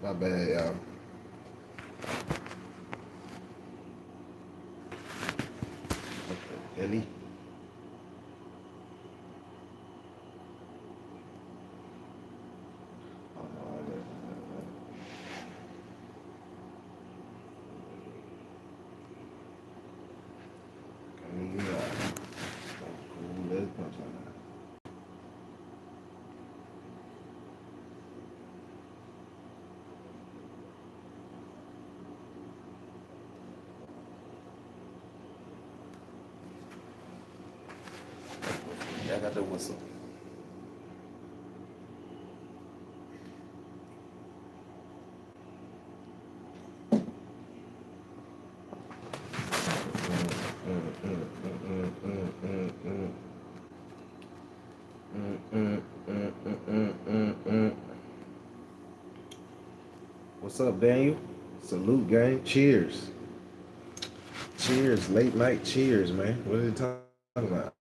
My bad, y'all. Okay, Ellie. Oh, no, cool. Let's punch on that. Yeah, I got the whistle. What's up, Daniel? Salute, gang. Cheers. Cheers. Late night cheers, man. What are they talking about?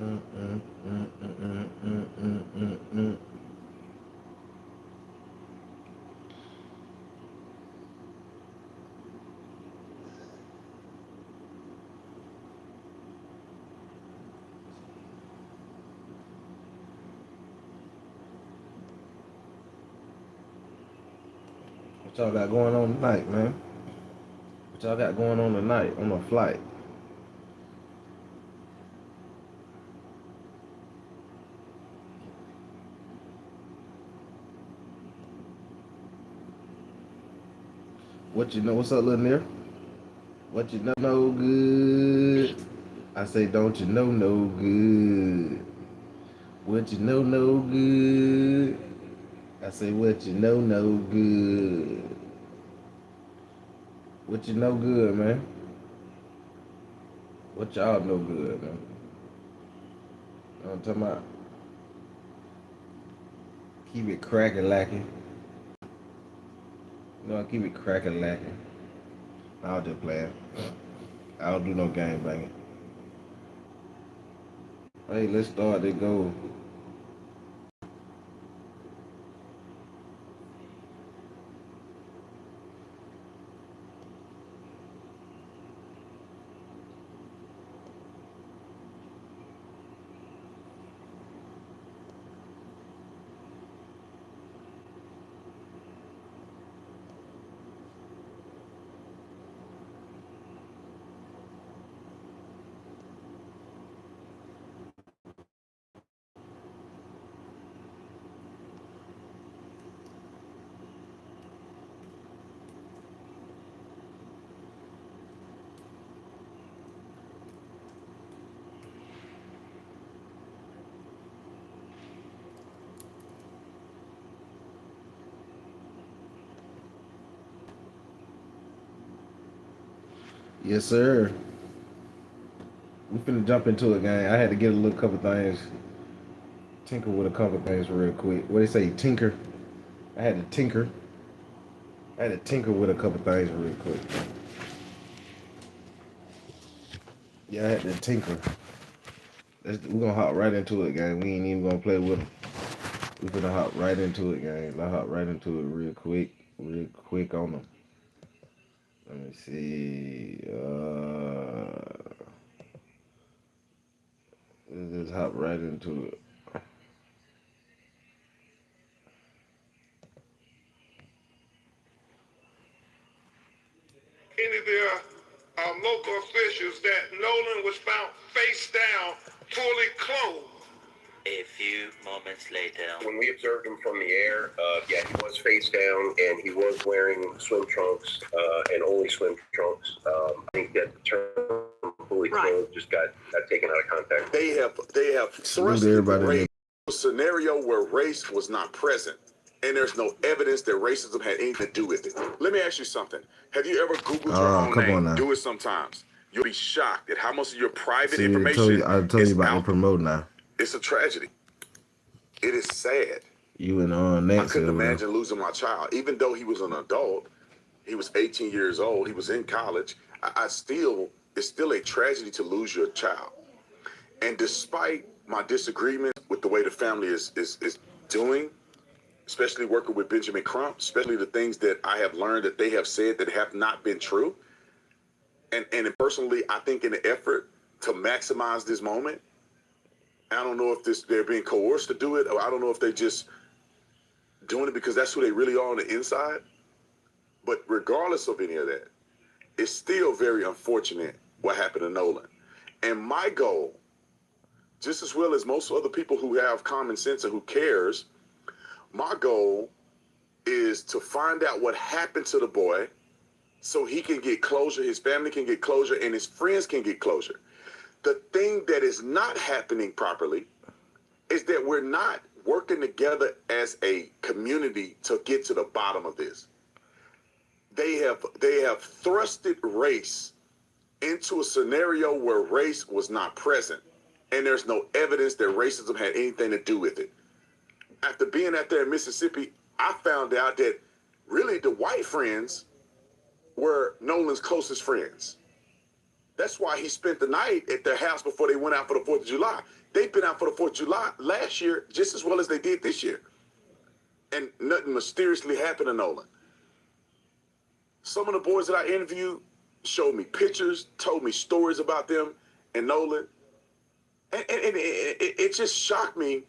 Mm, mm, mm, mm, mm, mm, mm, mm, mm. What y'all got going on tonight, man? What y'all got going on tonight on the flight? What you know? What's up, little Near? What you know? No good. I say, don't you know no good? What you know no good? I say, what you know no good? What you know good, man? What y'all know good, man? You know what I'm talking about? Keep it cracking lacking. You know, keep it cracking lacking. I'll just play it. I don't do no game banging. Hey, let's start the go. Yes, sir. We finna jump into it, gang. I had to get a little couple things, tinker with a couple things real quick. What they say, tinker? I had to tinker. I had to tinker with a couple things real quick. Yeah, I had to tinker. We're gonna hop right into it, gang. We ain't even gonna play with them. We finna hop right into it, gang. Let's hop right into it real quick on them. Let me see. Let's just hop right into it. Any of their local officials that Nolan was found face down, fully clothed. A few moments later. When we observed him from the air, yeah, he was face down and he was wearing swim trunks and only swim trunks. I think that the term fully clothed just got taken out of context. They have thrusted the race a scenario where race was not present. And there's no evidence that racism had anything to do with it. Let me ask you something. Have you ever Googled your own name? Do it sometimes. You'll be shocked at how much of your private information I told you about the promote now. It's a tragedy. It is sad. You and Nancy. I couldn't imagine losing my child. Even though he was an adult, he was 18 years old, he was in college. It's still a tragedy to lose your child. And despite my disagreement with the way the family is doing, especially working with Benjamin Crump, especially the things that I have learned that they have said that have not been true. And personally, I think in the effort to maximize this moment, I don't know if they're being coerced to do it, or I don't know if they're just doing it because that's who they really are on the inside. But regardless of any of that, it's still very unfortunate what happened to Nolan. And my goal, just as well as most other people who have common sense and who cares, my goal is to find out what happened to the boy so he can get closure, his family can get closure, and his friends can get closure. The thing that is not happening properly is that we're not working together as a community to get to the bottom of this. They have thrusted race into a scenario where race was not present, and there's no evidence that racism had anything to do with it. After being out there in Mississippi, I found out that really the white friends were Nolan's closest friends. That's why he spent the night at their house before they went out for the 4th of July. They've been out for the 4th of July last year just as well as they did this year. And nothing mysteriously happened to Nolan. Some of the boys that I interviewed showed me pictures, told me stories about them and Nolan. And it just shocked me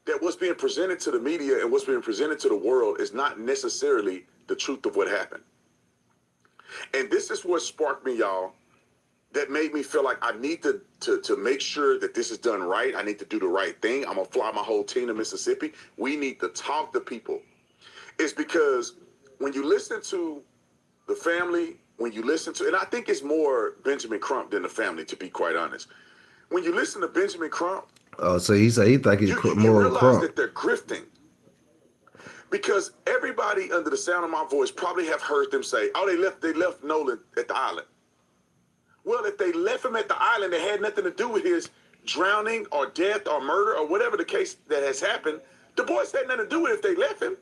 that what's being presented to the media and what's being presented to the world is not necessarily the truth of what happened. And this is what sparked me, y'all, that made me feel like I need to make sure that this is done right. I need to do the right thing. I'm going to fly my whole team to Mississippi. We need to talk to people. It's because when you listen to the family, when you listen to, and I think it's more Benjamin Crump than the family, to be quite honest. When you listen to Benjamin Crump, so he said he think he's more realize Crump. that they're grifting. Because everybody under the sound of my voice probably have heard them say, oh, they left Nolan at the island. Well, if they left him at the island, it had nothing to do with his drowning or death or murder or whatever the case that has happened. The boys had nothing to do with it if they left him.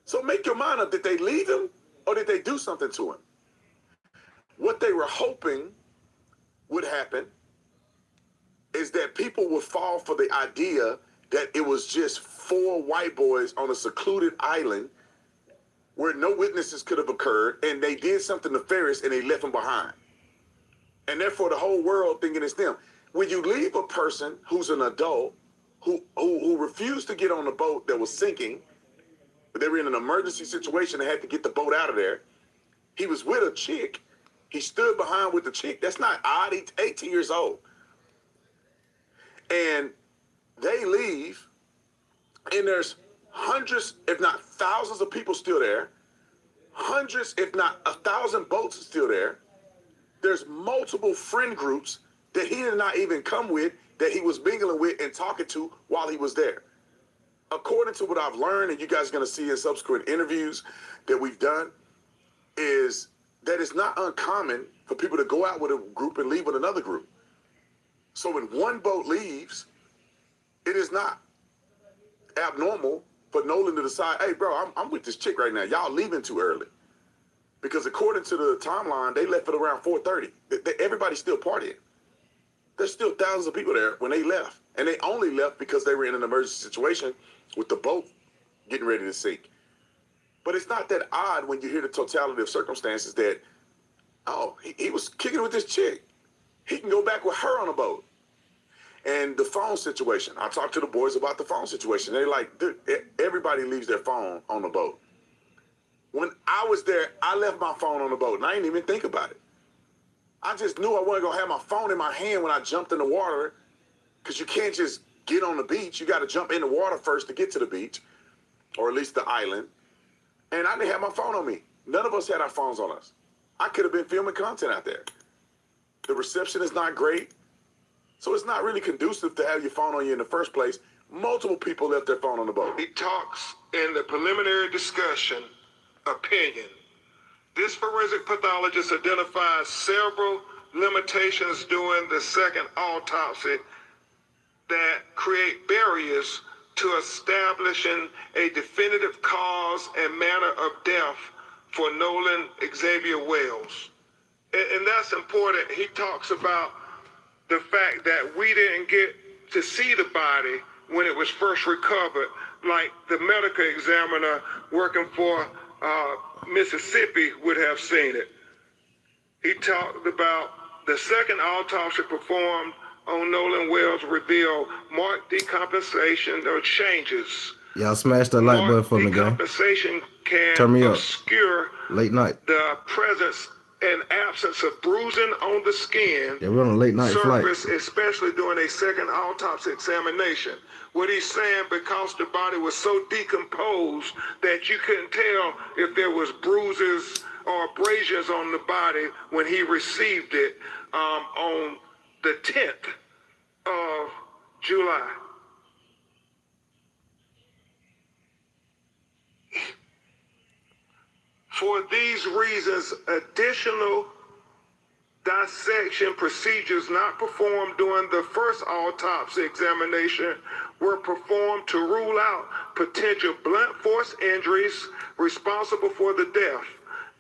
So make your mind up. Did they leave him or did they do something to him? What they were hoping would happen is that people would fall for the idea that it was just 4 white boys on a secluded island where no witnesses could have occurred, and they did something nefarious and they left them behind. And therefore the whole world thinking it's them. When you leave a person who's an adult who refused to get on the boat that was sinking, but they were in an emergency situation and had to get the boat out of there. He was with a chick. He stood behind with the chick. That's not odd. He's 18 years old. And they leave, and there's hundreds, if not thousands of people still there. Hundreds, if not 1,000 boats are still there. There's multiple friend groups that he did not even come with, that he was mingling with and talking to while he was there. According to what I've learned, and you guys are going to see in subsequent interviews that we've done, is that it's not uncommon for people to go out with a group and leave with another group. So when one boat leaves, it is not abnormal for Nolan to decide, hey, bro, I'm with this chick right now. Y'all leaving too early. Because according to the timeline, they left at around 4:30. Everybody's still partying. There's still thousands of people there when they left. And they only left because they were in an emergency situation with the boat getting ready to sink. But it's not that odd when you hear the totality of circumstances that, oh, he was kicking with this chick. He can go back with her on a boat. And the phone situation, I talked to the boys about the phone situation. They're like, dude, everybody leaves their phone on the boat. When I was there, I left my phone on the boat, and I didn't even think about it. I just knew I wasn't going to have my phone in my hand when I jumped in the water, because you can't just get on the beach. You got to jump in the water first to get to the beach, or at least the island. And I didn't have my phone on me. None of us had our phones on us. I could have been filming content out there. The reception is not great, so it's not really conducive to have your phone on you in the first place. Multiple people left their phone on the boat. He talks in the preliminary discussion opinion. This forensic pathologist identifies several limitations during the second autopsy that create barriers to establishing a definitive cause and manner of death for Nolan Xavier Wells. And that's important. He talks about the fact that we didn't get to see the body when it was first recovered like the medical examiner working for Mississippi would have seen it. He talked about the second autopsy performed on Nolan Wells revealed marked decompensation or changes. Y'all smash that like button for me, guys. Decompensation can Turn me up. obscure late night. The presence and absence of bruising on the skin. Yeah, we're on a late night surface, flight. especially during a second autopsy examination. What he's saying, because the body was so decomposed that you couldn't tell if there was bruises or abrasions on the body when he received it on the 10th of July. For these reasons, additional dissection procedures not performed during the first autopsy examination were performed to rule out potential blunt force injuries responsible for the death.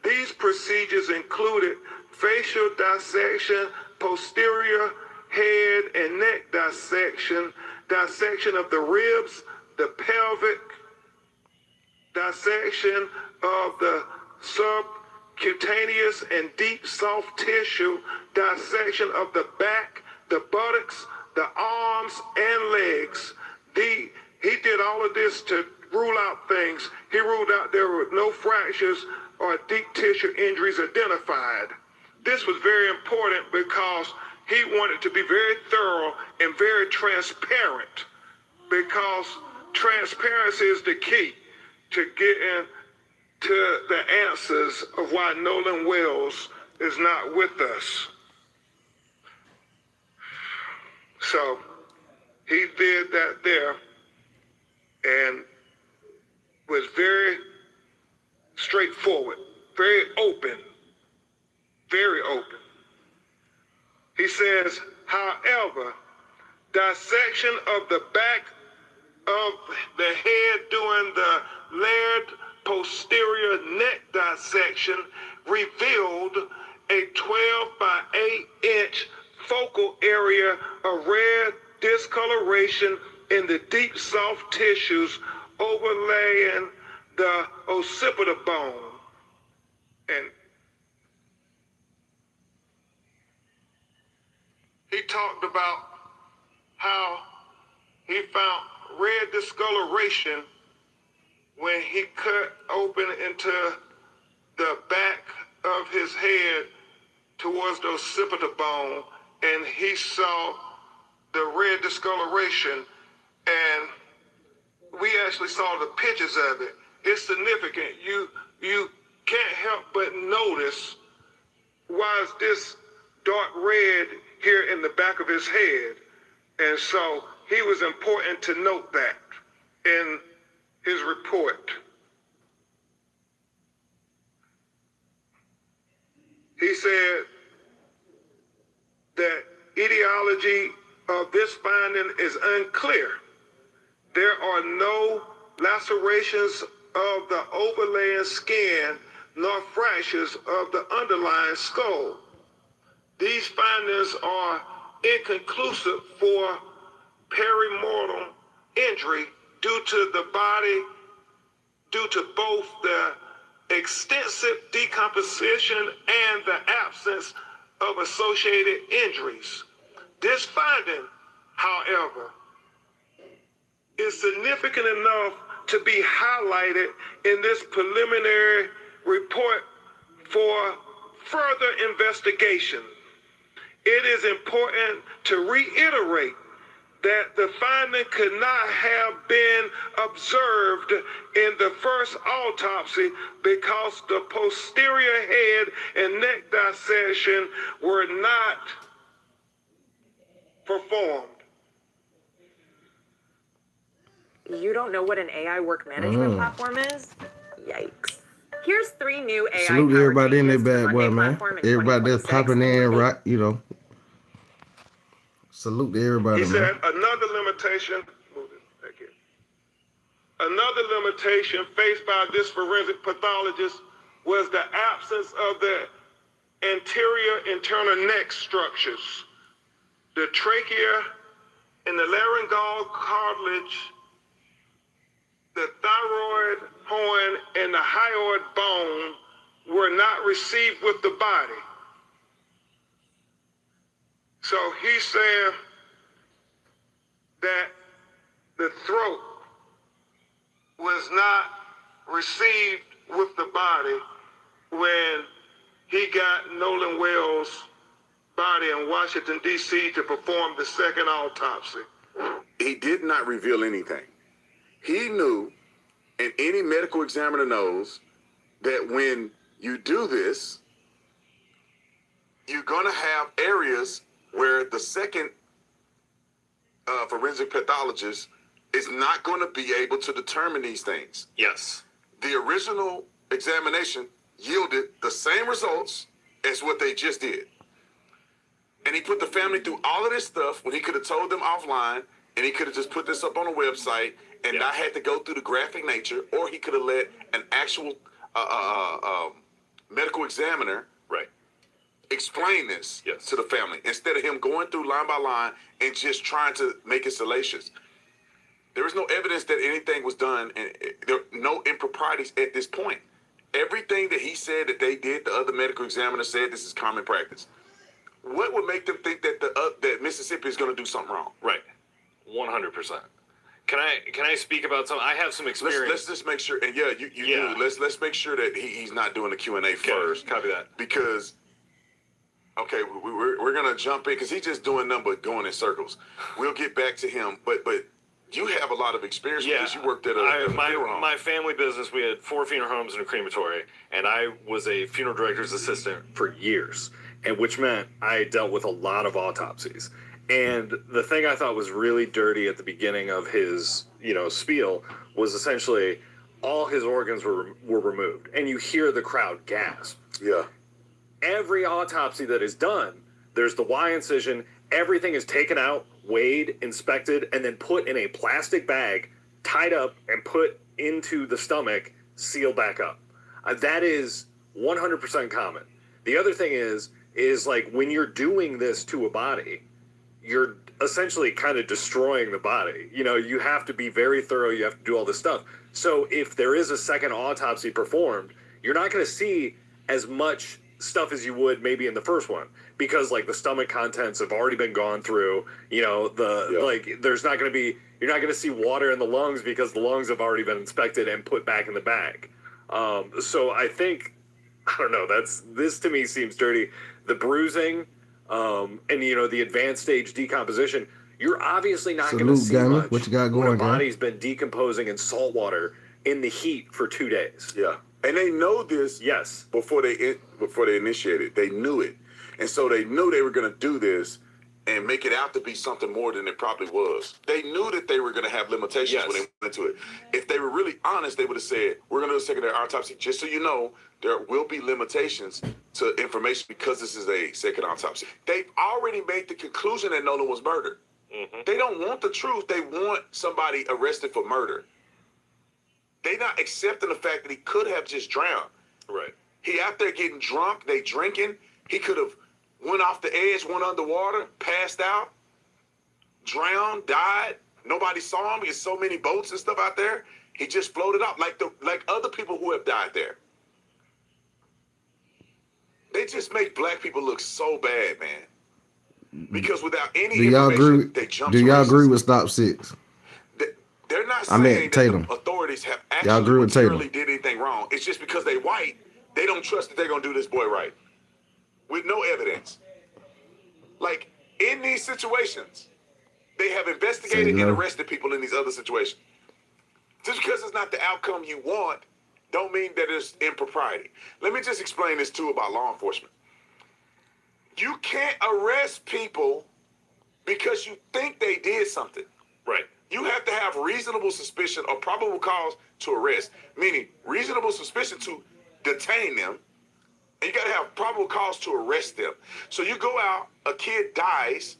These procedures included facial dissection, posterior head and neck dissection, dissection of the ribs, the pelvic, dissection of the subcutaneous and deep soft tissue, dissection of the back, the buttocks, the arms, and legs. He did all of this to rule out things. He ruled out there were no fractures or deep tissue injuries identified. This was very important because he wanted to be very thorough and very transparent, because transparency is the key to getting to the answers of why Nolan Wells is not with us. So he did that there and was very straightforward, very open, very open. He says, however, dissection of the back of the head during the layered posterior neck dissection revealed a 12 by 8 inch focal area of red discoloration in the deep soft tissues overlaying the occipital bone. And he talked about how he found red discoloration when he cut open into the back of his head towards the occipital bone, and he saw the red discoloration, and we actually saw the pictures of it. It's significant. You can't help but notice, why is this dark red here in the back of his head? And so he was important to note that in his report. He said that etiology of this finding is unclear. There are no lacerations of the overlaying skin nor fractures of the underlying skull. These findings are inconclusive for perimortem injury due to both the extensive decomposition and the absence of associated injuries. This finding, however, is significant enough to be highlighted in this preliminary report for further investigation. It is important to reiterate that the finding could not have been observed in the first autopsy because the posterior head and neck dissection were not performed. You don't know what an AI work management platform is? Yikes. Here's 3 new AI Salute everybody in that bad boy, man. platform in Everybody that's 2026. popping in, right? You know. Salute to everybody, He man. said another limitation faced by this forensic pathologist was the absence of the anterior internal neck structures. The trachea and the laryngeal cartilage the thyroid horn and the hyoid bone were not received with the body. So he's saying that the throat was not received with the body when he got Nolan Wells' body in Washington, D.C. to perform the second autopsy. He did not reveal anything. He knew, and any medical examiner knows, that when you do this, you're going to have areas where the second forensic pathologist is not going to be able to determine these things. Yes. The original examination yielded the same results as what they just did. And he put the family through all of this stuff when he could have told them offline, and he could have just put this up on a website and not had to go through the graphic nature, or he could have let an actual medical examiner explain this to the family instead of him going through line by line and just trying to make it salacious. There is no evidence that anything was done, and there are no improprieties at this point. Everything that he said that they did, the other medical examiner said this is common practice. What would make them think that that Mississippi is going to do something wrong? Right, 100%. Can I speak about some? I have some experience. Let's just make sure, and you do. Let's make sure that he's not doing the Q&A first. Copy that. Because, okay, we're gonna jump in because he's just doing nothing but going in circles. We'll get back to him, but you have a lot of experience because you worked at a funeral home. My family business, we had 4 funeral homes and a crematory, and I was a funeral director's assistant for years, and which meant I dealt with a lot of autopsies. And the thing I thought was really dirty at the beginning of his, spiel was essentially all his organs were removed, and you hear the crowd gasp. Yeah. Every autopsy that is done, there's the Y incision, everything is taken out, weighed, inspected, and then put in a plastic bag, tied up, and put into the stomach, sealed back up. That is 100% common. The other thing is like when you're doing this to a body, you're essentially kind of destroying the body. You have to be very thorough. You have to do all this stuff. So if there is a second autopsy performed, you're not going to see as much stuff as you would maybe in the first one, because like the stomach contents have already been gone through, there's not going to be, you're not going to see water in the lungs because the lungs have already been inspected and put back in the bag. So I think, I don't know, this to me seems dirty. The bruising, and the advanced stage decomposition, you're obviously not going to see much what you got going, when a body's been decomposing in salt water in the heat for 2 days. Yeah. And they know this before they initiated. They knew it. And so they knew they were going to do this and make it out to be something more than it probably was. They knew that they were going to have limitations when they went into it. If they were really honest, they would have said, we're going to do a secondary autopsy. Just so you know, there will be limitations to information because this is a second autopsy. They've already made the conclusion that Nolan was murdered. Mm-hmm. They don't want the truth. They want somebody arrested for murder. They're not accepting the fact that he could have just drowned. Right. He out there getting drunk, they drinking. He could have went off the edge, went underwater, passed out, drowned, died. Nobody saw him. There's so many boats and stuff out there. He just floated out like other people who have died there. They just make black people look so bad, man. Because without any information, they jump to racism. Do y'all agree with Stop 6? They're not saying that the authorities have actually materially did anything wrong. It's just because they white, they don't trust that they're going to do this boy right. With no evidence. Like, in these situations, they have investigated and arrested people in these other situations. Just because it's not the outcome you want, don't mean that it's impropriety. Let me just explain this too about law enforcement. You can't arrest people because you think they did something. Right. You have to have reasonable suspicion or probable cause to arrest, meaning reasonable suspicion to detain them, and you got to have probable cause to arrest them. So you go out, a kid dies,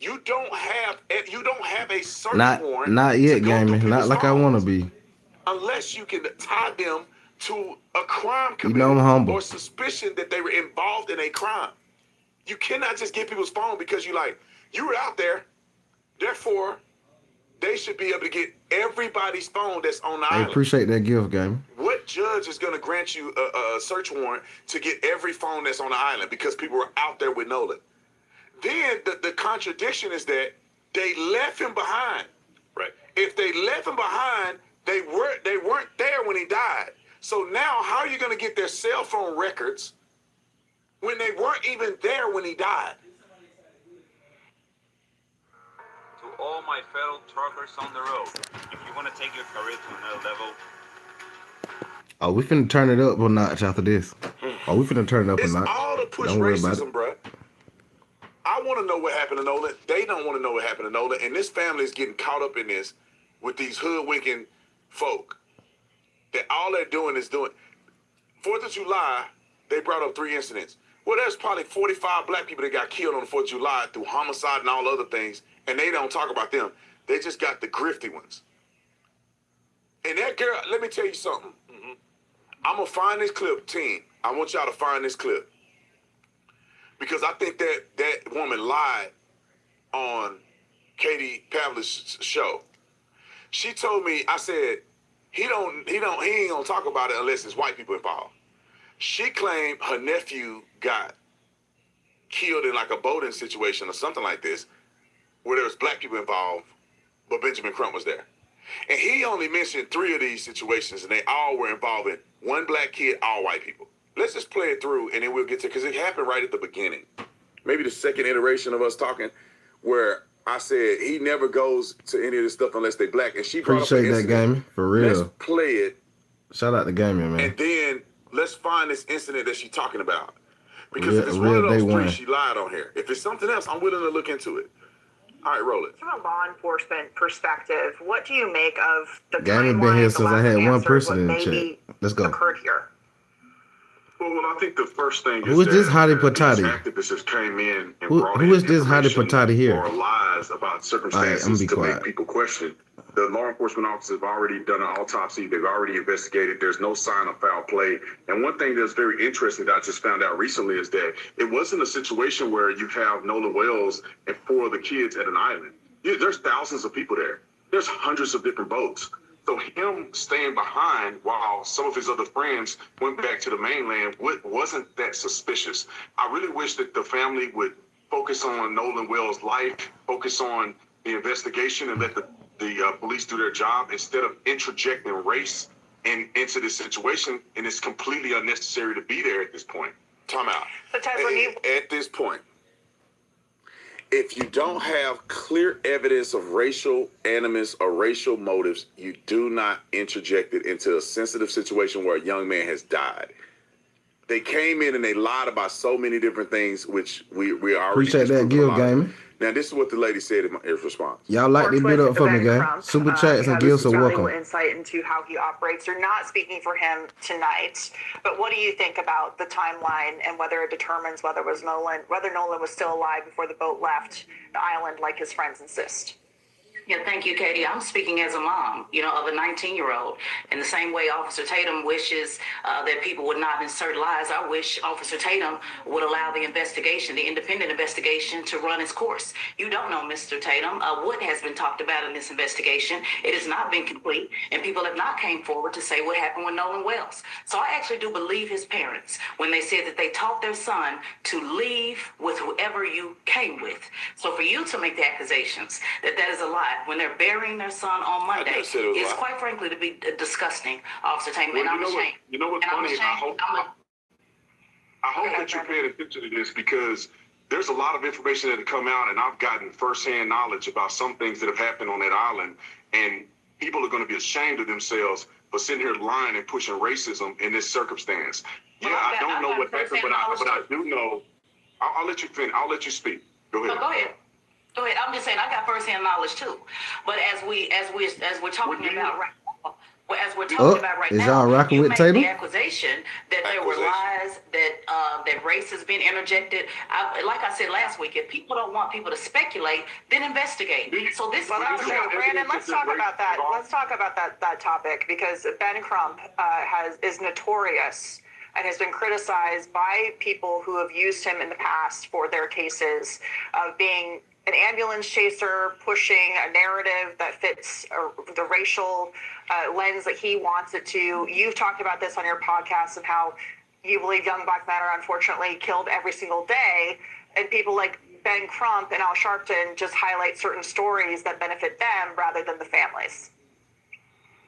you don't have a search warrant. Not yet, gaming. Not like I want to be. Unless you can tie them to a crime committed I'm humble. or suspicion that they were involved in a crime. You cannot just get people's phone because you were out there. Therefore, they should be able to get everybody's phone that's on the I island. appreciate that gift, game. What judge is going to grant you a search warrant to get every phone that's on the island because people were out there with Nolan? Then the contradiction is that they left him behind. Right. If they left him behind, they weren't there when he died. So now how are you going to get their cell phone records when they weren't even there when he died? To all my fellow truckers on the road, if you want to take your career to another level. Oh, we finna turn it up a notch after this. Oh, we finna turn it up a It's notch. all to push Don't worry about it. racism, bruh. I want to know what happened to Nolan. They don't want to know what happened to Nolan. And this family is getting caught up in this with these hoodwinking folk that all they're doing is doing. 4th of July, they brought up 3 incidents. Well, there's probably 45 black people that got killed on the 4th of July through homicide and all other things, and they don't talk about them. They just got the grifty ones. And that girl, let me tell you something. I'm going to find this clip, team. I want y'all to find this clip. Because I think that woman lied on Katie Pavlich's show. She told me, I said, he ain't gonna talk about it unless it's white people involved. She claimed her nephew got killed in like a boating situation or something like this, where there was black people involved, but Benjamin Crump was there. And he only mentioned 3 of these situations, and they all were involving 1 black kid, all white people. Let's just play it through, and then we'll get to, because it happened right at the beginning. Maybe the second iteration of us talking, where I said he never goes to any of this stuff unless they black. And she brought Appreciate up that, Gaming, for real. Let's play it. Shout out to Gaming, man. And then let's find this incident that she's talking about. Because if it's real one of those day 3, one. she lied on here. If it's something else, I'm willing to look into it. All right, roll it. From a law enforcement perspective, what do you make of the Gaming timeline, been here the since I lack had of one answers, person what in the maybe chat. Let's go. occurred here? Well, I think the first thing Who is this Hottie these Patati? activists just came in and Who brought is in this Hottie information Patati here? or lies about All right, circumstances I'm gonna be to quiet. make people question. The law enforcement officers have already done an autopsy. They've already investigated. There's no sign of foul play. And one thing that's very interesting that I just found out recently is that it wasn't a situation where you have Nolan Wells and 4 of the kids at an island. There's thousands of people there. There's hundreds of different boats. So him staying behind while some of his other friends went back to the mainland wasn't that suspicious. I really wish that the family would focus on Nolan Wells' life, focus on the investigation, and let the police do their job instead of interjecting race into this situation. And it's completely unnecessary to be there at this point. Time out. At this point, if you don't have clear evidence of racial animus or racial motives, you do not interject it into a sensitive situation where a young man has died. They came in and they lied about so many different things, which we already Appreciate that gift, Gaming. Now, this is what the lady said in his response. Y'all like this bit up for me, gang. Super chats and gifts are welcome. Insight into how he operates. You're not speaking for him tonight, but what do you think about the timeline and whether it determines whether Nolan was still alive before the boat left the island, like his friends insist? Yeah, thank you, Katie. I'm speaking as a mom, of a 19-year-old. In the same way Officer Tatum wishes that people would not insert lies, I wish Officer Tatum would allow the investigation, the independent investigation, to run its course. You don't know, Mr. Tatum, what has been talked about in this investigation. It has not been complete, and people have not came forward to say what happened with Nolan Wells. So I actually do believe his parents when they said that they taught their son to leave with whoever you came with. So for you to make the accusations that is a lie, when they're burying their son on Monday, is quite frankly to be disgusting, Officer Tatum, and I'm ashamed. You know what's funny? I hope that you're paying attention to this, because there's a lot of information that have come out, and I've gotten firsthand knowledge about some things that have happened on that island, and people are going to be ashamed of themselves for sitting here lying and pushing racism in this circumstance. Yeah, I don't know what happened, but I do know. I'll let you finish. I'll let you speak. Go ahead. No, go ahead. Go ahead. I'm just saying I got firsthand knowledge too. But as we're talking about right now, is y'all rocking you with made Tatum? the accusation that there were lies, that race has been interjected. Like I said last week, if people don't want people to speculate, then investigate. So this Brandon, let's talk about that. Let's talk about that topic, because Ben Crump is notorious and has been criticized by people who have used him in the past for their cases of being an ambulance chaser pushing a narrative that fits the racial lens that he wants it to. You've talked about this on your podcast of how you believe young black men are unfortunately killed every single day, and people like Ben Crump and Al Sharpton just highlight certain stories that benefit them rather than the families.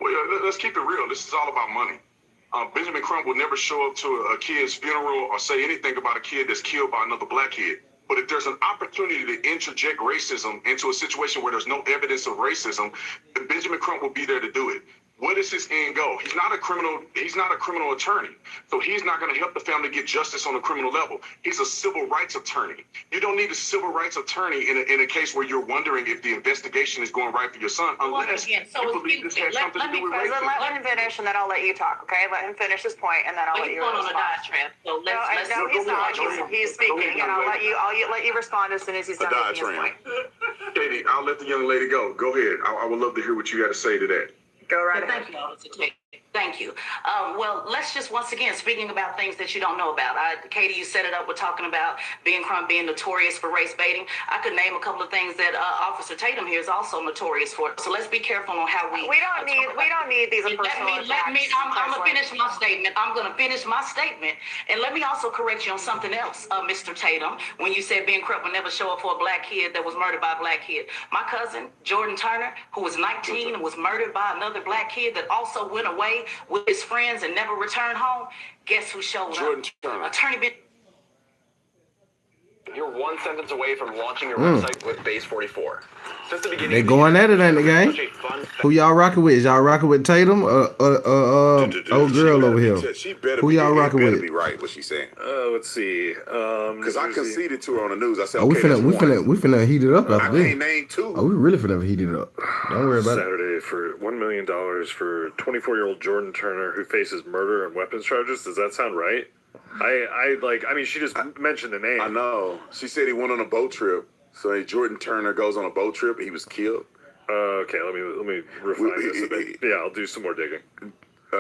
Well, let's keep it real. This is all about money. Benjamin Crump will never show up to a kid's funeral or say anything about a kid that's killed by another black kid. But if there's an opportunity to interject racism into a situation where there's no evidence of racism, then Benjamin Crump will be there to do it. What is his end goal? He's not a criminal attorney. So he's not going to help the family get justice on a criminal level. He's a civil rights attorney. You don't need a civil rights attorney in a case where you're wondering if the investigation is going right for your son, unless you believe this has something to do with racism. Let him finish, and then I'll let you talk, okay? Let him finish his point, and then I'll let you respond. He's going on a diatribe, so let's no, he's not. He's speaking, and I'll let you respond as soon as he's done making his point. Katie, I'll let the young lady go. Go ahead. I would love to hear what you got to say to that. Go right ahead. Thank you, Officer Tate. Thank you. Well, let's just once again, speaking about things that you don't know about. Katie, you set it up with talking about Ben Crump being notorious for race baiting. I could name a couple of things that Officer Tatum here is also notorious for. So let's be careful on how we. We don't need these personal attacks. I'm gonna finish my statement. I'm gonna finish my statement, and let me also correct you on something else, Mr. Tatum. When you said Ben Crump would never show up for a black kid that was murdered by a black kid, my cousin Jordan Turner, who was 19 and was murdered by another black kid that also went away with his friends and never returned home. Guess who showed Jordan up? Turner. Attorney Ben. You're one sentence away from launching your website with Base 44. Since the beginning, They going at it, ain't the game? Who y'all rocking with? Is y'all rocking with Tatum? Old girl over here. Who y'all rocking with? Be right what she's saying. Let's see. Because I conceded to her on the news. I said, Oh, we finna heat it up I after this. can't name two. Oh, we really finna heat it up. Don't worry about it. Saturday for $1 million for 24-year-old Jordan Turner who faces murder and weapons charges. Does that sound right? I mean, she just mentioned the name. I know. She said he went on a boat trip. So Jordan Turner goes on a boat trip. He was killed. Okay, let me refine this a bit. Yeah, I'll do some more digging.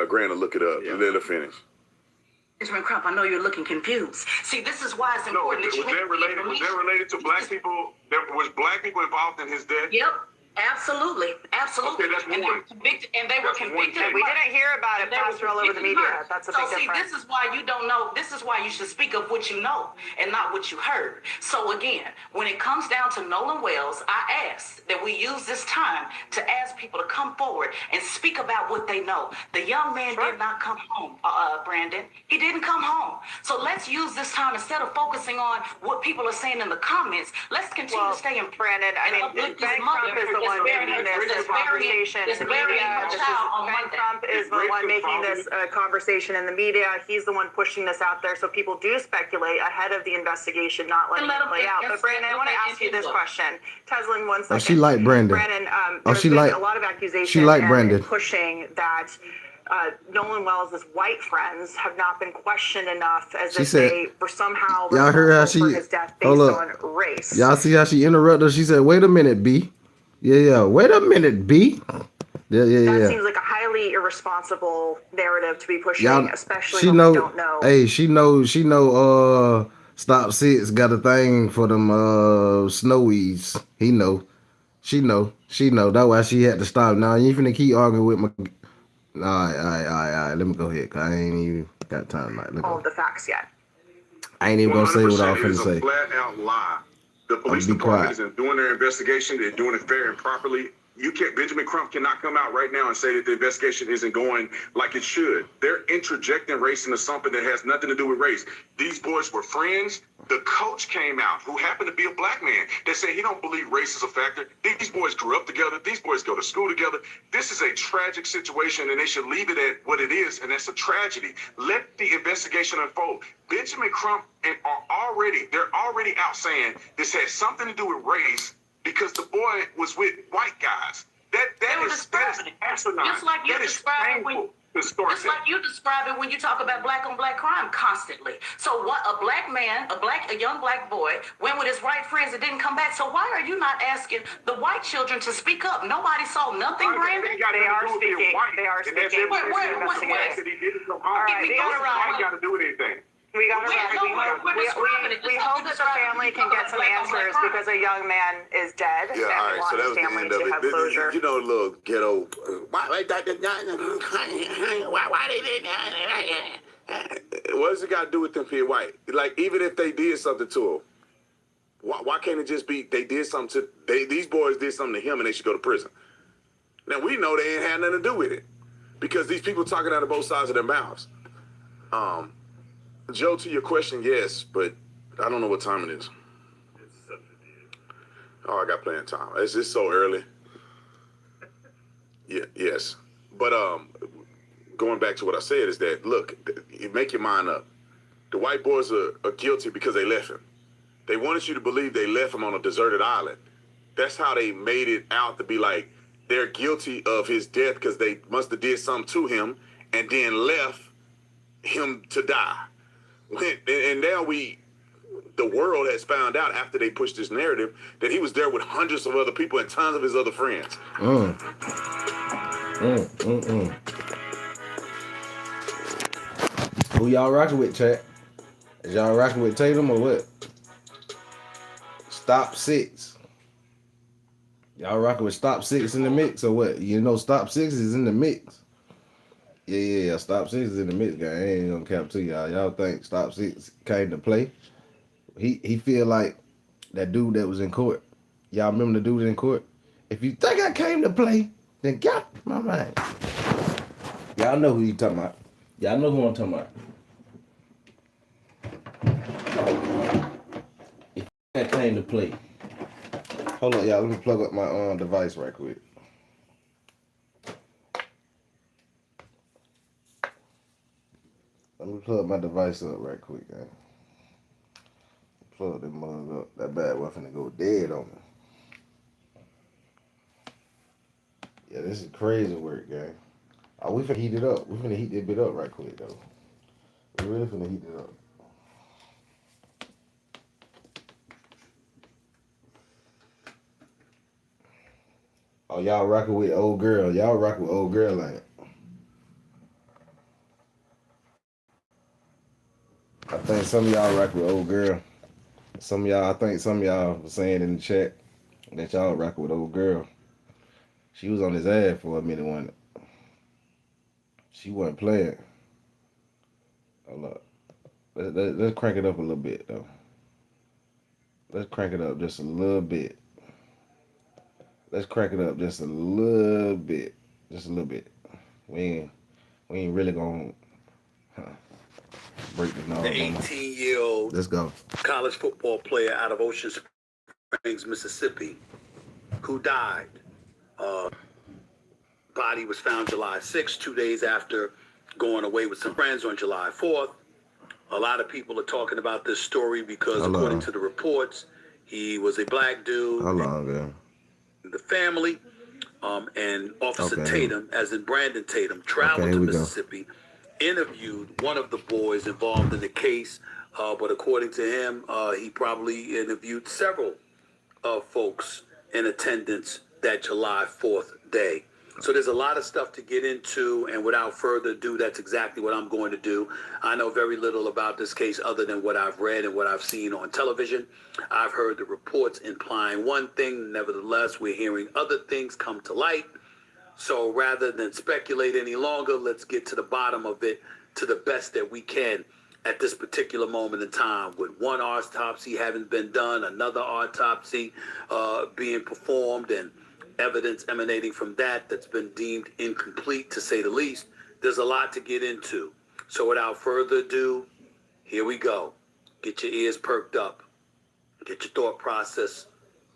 Grant will look it up and let her finish. Benjamin Crump, I know you're looking confused. See, this is why it's important that you. Was that related to black people? Was black people involved in his death? Yep. Absolutely. Okay, that's and one. They were convicted. We didn't hear about it plastered all over the media. That's a big difference. This is why you don't know. This is why you should speak of what you know and not what you heard. So again, when it comes down to Nolan Wells, I ask that we use this time to ask people to come forward and speak about what they know. The young man did not come home, Brandon. He didn't come home. So let's use this time instead of focusing on what people are saying in the comments. Let's continue to stay in. Brandon, I mean, Ben Crump is the one making this conversation in the media. Ben Crump is the one making this conversation in the media. He's the one pushing this out there so people do speculate ahead of the investigation, not letting it play out. But Brandon, I want to ask you this question. Teslin, 1 second. Oh, she like Brandon. Brandon, there's been a lot of accusations she like Brandon. Pushing that Nolan Wells' white friends have not been questioned enough as if they were somehow responsible for his death based on race. Y'all see how she interrupted her? She said, wait a minute, B. Yeah. Wait a minute, B. Yeah. That seems like a highly irresponsible narrative to be pushing, especially when we don't know. Hey, she know, Stop Six got a thing for them snowies. He know. She know. That's why she had to stop. Now, you ain't finna keep arguing with my... All right. Let me go ahead, because I ain't even got time. All of the facts yet. I ain't even going to say what I was finna say. It's a flat-out lie. The police department isn't doing their investigation. They're doing it fair and properly. Benjamin Crump cannot come out right now and say that the investigation isn't going like it should. They're interjecting race into something that has nothing to do with race. These boys were friends. The coach came out, who happened to be a black man, that said he don't believe race is a factor. These boys grew up together. These boys go to school together. This is a tragic situation, and they should leave it at what it is, and that's a tragedy. Let the investigation unfold. Benjamin Crump they're already out saying this has something to do with race because the boy was with white guys. That is asinine. Just like you described when you talk about black on black crime constantly. So what a young black boy went with his white friends and didn't come back. So why are you not asking the white children to speak up? Nobody saw nothing, Brandon. They are speaking. All right, they got to do with anything. We got to we hope that the family can get some answers because a young man is dead. Yeah, all right. So that was the end of it. You know, little ghetto. Why what does it got to do with them being white? Like, even if they did something to him, why can't it just be they did something to these boys did something to him and they should go to prison? Now we know they ain't had nothing to do with it because these people talking out of both sides of their mouths. Joe, to your question, yes, but I don't know what time it is. Oh, I got plenty of time. It's just so early. Yeah, yes. But going back to what I said is that, look, you make your mind up. The white boys are guilty because they left him. They wanted you to believe they left him on a deserted island. That's how they made it out to be like they're guilty of his death because they must have did something to him and then left him to die. And now the world has found out after they pushed this narrative that he was there with hundreds of other people and tons of his other friends. Who y'all rocking with, chat? Is y'all rocking with Tatum or what? Stop 6. Y'all rocking with Stop 6 in the mix or what? You know Stop 6 is in the mix. Yeah. Stop 6 is in the mix, guy. I ain't gonna cap to y'all. Y'all think Stop 6 came to play? He feel like that dude that was in court. Y'all remember the dude in court? If you think I came to play, then got my mind. Y'all know who you talking about. Y'all know who I'm talking about. If I came to play. Hold on, y'all. Let me plug up my device right quick. Let me plug my device up right quick, guys. Plug them mugs up. That bad boy finna go dead on me. Yeah, this is crazy work, gang. Oh, we finna heat it up. We finna heat that bit up right quick, though. We really finna heat it up. Oh, y'all rocking with old girl. Y'all rocking with old girl, ain't it? I think some of y'all rock with old girl. I think some of y'all were saying in the chat that y'all rock with old girl. She was on his ass for a minute, wasn't it? She wasn't playing. Hold up. Let's crank it up a little bit, though. Let's crank it up just a little bit. Let's crank it up just a little bit. Just a little bit. We ain't really gonna break the knob. The 18-year-old Let's go. college football player out of Ocean Springs, Mississippi, who died. Body was found July 6th, 2 days after going away with some friends on July 4th. A lot of people are talking about this story because, according to the reports, he was a black dude. How long, man? The family and Officer Tatum, as in Brandon Tatum, traveled to Mississippi, interviewed one of the boys involved in the case, but according to him, he probably interviewed several folks in attendance that July 4th day. So there's a lot of stuff to get into, and without further ado, that's exactly what I'm going to do. I know very little about this case other than what I've read and what I've seen on television. I've heard the reports implying one thing. Nevertheless, we're hearing other things come to light. So rather than speculate any longer, let's get to the bottom of it to the best that we can at this particular moment in time, with one autopsy having been done, another autopsy being performed, and evidence emanating from that's been deemed incomplete, to say the least. There's a lot to get into. So without further ado, here we go. Get your ears perked up. Get your thought process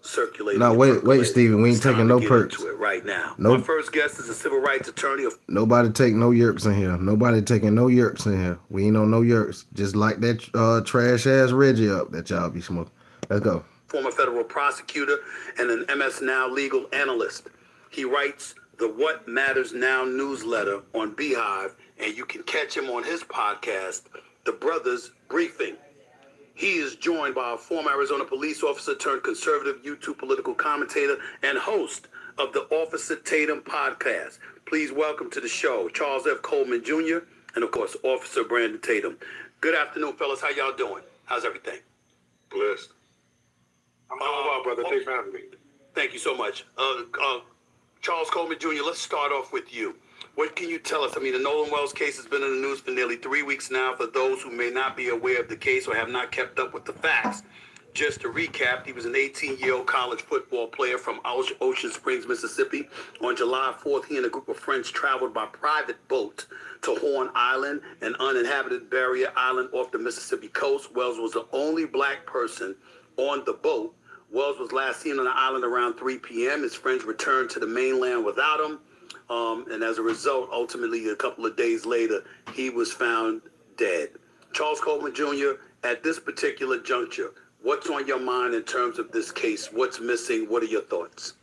circulating. No, wait, Steven. We ain't taking no perks. Right now. Nope. My first guest is a civil rights attorney. Nobody take no yerks in here. Nobody taking no yerks in here. We ain't on no yerks. Just like that trash ass Reggie up that y'all be smoking. Let's go. Former federal prosecutor and an MS Now legal analyst. He writes the What Matters Now newsletter on Beehive, and you can catch him on his podcast, The Brothers Briefing. He is joined by a former Arizona police officer turned conservative YouTube political commentator and host of the Officer Tatum podcast. Please welcome to the show Charles F. Coleman Jr. and, of course, Officer Brandon Tatum. Good afternoon, fellas. How y'all doing? How's everything? Blessed. I'm doing well, brother. Thanks for having me. Thank you so much. Charles Coleman Jr., let's start off with you. What can you tell us? I mean, the Nolan Wells case has been in the news for nearly 3 weeks now. For those who may not be aware of the case or have not kept up with the facts, just to recap, he was an 18-year-old college football player from Ocean Springs, Mississippi. On July 4th, he and a group of friends traveled by private boat to Horn Island, an uninhabited barrier island off the Mississippi coast. Wells was the only black person on the boat. Wells was last seen on the island around 3 p.m. His friends returned to the mainland without him. And as a result, ultimately, a couple of days later, he was found dead. Charles Coleman Jr., at this particular juncture, what's on your mind in terms of this case? What's missing? What are your thoughts?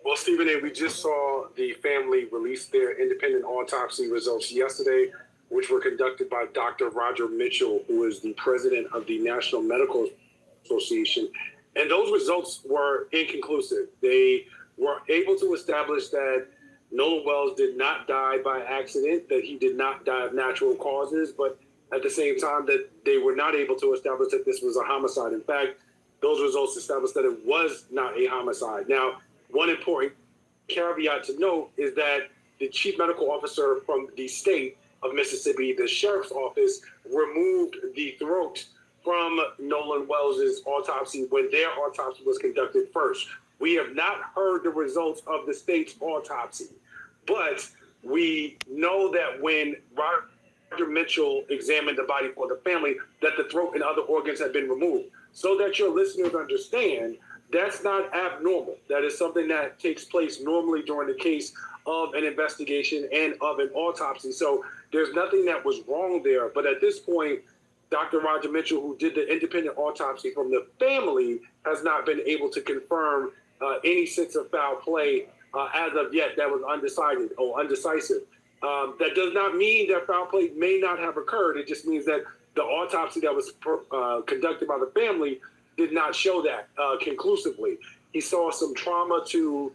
Well, Stephen A., we just saw the family release their independent autopsy results yesterday, which were conducted by Dr. Roger Mitchell, who is the president of the National Medical Association. And those results were inconclusive. They were able to establish that Nolan Wells did not die by accident, that he did not die of natural causes, but at the same time that they were not able to establish that this was a homicide. In fact, those results established that it was not a homicide. Now, one important caveat to note is that the chief medical officer from the state of Mississippi, the sheriff's office, removed the throat from Nolan Wells' autopsy when their autopsy was conducted first. We have not heard the results of the state's autopsy, but we know that when Roger Mitchell examined the body for the family, that the throat and other organs had been removed. So that your listeners understand, that's not abnormal. That is something that takes place normally during the case of an investigation and of an autopsy. So there's nothing that was wrong there. But at this point, Dr. Roger Mitchell, who did the independent autopsy from the family, has not been able to confirm any sense of foul play as of yet. That was undecided or undecisive. That does not mean that foul play may not have occurred. It just means that the autopsy that was conducted by the family did not show that conclusively. He saw some trauma to,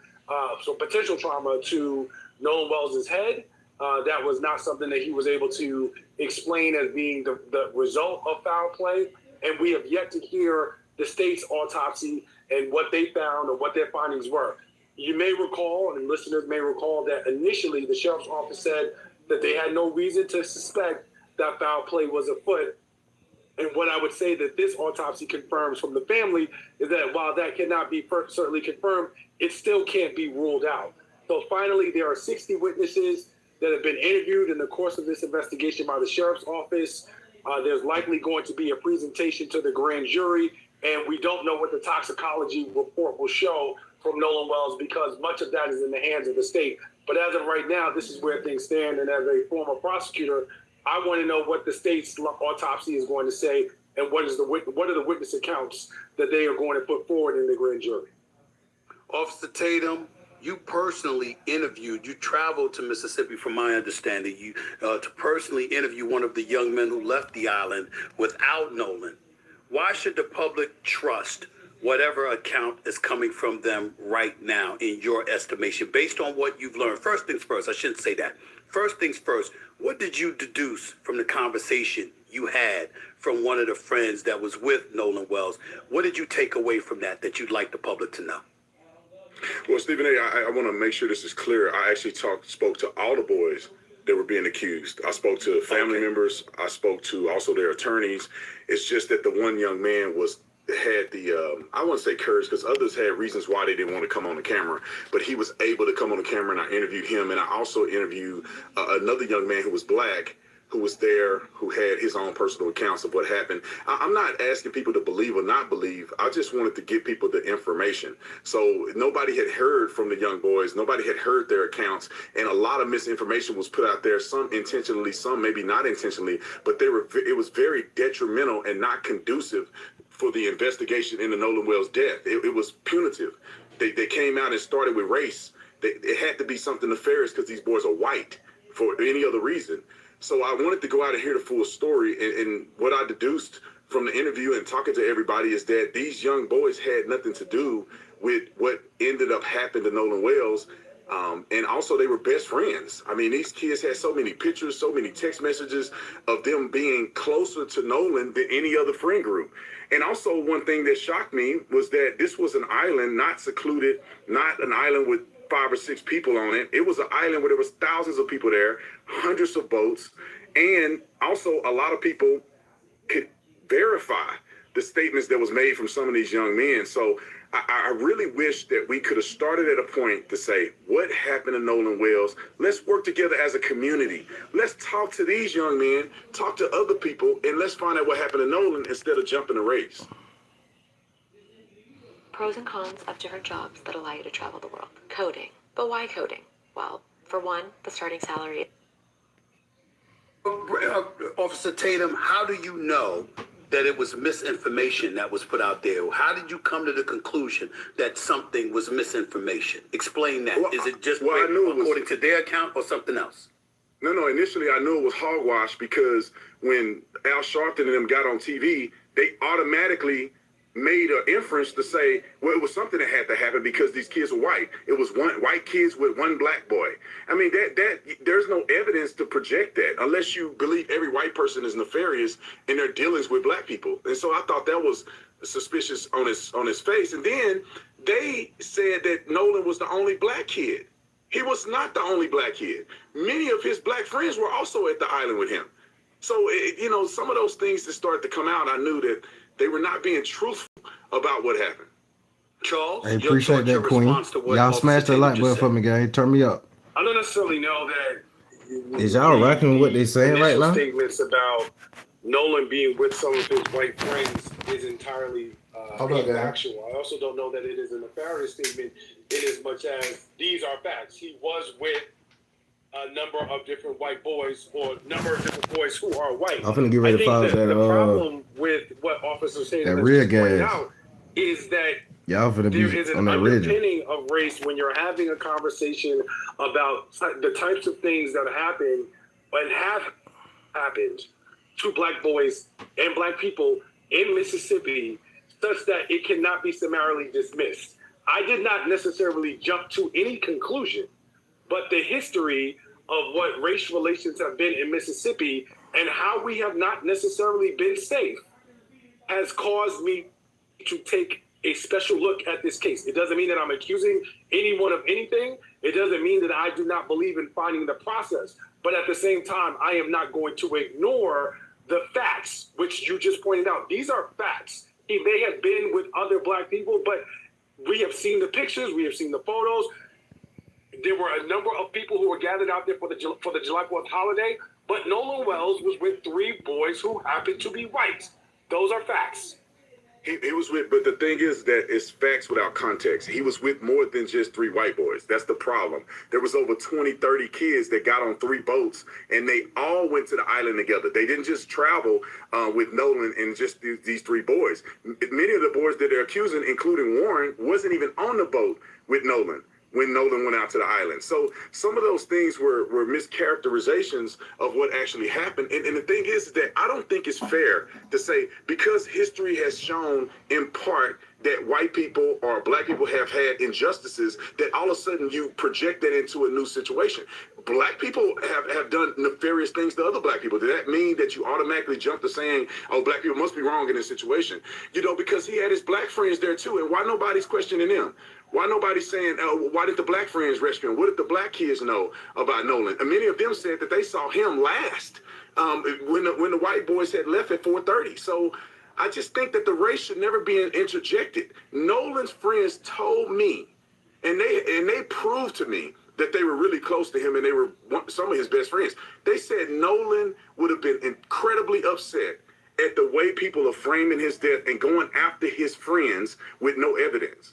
some potential trauma to Nolan Wells' head. That was not something that he was able to explain as being the result of foul play. And we have yet to hear the state's autopsy and what they found or what their findings were. You may recall, and listeners may recall, that initially the sheriff's office said that they had no reason to suspect that foul play was afoot. And what I would say that this autopsy confirms from the family is that while that cannot be certainly confirmed, it still can't be ruled out. So finally, there are 60 witnesses that have been interviewed in the course of this investigation by the sheriff's office. There's likely going to be a presentation to the grand jury, and we don't know what the toxicology report will show from Nolan Wells because much of that is in the hands of the state. But as of right now, this is where things stand. And as a former prosecutor, I want to know what the state's autopsy is going to say and what are the witness accounts that they are going to put forward in the grand jury. Officer Tatum, you personally interviewed, you traveled to Mississippi, from my understanding, you to personally interview one of the young men who left the island without Nolan. Why should the public trust whatever account is coming from them right now, in your estimation, based on what you've learned? First things first, I shouldn't say that. First things first, what did you deduce from the conversation you had from one of the friends that was with Nolan Wells? What did you take away from that you'd like the public to know? Well, Stephen A., I want to make sure this is clear. I actually spoke to all the boys that were being accused. I spoke to family members. I spoke to also their attorneys. It's just that the one young man had the, I wouldn't say courage, because others had reasons why they didn't want to come on the camera, but he was able to come on the camera, and I interviewed him. And I also interviewed another young man who was black, who was there, who had his own personal accounts of what happened. I'm not asking people to believe or not believe. I just wanted to give people the information. So nobody had heard from the young boys. Nobody had heard their accounts. And a lot of misinformation was put out there, some intentionally, some maybe not intentionally, but it was very detrimental and not conducive for the investigation into Nolan Wells' death. It was punitive. They came out and started with race. It had to be something nefarious because these boys are white for any other reason. So I wanted to go out and hear the full story. And what I deduced from the interview and talking to everybody is that these young boys had nothing to do with what ended up happening to Nolan Wells. And also they were best friends. I mean, these kids had so many pictures, so many text messages of them being closer to Nolan than any other friend group. And also one thing that shocked me was that this was an island, not secluded, not an island with 5 or 6 people on it. It was an island where there was thousands of people there, hundreds of boats, and also a lot of people could verify the statements that was made from some of these young men. So I really wish that we could have started at a point to say, what happened to Nolan Wells? Let's work together as a community. Let's talk to these young men, talk to other people, and let's find out what happened to Nolan instead of jumping the race. Pros and cons of different jobs that allow you to travel the world. Coding. But why coding? Well, for one, the starting salary. Officer Tatum, how do you know that it was misinformation that was put out there? How did you come to the conclusion that something was misinformation? Explain that. Is it just according to their account or something else? No. Initially, I knew it was hogwash because when Al Sharpton and them got on TV, they automatically made an inference to say, well, it was something that had to happen because these kids were white. It was one white kids with one black boy. I mean, that there's no evidence to project that unless you believe every white person is nefarious in their dealings with black people. And so I thought that was suspicious on his face. And then they said that Nolan was the only black kid. He was not the only black kid. Many of his black friends were also at the island with him. So, some of those things that started to come out, I knew that they were not being truthful about what happened. Charles, I appreciate that, Queen. Y'all smash the like button for me, gang. Turn me up. I don't necessarily know that. Is y'all rocking with what they saying right now? Statements about Nolan being with some of his white friends is entirely factual. I also don't know that it is a nefarious statement in as much as these are facts. He was with a number of different white boys or a number of different boys who are white. I'm finna get ready to follow that. The problem with what Officer Tatum real has pointed gas out is that y'all finna there be is an on that ridge. underpinning of race when you're having a conversation about the types of things that happen and have happened to black boys and black people in Mississippi, such that it cannot be summarily dismissed. I did not necessarily jump to any conclusion, but the history of what race relations have been in Mississippi and how we have not necessarily been safe has caused me to take a special look at this case. It doesn't mean that I'm accusing anyone of anything. It doesn't mean that I do not believe in finding the process. But at the same time, I am not going to ignore the facts, which you just pointed out. These are facts. He may have been with other black people, but we have seen the pictures, we have seen the photos. There were a number of people who were gathered out there for the July 4th holiday, but Nolan Wells was with 3 boys who happened to be white. Those are facts. He was with, but the thing is that it's facts without context. He was with more than just 3 white boys. That's the problem. There was over 20, 30 kids that got on 3 boats, and they all went to the island together. They didn't just travel with Nolan and just these 3 boys. Many of the boys that they're accusing, including Warren, wasn't even on the boat with Nolan when Nolan went out to the island. So some of those things were mischaracterizations of what actually happened. And the thing is that I don't think it's fair to say, because history has shown in part that white people or black people have had injustices, that all of a sudden you project that into a new situation. Black people have done nefarious things to other black people. Does that mean that you automatically jump to saying, oh, black people must be wrong in this situation? Because he had his black friends there too. And why nobody's questioning them? Why nobody's saying, why did the black friends rescue him? What did the black kids know about Nolan? And many of them said that they saw him last when the white boys had left at 4:30. So I just think that the race should never be interjected. Nolan's friends told me, and they proved to me that they were really close to him and they were some of his best friends. They said Nolan would have been incredibly upset at the way people are framing his death and going after his friends with no evidence.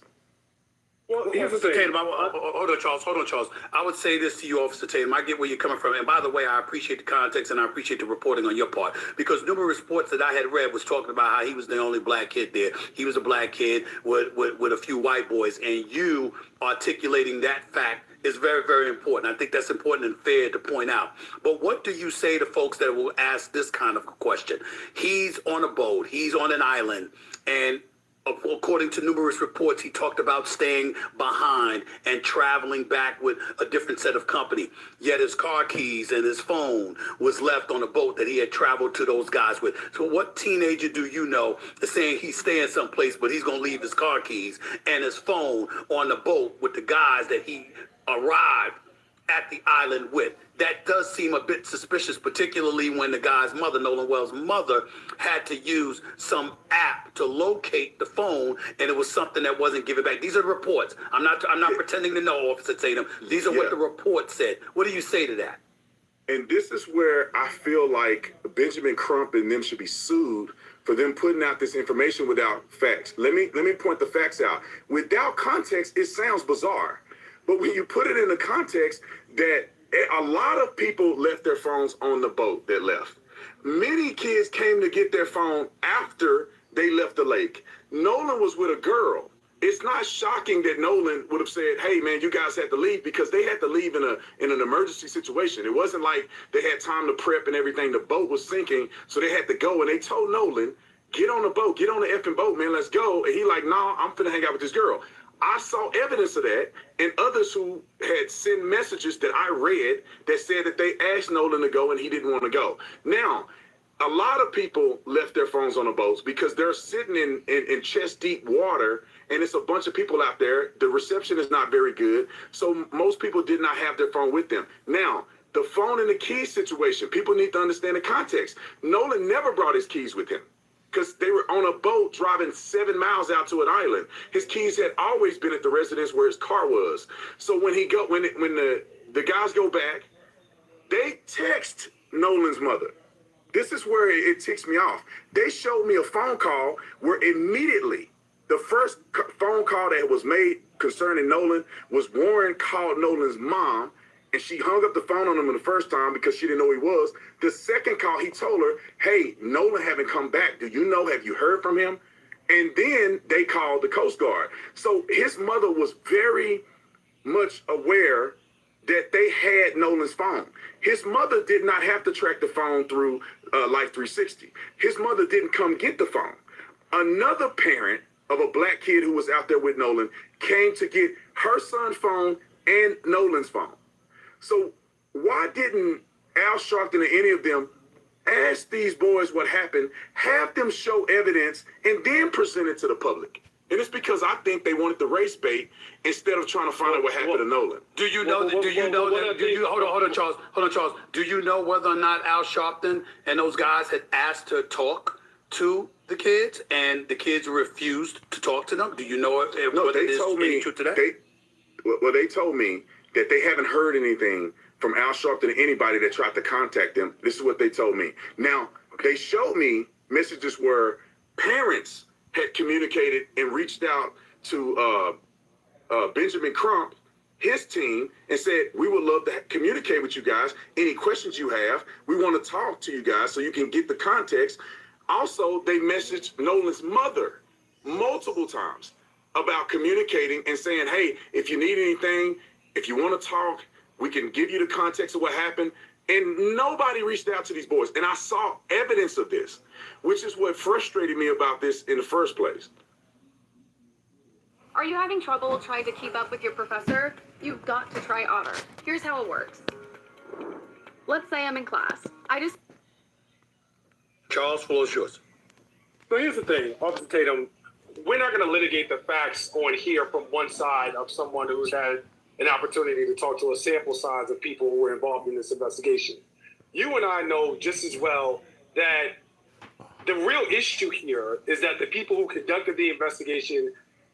Well, here's the thing. Tatum, hold on, Charles. I would say this to you, Officer Tatum. I get where you're coming from. And by the way, I appreciate the context and I appreciate the reporting on your part. Because numerous reports that I had read was talking about how he was the only black kid there. He was a black kid with a few white boys. And you articulating that fact is very, very important. I think that's important and fair to point out. But what do you say to folks that will ask this kind of question? He's on a boat. He's on an island. And According to numerous reports, he talked about staying behind and traveling back with a different set of company. Yet his car keys and his phone was left on a boat that he had traveled to those guys with. So what teenager do you know is saying he's staying someplace, but he's going to leave his car keys and his phone on the boat with the guys that he arrived at the island with? That does seem a bit suspicious, particularly when the guy's mother, Nolan Wells' mother, had to use some app to locate the phone, and it was something that wasn't given back. These are the reports. I'm not pretending to know, Officer Tatum. These are what the report said. What do you say to that? And this is where I feel like Benjamin Crump and them should be sued for them putting out this information without facts. Let me point the facts out. Without context, it sounds bizarre. But when you put it in the context that a lot of people left their phones on the boat that left. Many kids came to get their phone after they left the lake. Nolan was with a girl. It's not shocking that Nolan would have said, hey, man, you guys had to leave, because they had to leave in an emergency situation. It wasn't like they had time to prep and everything. The boat was sinking, so they had to go. And they told Nolan, get on the boat, get on the effing boat, man, let's go. And he like, nah, I'm finna hang out with this girl. I saw evidence of that, and others who had sent messages that I read that said that they asked Nolan to go and he didn't want to go. Now, a lot of people left their phones on the boats because they're sitting in chest deep water, and it's a bunch of people out there. The reception is not very good, so most people did not have their phone with them. Now, the phone and the keys situation, people need to understand the context. Nolan never brought his keys with him, because they were on a boat driving 7 miles out to an island. His keys had always been at the residence where his car was. So when the guys go back, they text Nolan's mother. This is where it ticks me off. They showed me a phone call where immediately the first phone call that was made concerning Nolan was Warren called Nolan's mom, and she hung up the phone on him the first time because she didn't know who he was. The second call, he told her, hey, Nolan haven't come back. Do you know, have you heard from him? And then they called the Coast Guard. So his mother was very much aware that they had Nolan's phone. His mother did not have to track the phone through Life 360. His mother didn't come get the phone. Another parent of a black kid who was out there with Nolan came to get her son's phone and Nolan's phone. So why didn't Al Sharpton or any of them ask these boys what happened, have them show evidence, and then present it to the public? And it's because I think they wanted the race bait instead of trying to find out what happened to Nolan. Do you know hold on, Charles. Do you know whether or not Al Sharpton and those guys had asked to talk to the kids and the kids refused to talk to them? Do you know if no, they told me true to that? They told me that they haven't heard anything from Al Sharpton or anybody that tried to contact them. This is what they told me. Now, they showed me messages where parents had communicated and reached out to Benjamin Crump, his team, and said, we would love to communicate with you guys. Any questions you have, we want to talk to you guys so you can get the context. Also, they messaged Nolan's mother multiple times about communicating and saying, hey, if you need anything, if you want to talk, we can give you the context of what happened. And nobody reached out to these boys. And I saw evidence of this, which is what frustrated me about this in the first place. Are you having trouble trying to keep up with your professor? You've got to try Otter. Here's how it works. Let's say I'm in class. Charles, floor is yours. So here's the thing, Officer Tatum, we're not going to litigate the facts on here from one side of someone who's had an opportunity to talk to a sample size of people who were involved in this investigation. You and I know just as well that the real issue here is that the people who conducted the investigation,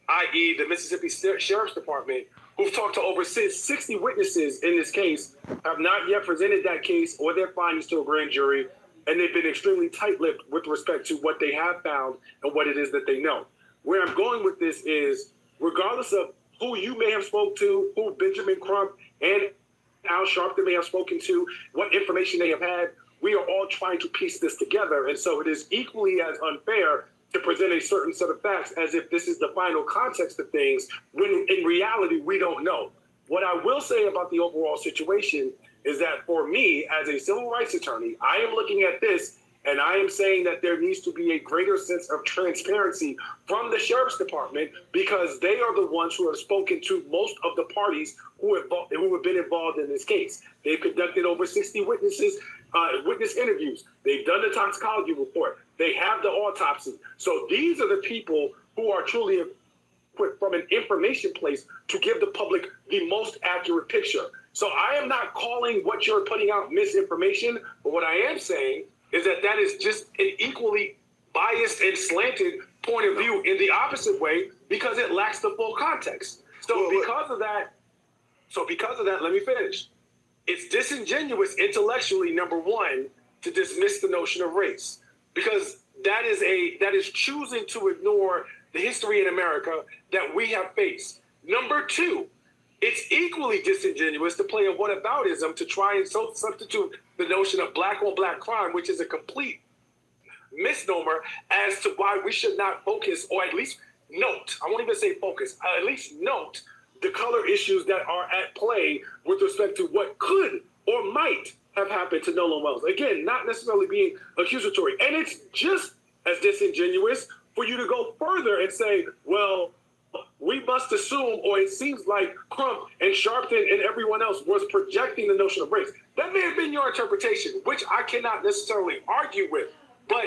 i.e. the Mississippi Sheriff's Department, who've talked to over 60 witnesses in this case, have not yet presented that case or their findings to a grand jury, and they've been extremely tight-lipped with respect to what they have found and what it is that they know. Where I'm going with this is, regardless of who you may have spoke to, who Benjamin Crump and Al Sharpton may have spoken to, what information they have had, we are all trying to piece this together. And so it is equally as unfair to present a certain set of facts as if this is the final context of things, when in reality, we don't know. What I will say about the overall situation is that for me, as a civil rights attorney, I am looking at this And I am saying that there needs to be a greater sense of transparency from the sheriff's department because they are the ones who have spoken to most of the parties who have been involved in this case. They've conducted over 60 witness interviews. They've done the toxicology report. They have the autopsy. So these are the people who are truly equipped from an information place to give the public the most accurate picture. So I am not calling what you're putting out misinformation, but what I am saying is that that is just an equally biased and slanted point of view in the opposite way because it lacks the full context. So because of that, let me finish. It's disingenuous intellectually, number one, to dismiss the notion of race because that is choosing to ignore the history in America that we have faced. Number two, it's equally disingenuous to play a whataboutism to try and substitute the notion of black on black crime, which is a complete misnomer as to why we should not focus or at least note, I won't even say focus, at least note the color issues that are at play with respect to what could or might have happened to Nolan Wells. Again, not necessarily being accusatory. And it's just as disingenuous for you to go further and say, well, we must assume, or it seems like Crump and Sharpton and everyone else was projecting the notion of race. That may have been your interpretation, which I cannot necessarily argue with, but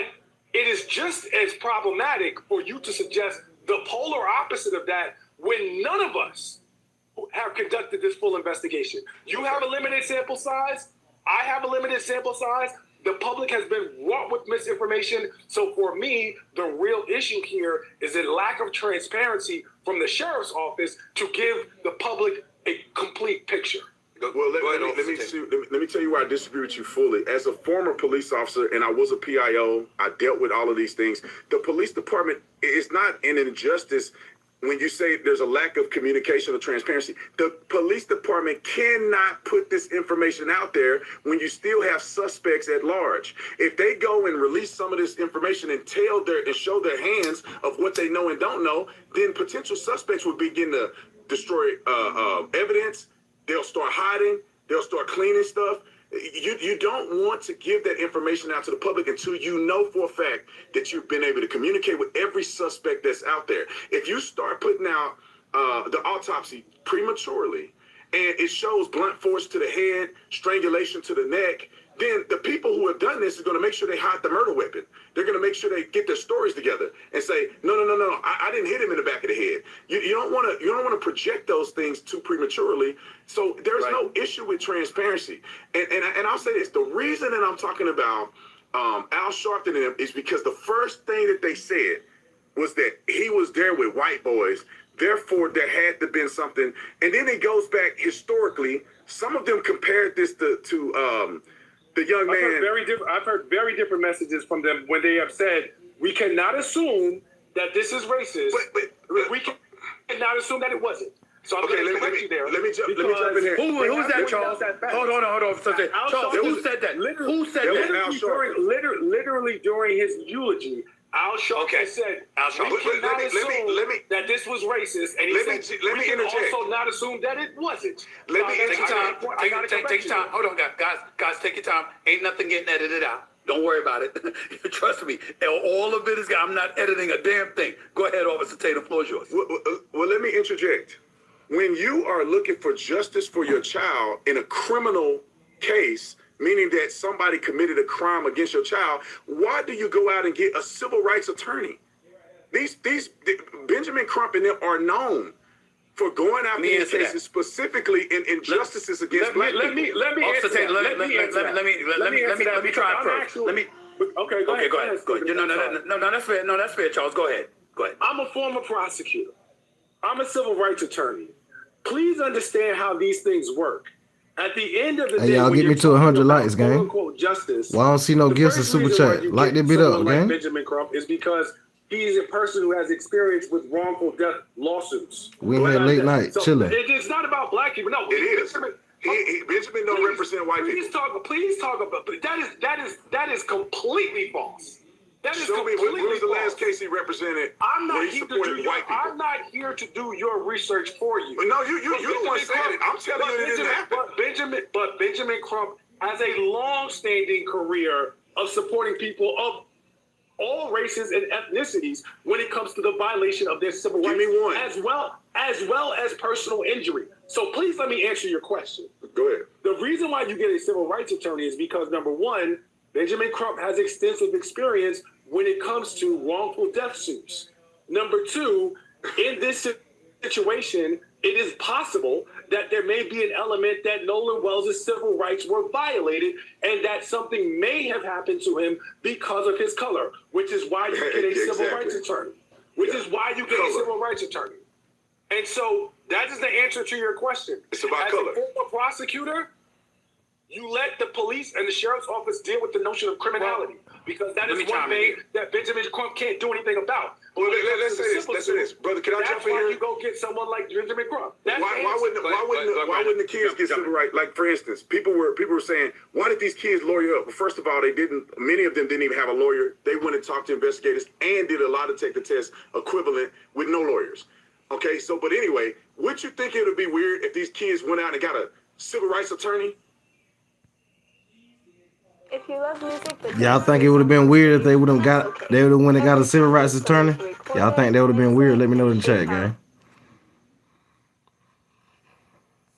it is just as problematic for you to suggest the polar opposite of that when none of us have conducted this full investigation. You have a limited sample size. I have a limited sample size. The public has been wrought with misinformation. So for me, the real issue here is a lack of transparency from the sheriff's office to give the public a complete picture. Well, let me tell you where I disagree with you fully. As a former police officer, and I was a PIO, I dealt with all of these things. The police department is not an injustice when you say there's a lack of communication or transparency. The police department cannot put this information out there when you still have suspects at large. If they go and release some of this information and show their hands of what they know and don't know, then potential suspects will begin to destroy evidence. They'll start hiding. They'll start cleaning stuff. You don't want to give that information out to the public until you know for a fact that you've been able to communicate with every suspect that's out there. If you start putting out the autopsy prematurely and it shows blunt force to the head, strangulation to the neck, then the people who have done this are going to make sure they hide the murder weapon. They're going to make sure they get their stories together and say, no, I didn't hit him in the back of the head. You don't want to project those things too prematurely. So there's no issue with transparency. And I'll say this: the reason that I'm talking about Al Sharpton and him is because the first thing that they said was that he was there with white boys. Therefore, there had to been something. And then it goes back historically. Some of them compared this to the young man. I've heard very different messages from them when they have said, we cannot assume that this is racist. But we cannot assume that it wasn't. So I'm going to correct you there. Let me jump in here. Who's that, Charles? Hold on. Charles, who said that? Who said that? Literally during his eulogy, Al Sharpton said, we cannot assume that this was racist. And he said, we can also not assume that it wasn't. Take your time. Take your time. Hold on, guys, take your time. Ain't nothing getting edited out. Don't worry about it. Trust me. All of it is, I'm not editing a damn thing. Go ahead, Officer Tatum, the floor is yours. Well, let me interject. When you are looking for justice for your child in a criminal case, meaning that somebody committed a crime against your child, why do you go out and get a civil rights attorney? These Benjamin Crump and them are known for going out these cases specifically in injustices against black people. Let me try it first. Okay, go ahead. No, that's fair. No, that's fair, Charles. Go ahead. I'm a former prosecutor. I'm a civil rights attorney. Please understand how these things work. At the end of the day, y'all get me to 100 likes, gang. Justice. Well, I don't see no gifts in super chat. Like that bit up, gang. Benjamin Crump is because he's a person who has experience with wrongful death lawsuits. We in here late night, chilling. It's not about black people. No, it is. Benjamin don't represent white people. Please talk about. But that is completely false. That is Show me when was the last case he represented? I'm not here to do your research for you. But no, you the one saying it. I'm telling you it didn't happen. But Benjamin Crump has a long-standing career of supporting people of all races and ethnicities when it comes to the violation of their civil rights, Give me one. as well as personal injury. So please let me answer your question. Go ahead. The reason why you get a civil rights attorney is because, number one, Benjamin Crump has extensive experience when it comes to wrongful death suits. Number two, in this situation, it is possible that there may be an element that Nolan Wells' civil rights were violated and that something may have happened to him because of his color, which is why you get a civil rights attorney. And so that is the answer to your question. It's about As color. a former prosecutor, you let the police and the sheriff's office deal with the notion of criminality because that is one thing that Benjamin Crump can't do anything about. Well, let's say this, brother. Can I jump in here? That's why you go get someone like Benjamin Crump. Why wouldn't the kids get civil rights? Like, for instance, people were saying, why did these kids lawyer up? Well, first of all, they didn't. Many of them didn't even have a lawyer. They went and talked to investigators and did a lie detector test equivalent with no lawyers. Okay, so but anyway, would you think it would be weird if these kids went out and got a civil rights attorney? If you love music, but Y'all think it would have been weird if they would have went and got a civil rights attorney? Y'all think that would have been weird? Let me know in the chat, gang.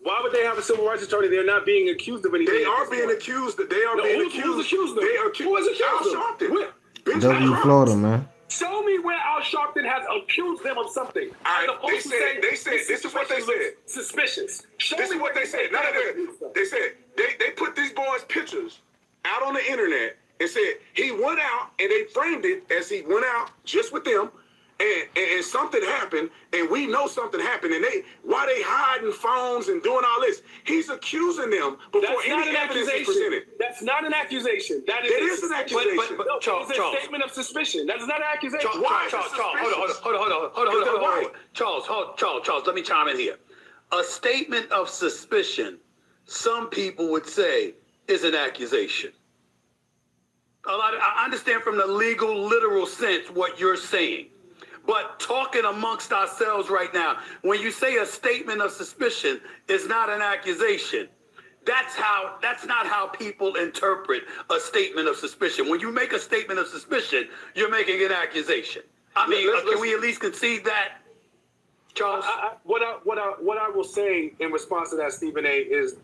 Why would they have a civil rights attorney? They're not being accused of anything. They are being accused. They are being accused. Who's accused them? They are accused. Who is accused Al them? Sharpton. W Florida, man. Show me where Al Sharpton has accused them of something. All right, they said, this is what they said. Suspicious. This is what they said. No. They said, they put these boys' pictures out on the internet and said he went out and they framed it as he went out just with them and something happened and we know something happened and why they hiding phones and doing all this. He's accusing them before any evidence is presented. That's not an accusation. That is an accusation. But Charles, it's a statement of suspicion. That is not an accusation. Charles, Charles, let me chime in here. A statement of suspicion, some people would say, is an accusation. I understand from the legal, literal sense what you're saying. But talking amongst ourselves right now, when you say a statement of suspicion is not an accusation, that's not how people interpret a statement of suspicion. When you make a statement of suspicion, you're making an accusation. I mean, can we at least concede that, Charles? What I will say in response to that, Stephen A., is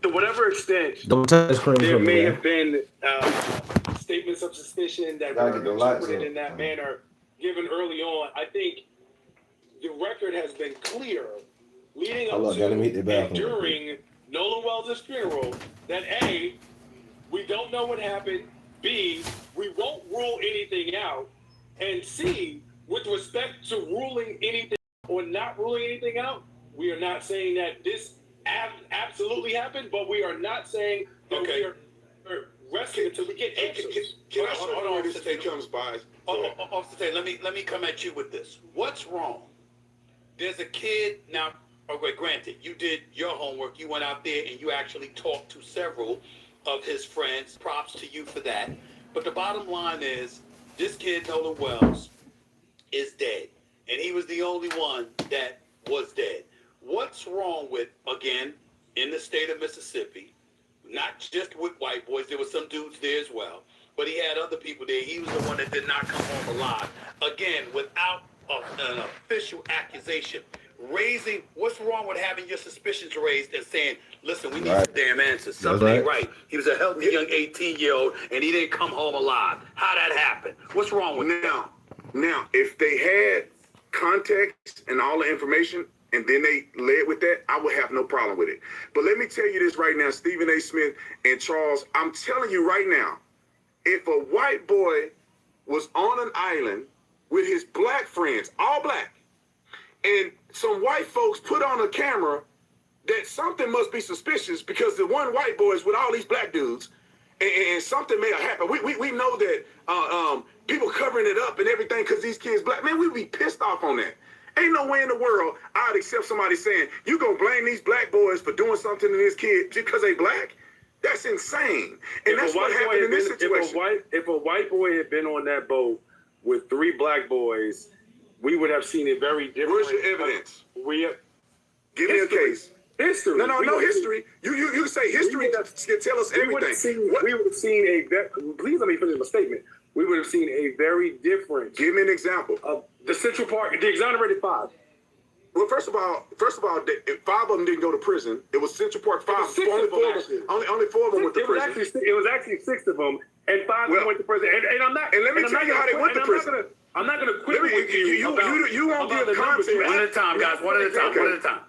to whatever extent there may have been statements of suspicion that were interpreted in that manner given early on, I think the record has been clear leading up to and during Nolan Wells' funeral that A, we don't know what happened, B, we won't rule anything out, and C, with respect to ruling anything or not ruling anything out, we are not saying that this absolutely happened, but we are not saying that we are resting until we get answers. Can I show you where this thing comes by? Officer Tate, let me come at you with this. What's wrong? There's a kid now. Okay, granted, you did your homework. You went out there and you actually talked to several of his friends. Props to you for that. But the bottom line is, this kid Nolan Wells is dead, and he was the only one that was dead. What's wrong with, again, in the state of Mississippi, not just with white boys, there were some dudes there as well, but he had other people there. He was the one that did not come home alive. Again, without an official accusation. What's wrong with having your suspicions raised and saying, listen, we need some damn answers. Something ain't right. He was a healthy young 18-year-old, and he didn't come home alive. How'd that happen? What's wrong with that? Now, if they had context and all the information, and then they led with that, I would have no problem with it. But let me tell you this right now, Stephen A. Smith and Charles, I'm telling you right now, if a white boy was on an island with his black friends, all black, and some white folks put on a camera, that something must be suspicious because the one white boy is with all these black dudes, and something may have happened. We know that people covering it up and everything because these kids black. Man, we'd be pissed off on that. Ain't no way in the world I'd accept somebody saying, you gonna blame these black boys for doing something to this kid just because they black? That's insane. And that's what happened in this situation. If a white boy had been on that boat with 3 black boys, we would have seen it very different. Where's your evidence? We have Give me a case. History. No history. You can say history can tell us everything. We would have seen please let me finish my statement. We would have seen a very different. Give me an example of the Central Park, the exonerated 5. Well, first of all, 5 of them didn't go to prison. It was Central Park 5. Only 4 of them went to prison. It was actually 6 of them, and 5 of them went to prison. And I'm not. And let me tell you how they went to prison. I'm not going to quit with you. You won't give context. One at a time, guys. One at a time.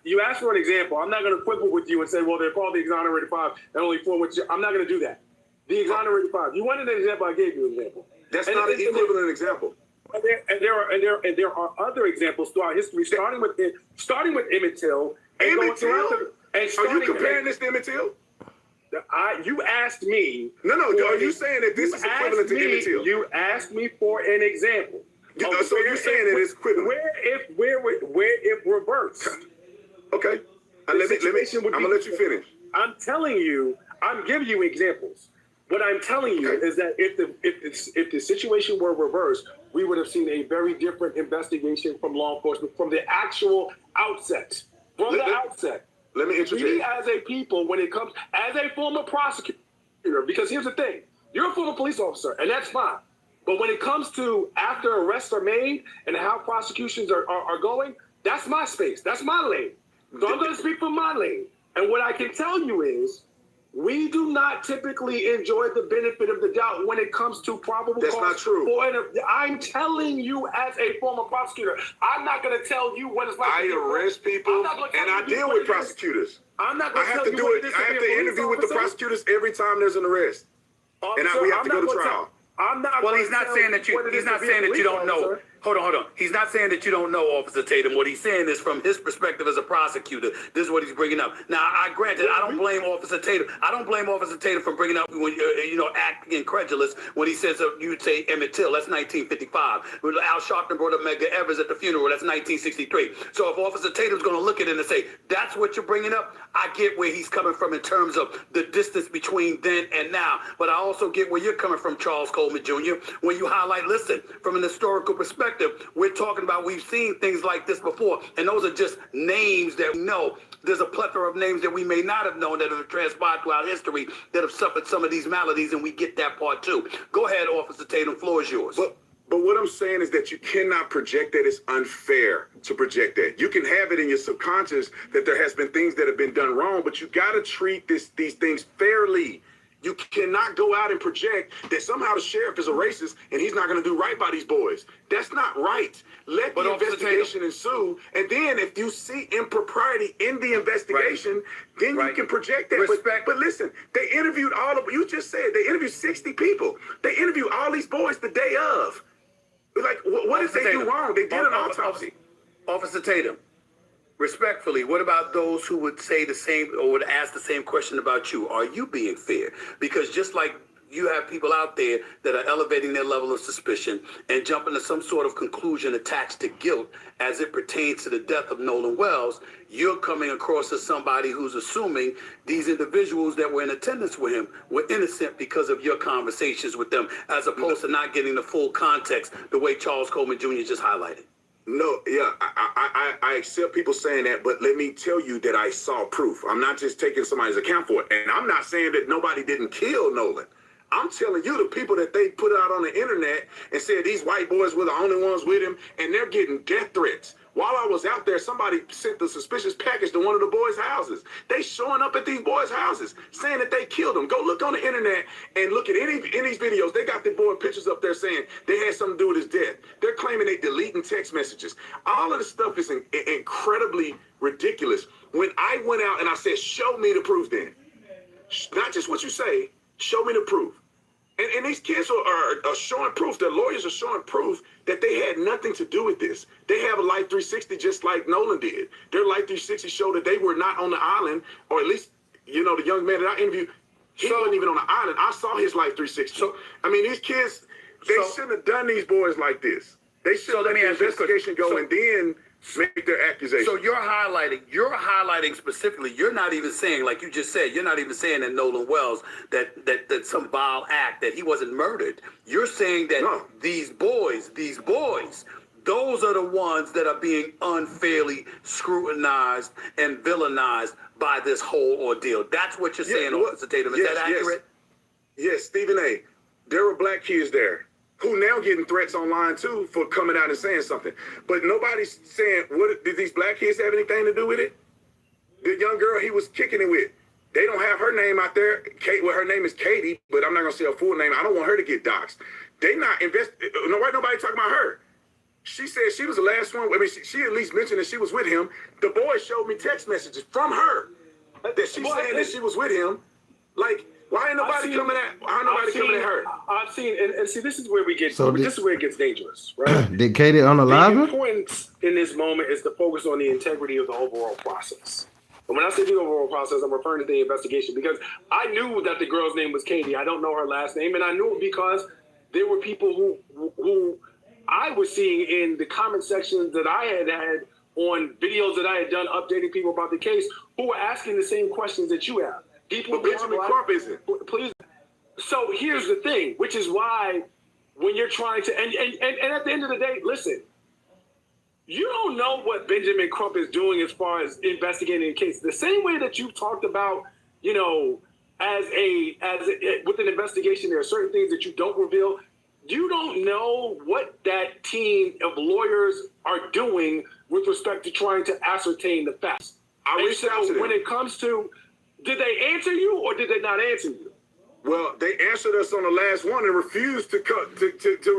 You asked for an example. I'm not going to quibble with you and say, well, they're called the exonerated 5 and only 4 went to. I'm not going to do that. The exonerated 5. You wanted an example. I gave you an example. That's not an equivalent example. And there are other examples throughout history, starting with Emmett Till. Emmett Till? Are you comparing this to Emmett Till? You asked me. No. Are you saying that this is equivalent to Emmett Till? You asked me for an example. So you're saying that it's equivalent? Where if reversed? Okay. I'm gonna let you finish. I'm telling you. I'm giving you examples. What I'm telling you is that if the situation were reversed, we would have seen a very different investigation from law enforcement from the actual outset. From the outset. Let me interject. We as a people, when it comes, as a former prosecutor, because here's the thing, you're a former police officer, and that's fine. But when it comes to after arrests are made and how prosecutions are going, that's my space. That's my lane. So I'm going to speak from my lane. And what I can tell you is, we do not typically enjoy the benefit of the doubt when it comes to probable cause. That's not true. I'm telling you as a former prosecutor, I'm not going to tell you what it's like. I arrest people and I deal with prosecutors. I'm not going to tell you what it is. I have to interview with the prosecutors every time there's an arrest. And we have to go to trial. He's not saying that you don't know. Hold on. He's not saying that you don't know, Officer Tatum. What he's saying is from his perspective as a prosecutor, this is what he's bringing up. Now, I granted, I don't blame Officer Tatum. I don't blame Officer Tatum for bringing up when acting incredulous when he says you would say Emmett Till. That's 1955. When Al Sharpton brought up Medgar Evers at the funeral. That's 1963. So if Officer Tatum's going to look at it and say that's what you're bringing up, I get where he's coming from in terms of the distance between then and now. But I also get where you're coming from, Charles Coleman Jr., when you highlight, listen, from an historical perspective, we're talking about we've seen things like this before, and those are just names that we know. There's a plethora of names that we may not have known that have transpired throughout history that have suffered some of these maladies, and we get that part too. Go ahead, Officer Tatum, floor is yours. But what I'm saying is that you cannot project that. It's unfair to project that. You can have it in your subconscious that there has been things that have been done wrong, but you got to treat these things fairly. You cannot go out and project that somehow the sheriff is a racist and he's not going to do right by these boys. That's not right. Let the investigation ensue. And then if you see impropriety in the investigation, then you can project that. But listen, they interviewed you just said they interviewed 60 people. They interviewed all these boys the day of. Like, what did they do wrong? They did an autopsy. Officer Tatum, respectfully, what about those who would say the same or would ask the same question about you? Are you being fair? Because just like you have people out there that are elevating their level of suspicion and jumping to some sort of conclusion attached to guilt as it pertains to the death of Nolan Wells, you're coming across as somebody who's assuming these individuals that were in attendance with him were innocent because of your conversations with them, as opposed to not getting the full context the way Charles Coleman Jr. just highlighted. No, yeah, I accept people saying that, but let me tell you that I saw proof. I'm not just taking somebody's account for it. And I'm not saying that nobody didn't kill Nolan. I'm telling you the people that they put out on the internet and said these white boys were the only ones with him, and they're getting death threats. While I was out there, somebody sent the suspicious package to one of the boys' houses. They showing up at these boys' houses saying that they killed them. Go look on the internet and look at any these videos. They got the boy pictures up there saying they had something to do with his death. They're claiming they deleting text messages. All of this stuff is incredibly ridiculous. When I went out and I said, show me the proof then. Not just what you say, show me the proof. And these kids are showing proof, their lawyers are showing proof that they had nothing to do with this. They have a Life 360 just like Nolan did. Their Life 360 showed that they were not on the island, or at least, the young man that I interviewed, he wasn't even on the island. I saw his Life 360. So, I mean, these kids, they shouldn't have done these boys like this. They should let the investigation go and then make their accusation. So you're highlighting specifically, you're not even saying, like you just said, you're not even saying that Nolan Wells, that some vile act, that he wasn't murdered. You're saying that these boys those are the ones that are being unfairly scrutinized and villainized by this whole ordeal. That's what you're saying, Officer Tatum. Is that accurate? Yes, Stephen A. There were black kids there who now getting threats online too for coming out and saying something. But nobody's saying, what did these black kids have anything to do with it? The young girl he was kicking it with, they don't have her name out there. Well, her name is Katie, but I'm not gonna say her full name. I don't want her to get doxxed. They not nobody talking about her. She said she was the last one. I mean, she at least mentioned that she was with him. The boy showed me text messages from her that she's saying that she was with him. Like, why ain't nobody coming at her? I've seen, and see, this is where we get. This is where it gets dangerous, right? Did Katie unalive her? The importance in this moment is to focus on the integrity of the overall process. And when I say the overall process, I'm referring to the investigation because I knew that the girl's name was Katie. I don't know her last name, and I knew it because there were people who I was seeing in the comment sections that I had on videos that I had done updating people about the case who were asking the same questions that you have. People, but Benjamin Crump isn't. Please. So here's the thing, which is why when you're trying to, and at the end of the day, listen, you don't know what Benjamin Crump is doing as far as investigating a case. The same way that you talked about, you know, with an investigation, there are certain things that you don't reveal. You don't know what that team of lawyers are doing with respect to trying to ascertain the facts. I reached out to them. When it comes to, did they answer you or did they not answer you? Well, they answered us on the last one and refused to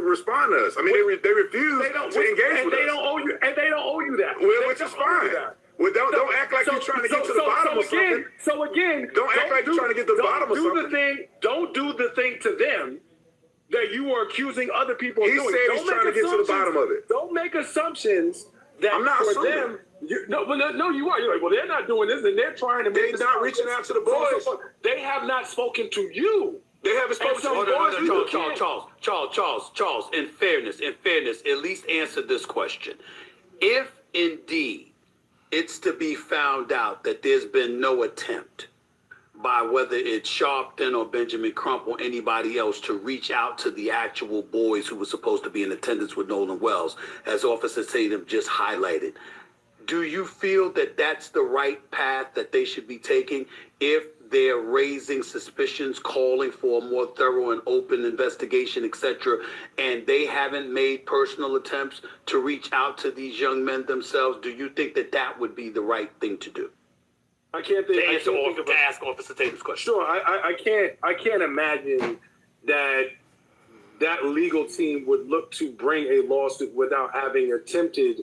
respond to us. I mean, they refused to engage with us. They don't owe you, and they don't owe you that. Well, which is fine. Well, don't act like you're trying to get to the bottom of something. So again, don't act like you're trying to get to the bottom of something. Don't do the thing to them that you are accusing other people of doing. He said he's trying to get to the bottom of it. Don't make assumptions that I'm not for assuming. them. No, you are. You're like, well, they're not doing this, and they're trying to make. They're not reaching out to the boys. They have not spoken to you. They haven't spoken to the boys. Charles. In fairness, at least answer this question. If indeed it's to be found out that there's been no attempt by whether it's Sharpton or Benjamin Crump or anybody else to reach out to the actual boys who were supposed to be in attendance with Nolan Wells, as Officer Tatum just highlighted, do you feel that that's the right path that they should be taking if they're raising suspicions, calling for a more thorough and open investigation, etc., and they haven't made personal attempts to reach out to these young men themselves? Do you think that that would be the right thing to do? I can't think. To ask Officer Tatum's question. Sure, I can't imagine that legal team would look to bring a lawsuit without having attempted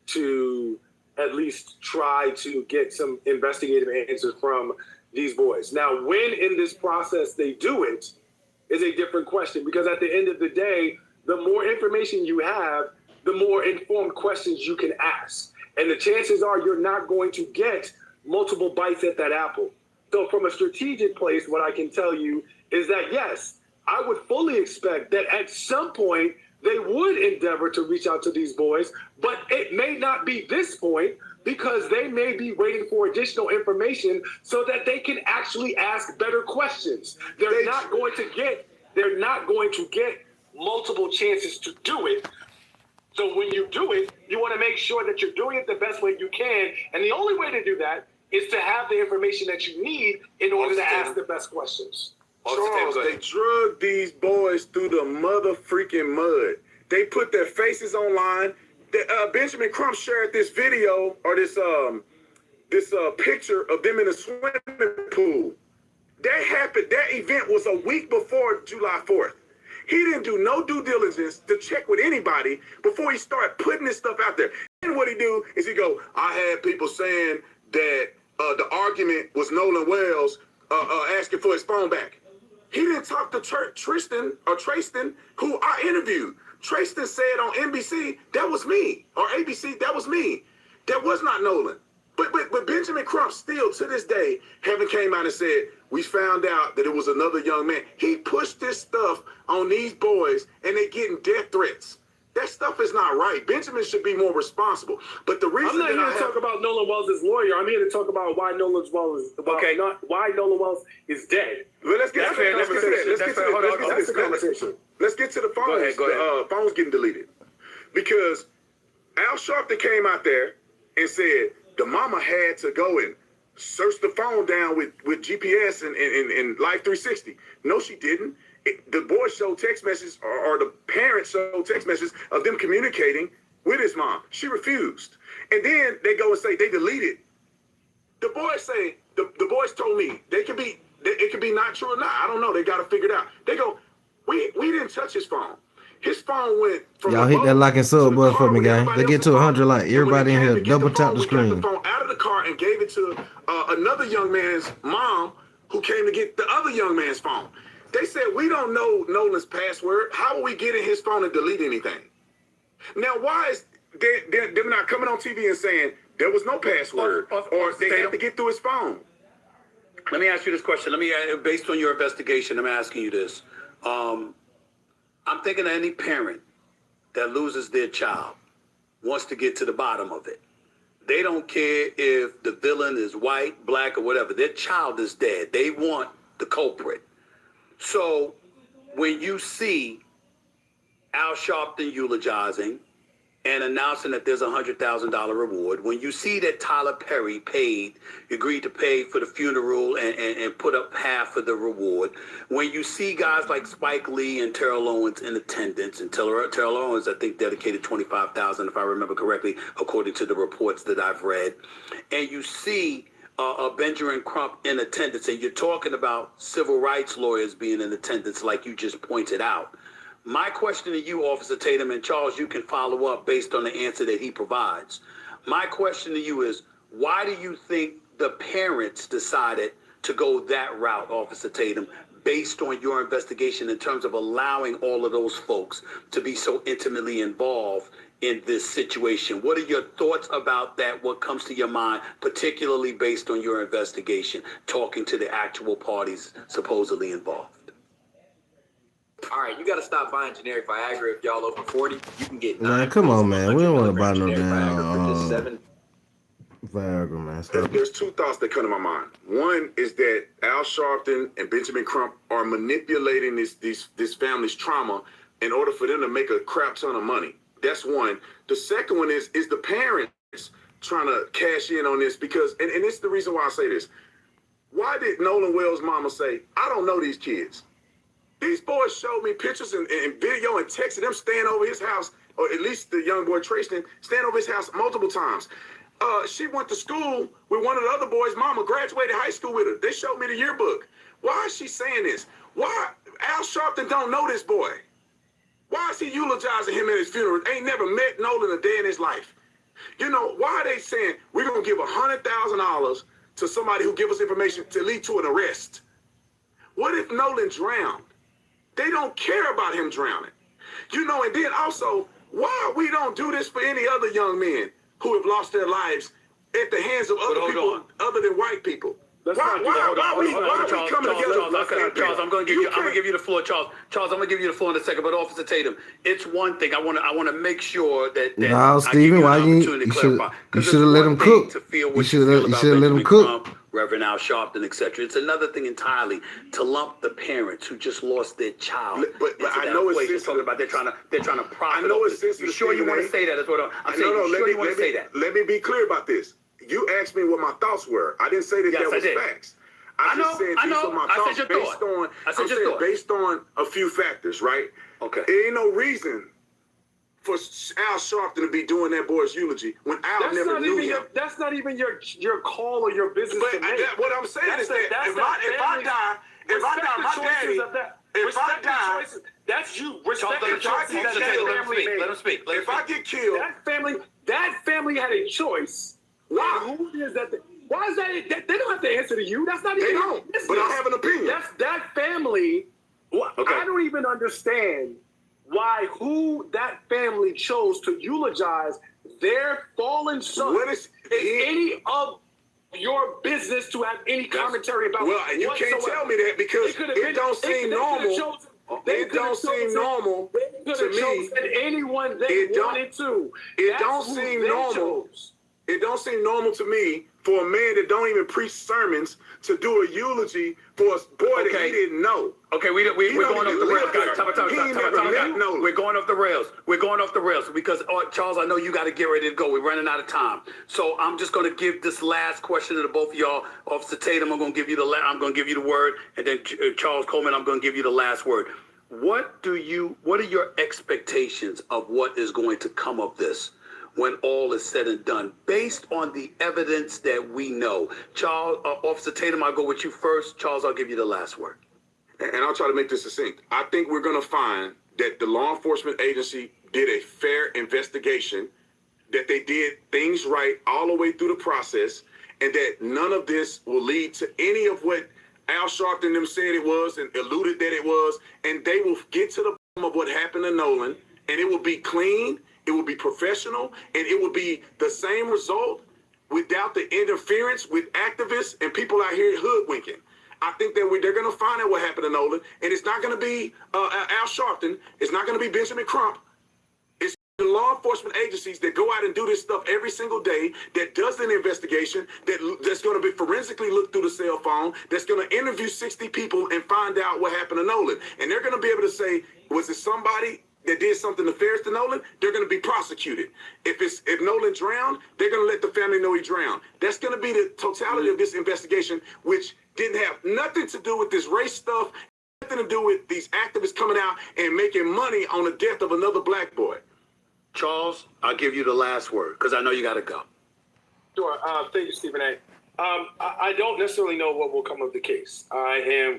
to at least try to get some investigative answers from these boys. Now, when in this process they do it is a different question, because at the end of the day, the more information you have, the more informed questions you can ask. And the chances are you're not going to get multiple bites at that apple. So from a strategic place, what I can tell you is that, yes, I would fully expect that at some point they would endeavor to reach out to these boys, but it may not be this point because they may be waiting for additional information so that they can actually ask better questions. They're not going to get multiple chances to do it. So when you do it, you want to make sure that you're doing it the best way you can. And the only way to do that is to have the information that you need in order to ask the best questions. Charles, they drug these boys through the mother freaking mud. They put their faces online. Benjamin Crump shared this video or this picture of them in a swimming pool. That event was a week before July 4th. He didn't do no due diligence to check with anybody before he started putting this stuff out there. And what he do is he go, I had people saying that the argument was Nolan Wells asking for his phone back. He didn't talk to Tristan, who I interviewed. Tristan said on NBC, that was me, or ABC, that was me. That was not Nolan. But Benjamin Crump still, to this day, haven't came out and said, we found out that it was another young man. He pushed this stuff on these boys, and they're getting death threats. That stuff is not right. Benjamin should be more responsible. But the reason I'm not here to talk about Nolan Wells' lawyer. I'm here to talk about why Nolan Wells is dead. Well, let's get to the conversation. Let's get to the phones. The phone's getting deleted. Because Al Sharpton came out there and said the mama had to go and search the phone down with GPS and Life 360. No, she didn't. The boys showed text messages, or the parents showed text messages of them communicating with his mom. She refused. And then they go and say they deleted. The boys say, the boys told me it can be not true or not. I don't know. They got to figure it out. They go, we didn't touch his phone. His phone went from y'all hit that like and sub button for me, guys. They get to 100 like everybody in here. Double tap the screen. We got the phone out of the car and gave it to another young man's mom who came to get the other young man's phone. They said, we don't know Nolan's password. How are we getting his phone and delete anything? Now, why is them not coming on TV and saying there was no password or they have to get through his phone? Let me ask you this question. Based on your investigation, I'm asking you this. I'm thinking of any parent that loses their child wants to get to the bottom of it. They don't care if the villain is white, black, or whatever. Their child is dead. They want the culprit. So when you see Al Sharpton eulogizing and announcing that there's a $100,000 reward, when you see that Tyler Perry agreed to pay for the funeral and put up half of the reward, when you see guys like Spike Lee and Terrell Owens in attendance, and Terrell Owens, I think, dedicated $25,000, if I remember correctly, according to the reports that I've read, and you see Benjamin Crump in attendance, and you're talking about civil rights lawyers being in attendance like you just pointed out. My question to you, Officer Tatum, and Charles, you can follow up based on the answer that he provides. My question to you is, why do you think the parents decided to go that route, Officer Tatum, based on your investigation in terms of allowing all of those folks to be so intimately involved in this situation? What are your thoughts about that? What comes to your mind, particularly based on your investigation, talking to the actual parties supposedly involved? All right, you got to stop buying generic Viagra if y'all over 40. You can get man, come on, man. We don't want to buy no damn Viagra for just Viagra, man. Stop. There's two thoughts that come to my mind. One is that Al Sharpton and Benjamin Crump are manipulating this family's trauma in order for them to make a crap ton of money. That's one. The second one is the parents trying to cash in on this because, and it's the reason why I say this. Why did Nolan Wells' mama say, I don't know these kids? These boys showed me pictures and video and texted them staying over his house, or at least the young boy Tristan, staying over his house multiple times. She went to school with one of the other boys' mama, graduated high school with her. They showed me the yearbook. Why is she saying this? Why Al Sharpton don't know this boy? Why is he eulogizing him at his funeral? Ain't never met Nolan a day in his life. You know, why are they saying we're going to give $100,000 to somebody who give us information to lead to an arrest? What if Nolan drowned? They don't care about him drowning. You know, and then also, why we don't do this for any other young men who have lost their lives at the hands of other people other than white people? Why we coming together? Charles, I'm going to give you the floor, Charles. Charles, I'm going to give you the floor in a second. But Officer Tatum, it's one thing I want to make sure that no, Steven, why you should have let him cook? You should have let him cook. Reverend Al Sharpton, etc. It's another thing entirely to lump the parents who just lost their child. But I know it's sensitive. Talking about they're trying to profit. I know it's sensitive. You sure you want to say that? That's what I'm saying. You sure you want to say that? Let me be clear about this. You asked me what my thoughts were. I didn't say that that was facts. I just said these are my thoughts based on a few factors, right? Okay. There ain't no reason for Al Sharpton to be doing that boy's eulogy when Al never knew him. That's not even your call or your business to make. What I'm saying is that if I die, that's you. Let him speak. If I get killed, that family had a choice. Why? Who is that? Why is that? They don't have to answer to you. That's not even. They don't. But I have an opinion. That family. Okay. I don't even understand who that family chose to eulogize their fallen son. What is any of your business to have any commentary about? Well, you can't tell me that because it don't seem normal. It don't seem normal to me. Anyone they wanted to. It don't seem normal It don't seem normal to me for a man that don't even preach sermons to do a eulogy for a boy that he didn't know. Okay, we're going off the rails, guys. We're going off the rails. We're going off the rails because Charles, I know you got to get ready to go. We're running out of time, so I'm just going to give this last question to the both of y'all. Officer Tatum, I'm going to give you the word, and then Charles Coleman, I'm going to give you the last word. What are your expectations of what is going to come of this when all is said and done, based on the evidence that we know? Charles, Officer Tatum, I'll go with you first. Charles, I'll give you the last word. And I'll try to make this succinct. I think we're going to find that the law enforcement agency did a fair investigation, that they did things right all the way through the process, and that none of this will lead to any of what Al Sharpton them said it was and alluded that it was, and they will get to the bottom of what happened to Nolan, and it will be clean, it will be professional, and it will be the same result without the interference with activists and people out here hoodwinking. I think that they're going to find out what happened to Nolan, and it's not going to be Al Sharpton. It's not going to be Benjamin Crump. It's the law enforcement agencies that go out and do this stuff every single day, that does an investigation, that's going to be forensically looked through the cell phone, that's going to interview 60 people and find out what happened to Nolan. And they're going to be able to say, was it somebody that did something nefarious to Nolan? They're going to be prosecuted. If Nolan drowned, they're going to let the family know he drowned. That's going to be the totality of this investigation, which didn't have nothing to do with this race stuff, nothing to do with these activists coming out and making money on the death of another black boy. Charles, I'll give you the last word because I know you got to go. Sure. Thank you, Stephen A. I don't necessarily know what will come of the case. I am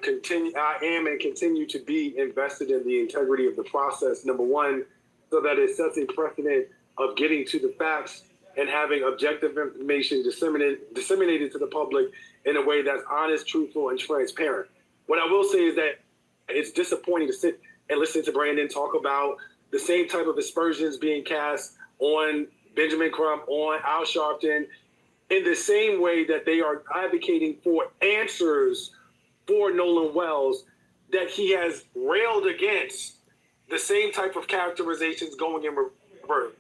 and continue to be invested in the integrity of the process, number one, so that it sets a precedent of getting to the facts and having objective information disseminated to the public in a way that's honest, truthful, and transparent. What I will say is that it's disappointing to sit and listen to Brandon talk about the same type of aspersions being cast on Benjamin Crump, on Al Sharpton, in the same way that they are advocating for answers for Nolan Wells, that he has railed against the same type of characterizations going in reverse.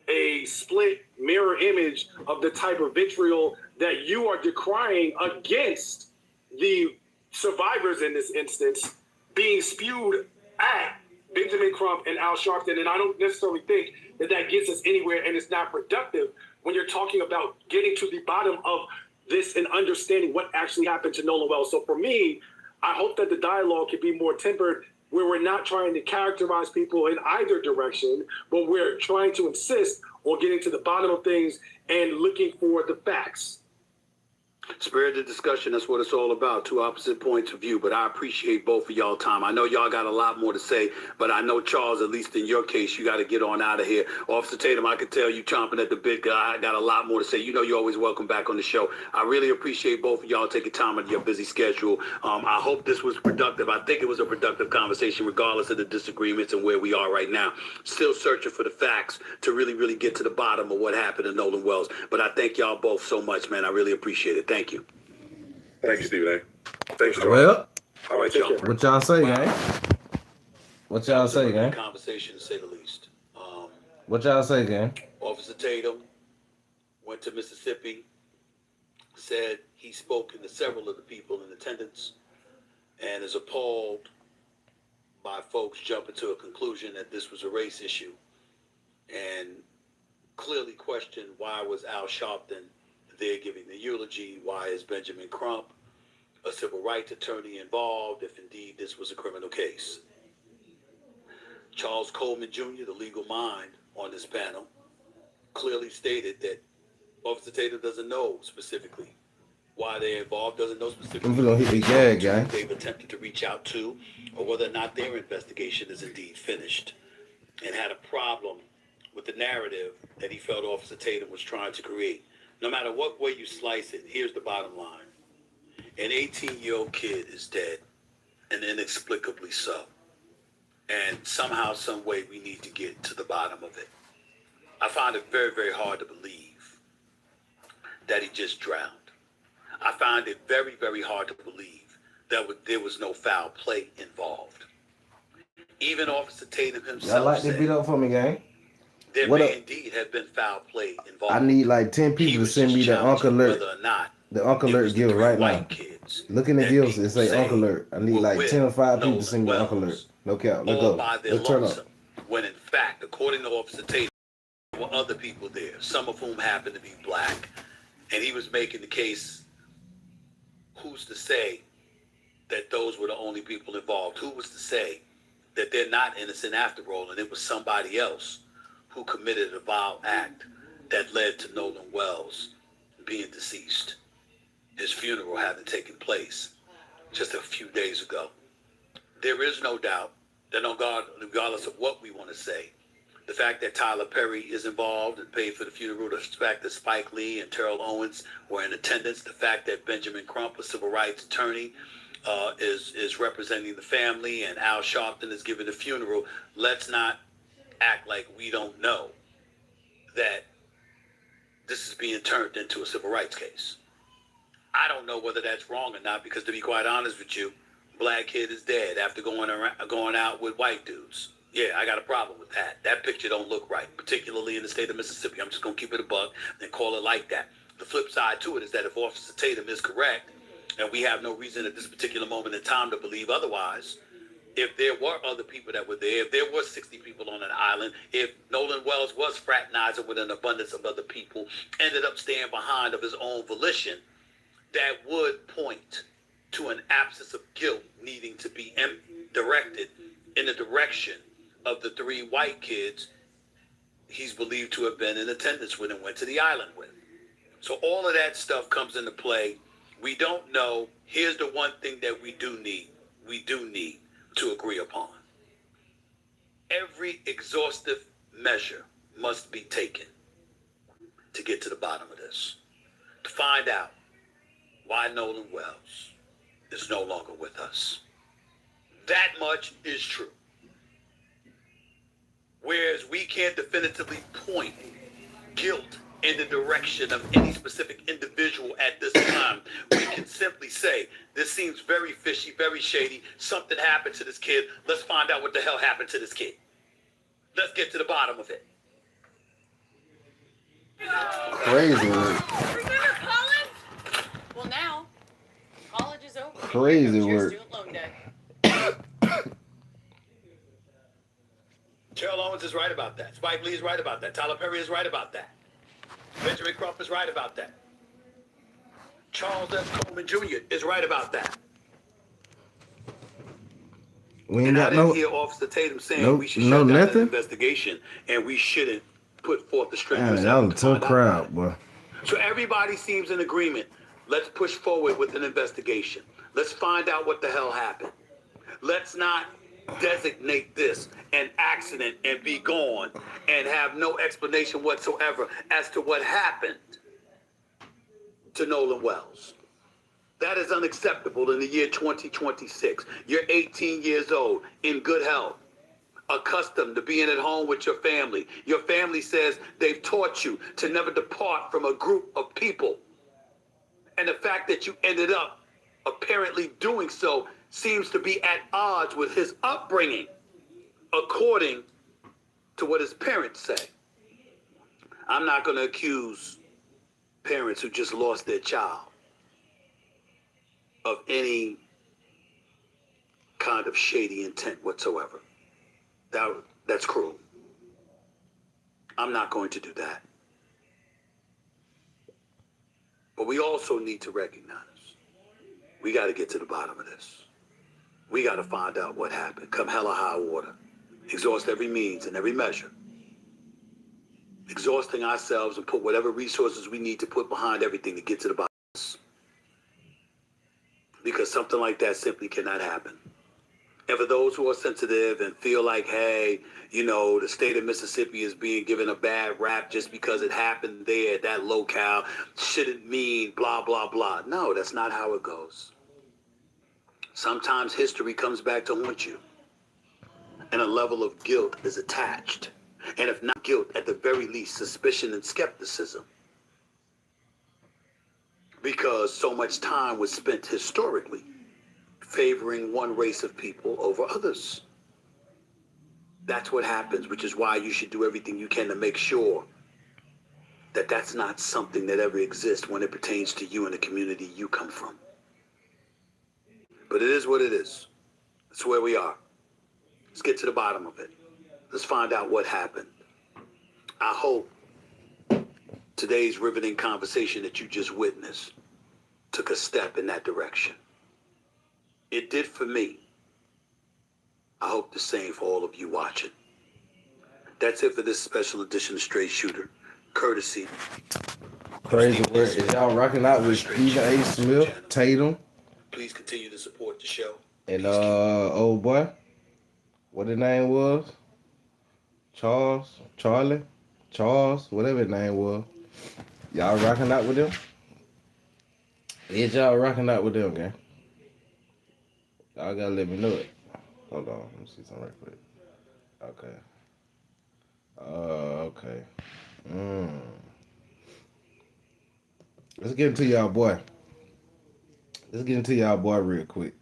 A split mirror image of the type of vitriol that you are decrying against the survivors in this instance being spewed at Benjamin Crump and Al Sharpton. And I don't necessarily think that gets us anywhere, and it's not productive when you're talking about getting to the bottom of this and understanding what actually happened to Nolan Wells. So for me, I hope that the dialogue can be more tempered, where we're not trying to characterize people in either direction, but we're trying to insist on getting to the bottom of things and looking for the facts. Spirited discussion, that's what it's all about. Two opposite points of view, but I appreciate both of y'all time. I know y'all got a lot more to say, but I know, Charles, at least in your case, you got to get on out of here. Officer Tatum, I could tell you chomping at the bit. I got a lot more to say. You know you're always welcome back on the show. I really appreciate both of y'all taking time out of your busy schedule. I hope this was productive. I think it was a productive conversation, regardless of the disagreements and where we are right now. Still searching for the facts to really, really get to the bottom of what happened to Nolan Wells. But I thank y'all both so much, man. I really appreciate it. Thank you. Thank you, Stephen A. Thanks, George. Well, all right, y'all. What y'all say, gang? What y'all say, gang? Conversation, to say the least. What y'all say, gang? Officer Tatum went to Mississippi, said he's spoken to several of the people in attendance, and is appalled by folks jumping to a conclusion that this was a race issue, and clearly questioned why was Al Sharpton there giving the eulogy, why is Benjamin Crump, a civil rights attorney, involved if indeed this was a criminal case. Charles Coleman Jr., the legal mind on this panel, clearly stated that Officer Tatum doesn't know specifically why they're involved, doesn't know specifically We're gonna hit the gag, gang. They've attempted to reach out to, or whether or not their investigation is indeed finished, and had a problem with the narrative that he felt Officer Tatum was trying to create. No matter what way you slice it, here's the bottom line. An 18-year-old kid is dead, and inexplicably so. And somehow, some way, we need to get to the bottom of it. I find it very, very hard to believe that he just drowned. I find it very, very hard to believe that there was no foul play involved. Even Officer Tatum himself Y'all like to beat up for me, gang? There What may up? indeed have been foul play involved. I need like 10 people to send me the Uncle Alert. Whether or not The Uncle Alert gifts right now. Look in the gifts and say Uncle Alert. I need like 10 or 5 people to send me the Uncle Alert. No cap. Let's go. Let's turn up. When in fact, according to Officer Tatum, there were other people there, some of whom happened to be black. And he was making the case, who's to say that those were the only people involved? Who was to say that they're not innocent after all, and it was somebody else who committed a vile act that led to Nolan Wells being deceased, his funeral having taken place just a few days ago. There is no doubt that regardless of what we want to say, the fact that Tyler Perry is involved and paid for the funeral, the fact that Spike Lee and Terrell Owens were in attendance, the fact that Benjamin Crump, a civil rights attorney, is representing the family, and Al Sharpton is giving the funeral. Let's not act like we don't know that this is being turned into a civil rights case. I don't know whether that's wrong or not, because to be quite honest with you, black kid is dead after going out with white dudes. Yeah, I got a problem with that. That picture don't look right, particularly in the state of Mississippi. I'm just going to keep it a buck and call it like that. The flip side to it is that if Officer Tatum is correct, and we have no reason at this particular moment in time to believe otherwise, if there were other people that were there, if there were 60 people on an island, if Nolan Wells was fraternizing with an abundance of other people, ended up staying behind of his own volition, that would point to an absence of guilt needing to be directed in the direction of the 3 white kids he's believed to have been in attendance with and went to the island with. So all of that stuff comes into play. We don't know. Here's the one thing that we do need to agree upon. Every exhaustive measure must be taken to get to the bottom of this, to find out why Nolan Wells is no longer with us. That much is true. Whereas we can't definitively point guilt in the direction of any specific individual at this time, we can simply say, this seems very fishy, very shady. Something happened to this kid. Let's find out what the hell happened to this kid. Let's get to the bottom of it. Crazy work. Remember college? Well, now college is over. Crazy work. Student loan debt. Terrell Owens is right about that. Spike Lee is right about that. Tyler Perry is right about that. Benjamin Crump is right about that. Charles F. Coleman Jr. is right about that. We ain't got no. Hear Officer Tatum saying we should shut down an investigation and we shouldn't put forth the strenuous effort. That was a tough crowd, boy. So everybody seems in agreement. Let's push forward with an investigation. Let's find out what the hell happened. Let's not designate this an accident and be gone and have no explanation whatsoever as to what happened to Nolan Wells. That is unacceptable in the year 2026. You're 18 years old, in good health, accustomed to being at home with your family. Your family says they've taught you to never depart from a group of people. And the fact that you ended up apparently doing so seems to be at odds with his upbringing, according to what his parents say. I'm not going to accuse parents who just lost their child of any kind of shady intent whatsoever. That's cruel. I'm not going to do that. But we also need to recognize we got to get to the bottom of this. We got to find out what happened. Come hell or high water. Exhaust every means and every measure. Exhausting ourselves and put whatever resources we need to put behind everything to get to the bottom of this. Because something like that simply cannot happen. And for those who are sensitive and feel like, hey, the state of Mississippi is being given a bad rap just because it happened there at that locale, shouldn't mean blah, blah, blah. No, that's not how it goes. Sometimes history comes back to haunt you, and a level of guilt is attached. And if not guilt, at the very least, suspicion and skepticism. Because so much time was spent historically favoring one race of people over others. That's what happens, which is why you should do everything you can to make sure that that's not something that ever exists when it pertains to you and the community you come from. But it is what it is. It's where we are. Let's get to the bottom of it. Let's find out what happened. I hope today's riveting conversation that you just witnessed took a step in that direction. It did for me. I hope the same for all of you watching. That's it for this special edition of Straight Shooter, courtesy. Crazy word. Is y'all rocking out with Stephen A. Smith, Tatum? Please continue to support the show. And old boy, what his name was? Charles, whatever his name was. Y'all rocking out with them? Is y'all rocking out with them, gang? Y'all gotta let me know it. Hold on, let me see something right quick. Okay. Let's get into y'all boy. Real quick.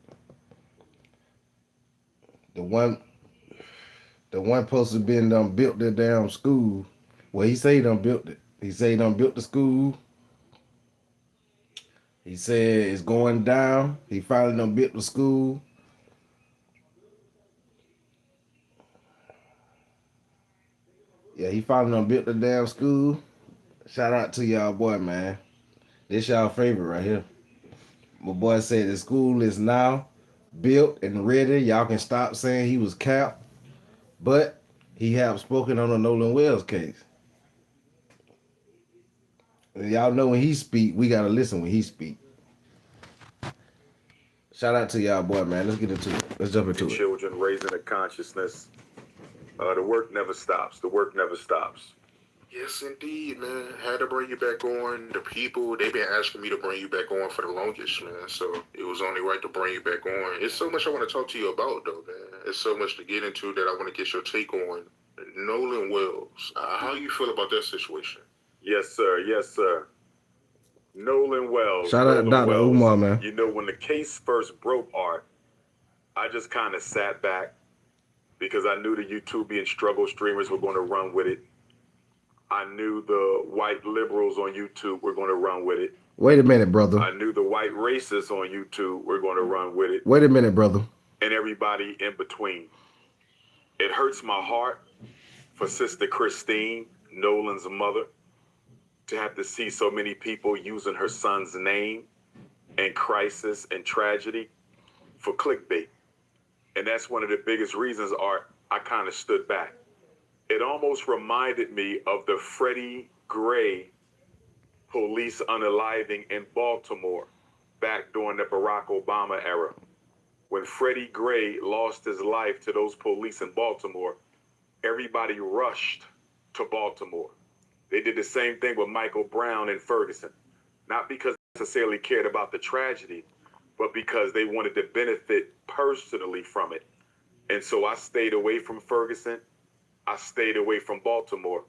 The one supposed to been built the damn school. Well, he say he done built it. He say he done built the school. He said it's going down. He finally done built the school. Yeah, he finally done built the damn school. Shout out to y'all boy, man. This y'all favorite right here. My boy said the school is now built and ready. Y'all can stop saying he was capped. But he have spoken on the Nolan Wells case. And y'all know when he speak, we gotta listen when he speak. Shout out to y'all boy, man. Let's get into it. Let's jump into it. Children raising a consciousness. The work never stops. The work never stops. Yes, indeed, man. Had to bring you back on. The people, they've been asking me to bring you back on for the longest, man. So it was only right to bring you back on. It's so much I want to talk to you about, though, man. It's so much to get into that I want to get your take on. Nolan Wells, how you feel about that situation? Yes, sir. Yes, sir. Nolan Wells. Shout out to Dr. Umar, man. You know, when the case first broke, Art, I just kind of sat back because I knew the YouTubian struggle streamers were going to run with it. I knew the white liberals on YouTube were going to run with it. Wait a minute, brother. I knew the white racists on YouTube were going to run with it. Wait a minute, brother. And everybody in between. It hurts my heart for Sister Christine, Nolan's mother, to have to see so many people using her son's name and crisis and tragedy for clickbait. And that's one of the biggest reasons, Art, I kind of stood back. It almost reminded me of the Freddie Gray police unaliving in Baltimore back during the Barack Obama era. When Freddie Gray lost his life to those police in Baltimore, everybody rushed to Baltimore. They did the same thing with Michael Brown in Ferguson, not because they necessarily cared about the tragedy, but because they wanted to benefit personally from it. And so I stayed away from Ferguson. I stayed away from Baltimore,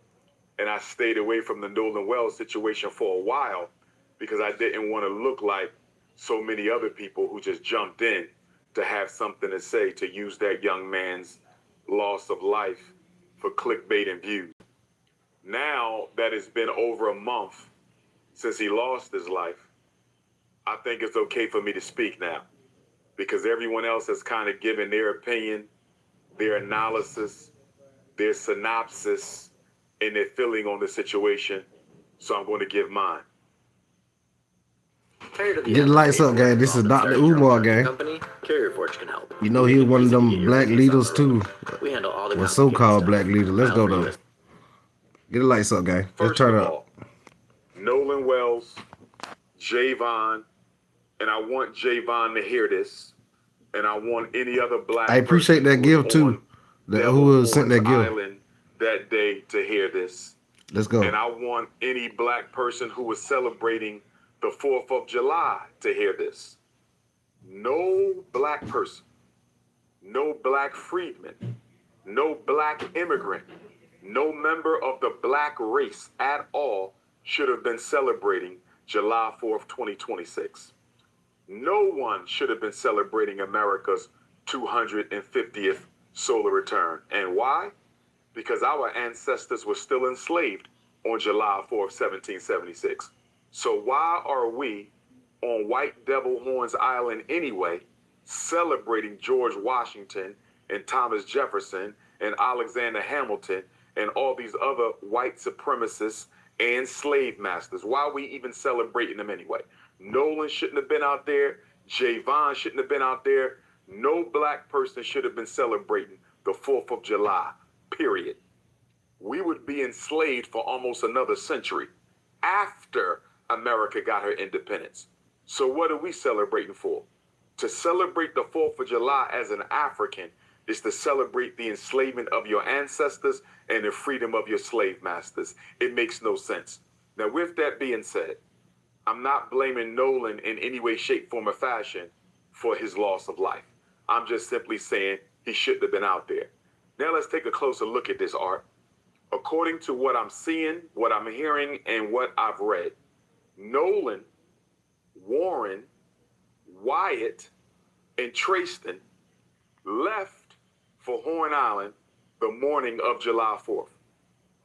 and I stayed away from the Nolan Wells situation for a while because I didn't want to look like so many other people who just jumped in to have something to say, to use that young man's loss of life for clickbait and views. Now that it's been over a month since he lost his life, I think it's okay for me to speak now because everyone else has kind of given their opinion, their analysis, their synopsis, and their feeling on the situation. So I'm going to give mine. Get the lights up, gang. This is Dr. Umar, gang. Carrier Forge can help. You know he was one of them black leaders too. We handle all the Well, so-called black leaders. Let's go though. Get the lights up, gang. Let's turn up. Nolan Wells, Javon, and I want Javon to hear this, and I want any other black. I appreciate that gift too. Who sent that gift Island that day to hear this. Let's go. And I want any black person who was celebrating the 4th of July to hear this. No black person, no black freedman, no black immigrant, no member of the black race at all should have been celebrating July 4th, 2026. No one should have been celebrating America's 250th solar return. And why? Because our ancestors were still enslaved on July 4th, 1776. So why are we on White Devil Horns Island anyway, celebrating George Washington and Thomas Jefferson and Alexander Hamilton and all these other white supremacists and slave masters? Why are we even celebrating them anyway? Nolan shouldn't have been out there. Javon shouldn't have been out there. No black person should have been celebrating the 4th of July, period. We would be enslaved for almost another century after America got her independence. So what are we celebrating for? To celebrate the 4th of July as an African is to celebrate the enslavement of your ancestors and the freedom of your slave masters. It makes no sense. Now, with that being said, I'm not blaming Nolan in any way, shape, form, or fashion for his loss of life. I'm just simply saying he shouldn't have been out there. Now let's take a closer look at this, Art. According to what I'm seeing, what I'm hearing, and what I've read, Nolan, Warren, Wyatt, and Trayston left for Horn Island the morning of July 4th.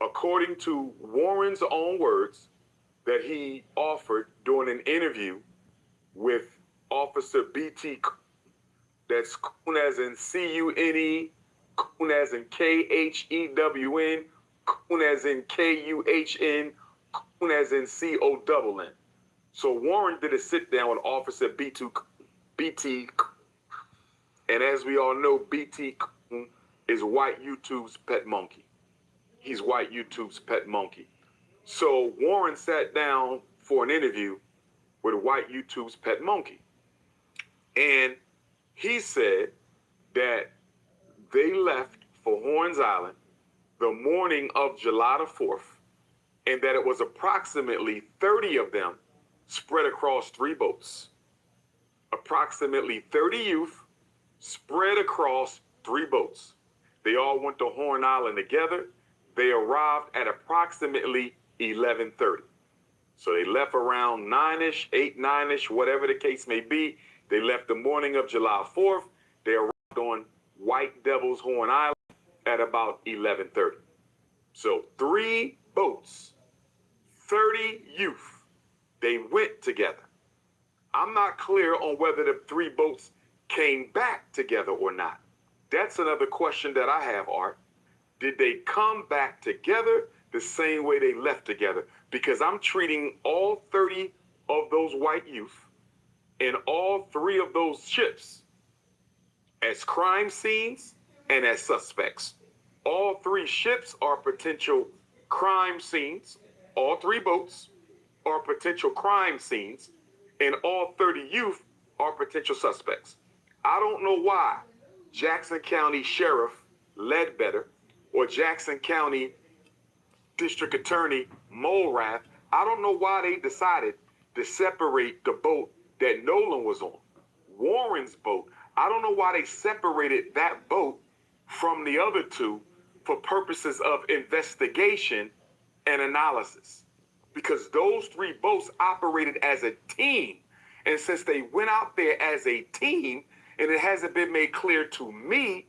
According to Warren's own words that he offered during an interview with Officer B.T. That's Coon as in C-U-N-E, Coon as in K-H-E-W-N, Coon as in K-U-H-N, Coon as in C-O-N-N. So Warren did a sit down with Officer B.T. And as we all know, B.T. is White YouTube's pet monkey. He's White YouTube's pet monkey. So Warren sat down for an interview with White YouTube's pet monkey. And he said that they left for Horns Island the morning of July the 4th, and that it was approximately 30 of them spread across 3 boats. Approximately 30 youth spread across 3 boats. They all went to Horn Island together. They arrived at approximately 11:30. So they left around 9-ish, 8, 9-ish, whatever the case may be. They left the morning of July 4th. They arrived on White Devil's Horn Island at about 11:30. So 3 boats, 30 youth, they went together. I'm not clear on whether the 3 boats came back together or not. That's another question that I have, Art. Did they come back together the same way they left together? Because I'm treating all 30 of those white youth and all 3 of those ships as crime scenes and as suspects. All 3 ships are potential crime scenes. All 3 boats are potential crime scenes, and all 30 youth are potential suspects. I don't know why Jackson County Sheriff Ledbetter or Jackson County District Attorney Mulrath, I don't know why they decided to separate the boat that Nolan was on. Warren's boat, I don't know why they separated that boat from the other 2 for purposes of investigation and analysis. Because those 3 boats operated as a team. And since they went out there as a team, and it hasn't been made clear to me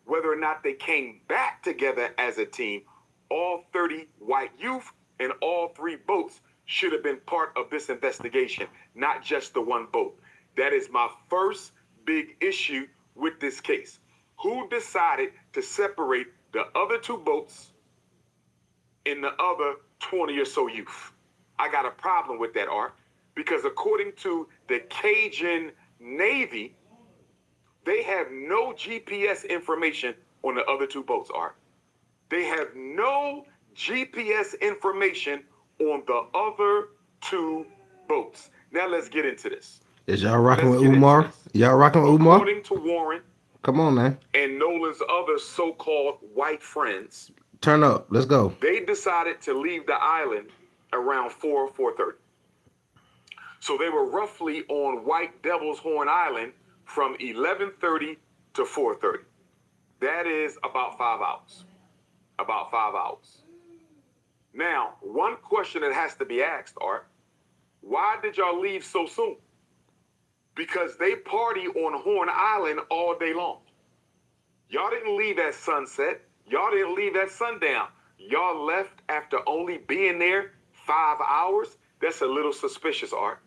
whether or not they came back together as a team, all 30 white youth and all 3 boats should have been part of this investigation, not just the 1 boat. That is my first big issue with this case. Who decided to separate the other 2 boats and the other 20 or so youth? I got a problem with that, Art, because according to the Cajun Navy, they have no GPS information on the other 2 boats, Art. They have no GPS information on the other 2 boats. Now let's get into this. Is y'all rocking with Umar? Y'all rocking with Umar? According to Warren, come on, man, and Nolan's other so-called white friends, turn up. Let's go. They decided to leave the island around 4:30. So they were roughly on White Devil's Horn Island from 11:30 to 4:30. That is about 5 hours. About 5 hours. Now, one question that has to be asked, Art, why did y'all leave so soon? Because they party on Horn Island all day long. Y'all didn't leave at sunset. Y'all didn't leave at sundown. Y'all left after only being there 5 hours. That's a little suspicious, Art.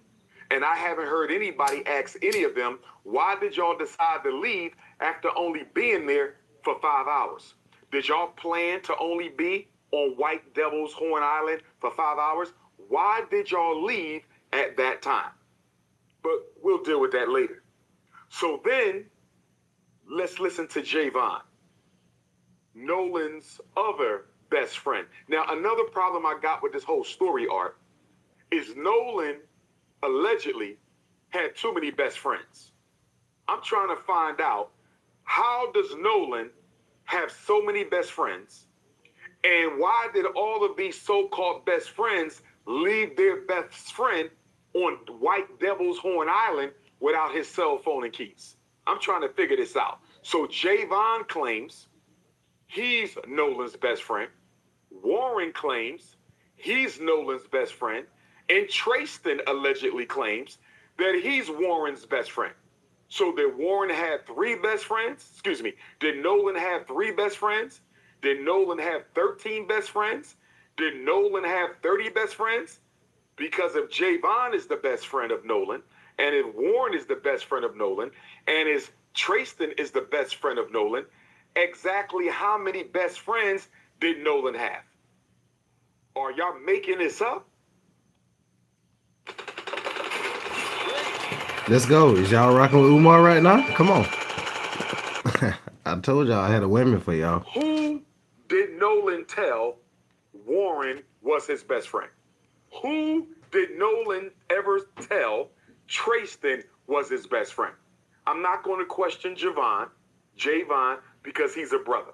And I haven't heard anybody ask any of them, why did y'all decide to leave after only being there for 5 hours? Did y'all plan to only be on White Devil's Horn Island for 5 hours? Why did y'all leave at that time? But we'll deal with that later. So then, let's listen to Javon, Nolan's other best friend. Now, another problem I got with this whole story, Art, is Nolan allegedly had too many best friends. I'm trying to find out, how does Nolan have so many best friends? And why did all of these so-called best friends leave their best friend on White Devil's Horn Island without his cell phone and keys? I'm trying to figure this out. So Javon claims he's Nolan's best friend. Warren claims he's Nolan's best friend. And Trayston allegedly claims that he's Warren's best friend. So did Warren have 3 best friends? Excuse me. Did Nolan have 3 best friends? Did Nolan have 13 best friends? Did Nolan have 30 best friends? Because if Javon is the best friend of Nolan, and if Warren is the best friend of Nolan, and if Trayston is the best friend of Nolan, exactly how many best friends did Nolan have? Are y'all making this up? Let's go. Is y'all rocking with Umar right now? Come on. I told y'all I had a women for y'all. Who did Nolan tell Warren was his best friend? Who did Nolan ever tell Trayston was his best friend? I'm not going to question Javon, because he's a brother.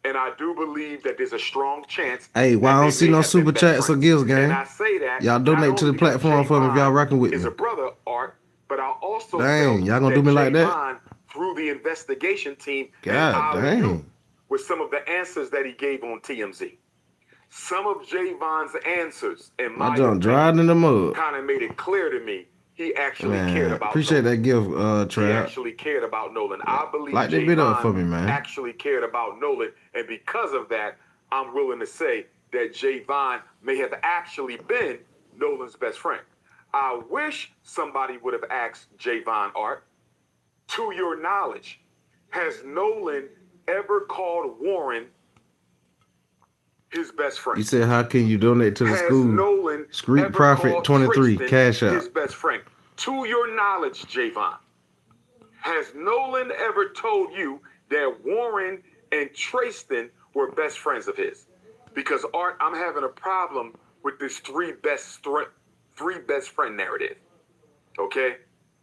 And I do believe that there's a strong chance. Hey, why I don't see no super chats or gifts, gang? And I say that y'all donate to the platform for me if y'all rocking with me. Is a brother, Art, but I also dang, y'all gonna do me like that? Through the investigation team, God dang, with some of the answers that he gave on TMZ. Some of Javon's answers, in my junk dried in the mud, kind of made it clear to me he actually cared about appreciate Nolan. that gift, Trav. He actually cared about Nolan. I believe Light that bit up for me, man. actually cared about Nolan, and because of that, I'm willing to say that Javon may have actually been Nolan's best friend. I wish somebody would have asked Javon, Art, to your knowledge, has Nolan ever called Warren his best friend? You said, how can you donate to the school? Nolan Street Profit 23, cash out. His best friend. To your knowledge, Javon, has Nolan ever told you that Warren and Trayston were best friends of his? Because, Art, I'm having a problem with this three best friend narrative. Okay?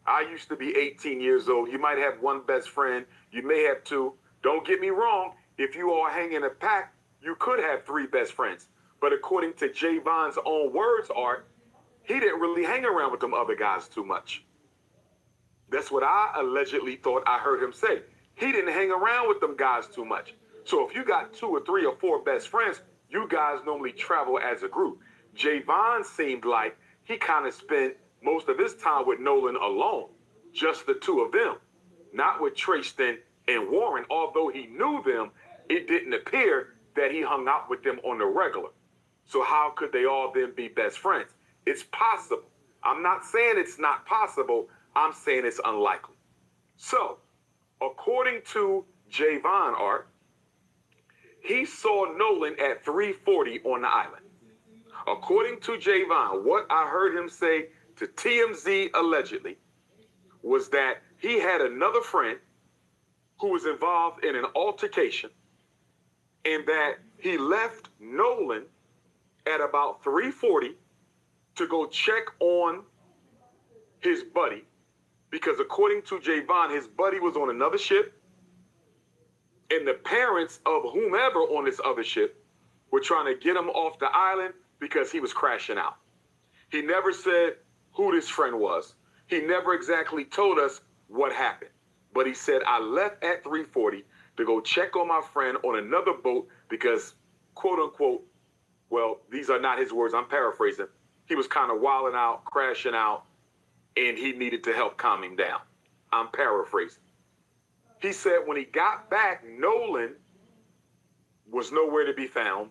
I used to be 18 years old. You might have one best friend. You may have 2. Don't get me wrong. If you all hang in a pack, you could have 3 best friends. But according to Javon's own words, Art, he didn't really hang around with them other guys too much. That's what I allegedly thought I heard him say. He didn't hang around with them guys too much. So if you got 2 or 3 or 4 best friends, you guys normally travel as a group. Javon seemed like he kind of spent most of his time with Nolan alone, just the 2 of them, not with Trayston and Warren. Although he knew them, it didn't appear that he hung out with them on the regular. So how could they all then be best friends? It's possible. I'm not saying it's not possible. I'm saying it's unlikely. So, according to Javon, Art, he saw Nolan at 3:40 on the island. According to Javon, what I heard him say to TMZ allegedly was that he had another friend who was involved in an altercation, and that he left Nolan at about 3:40 to go check on his buddy, because according to Javon, his buddy was on another ship, and the parents of whomever on this other ship were trying to get him off the island because he was crashing out. He never said who this friend was. He never exactly told us what happened. But he said, I left at 3:40 to go check on my friend on another boat because, quote unquote, well, these are not his words, I'm paraphrasing, he was kind of wilding out, crashing out, and he needed to help calm him down. I'm paraphrasing. He said when he got back, Nolan was nowhere to be found,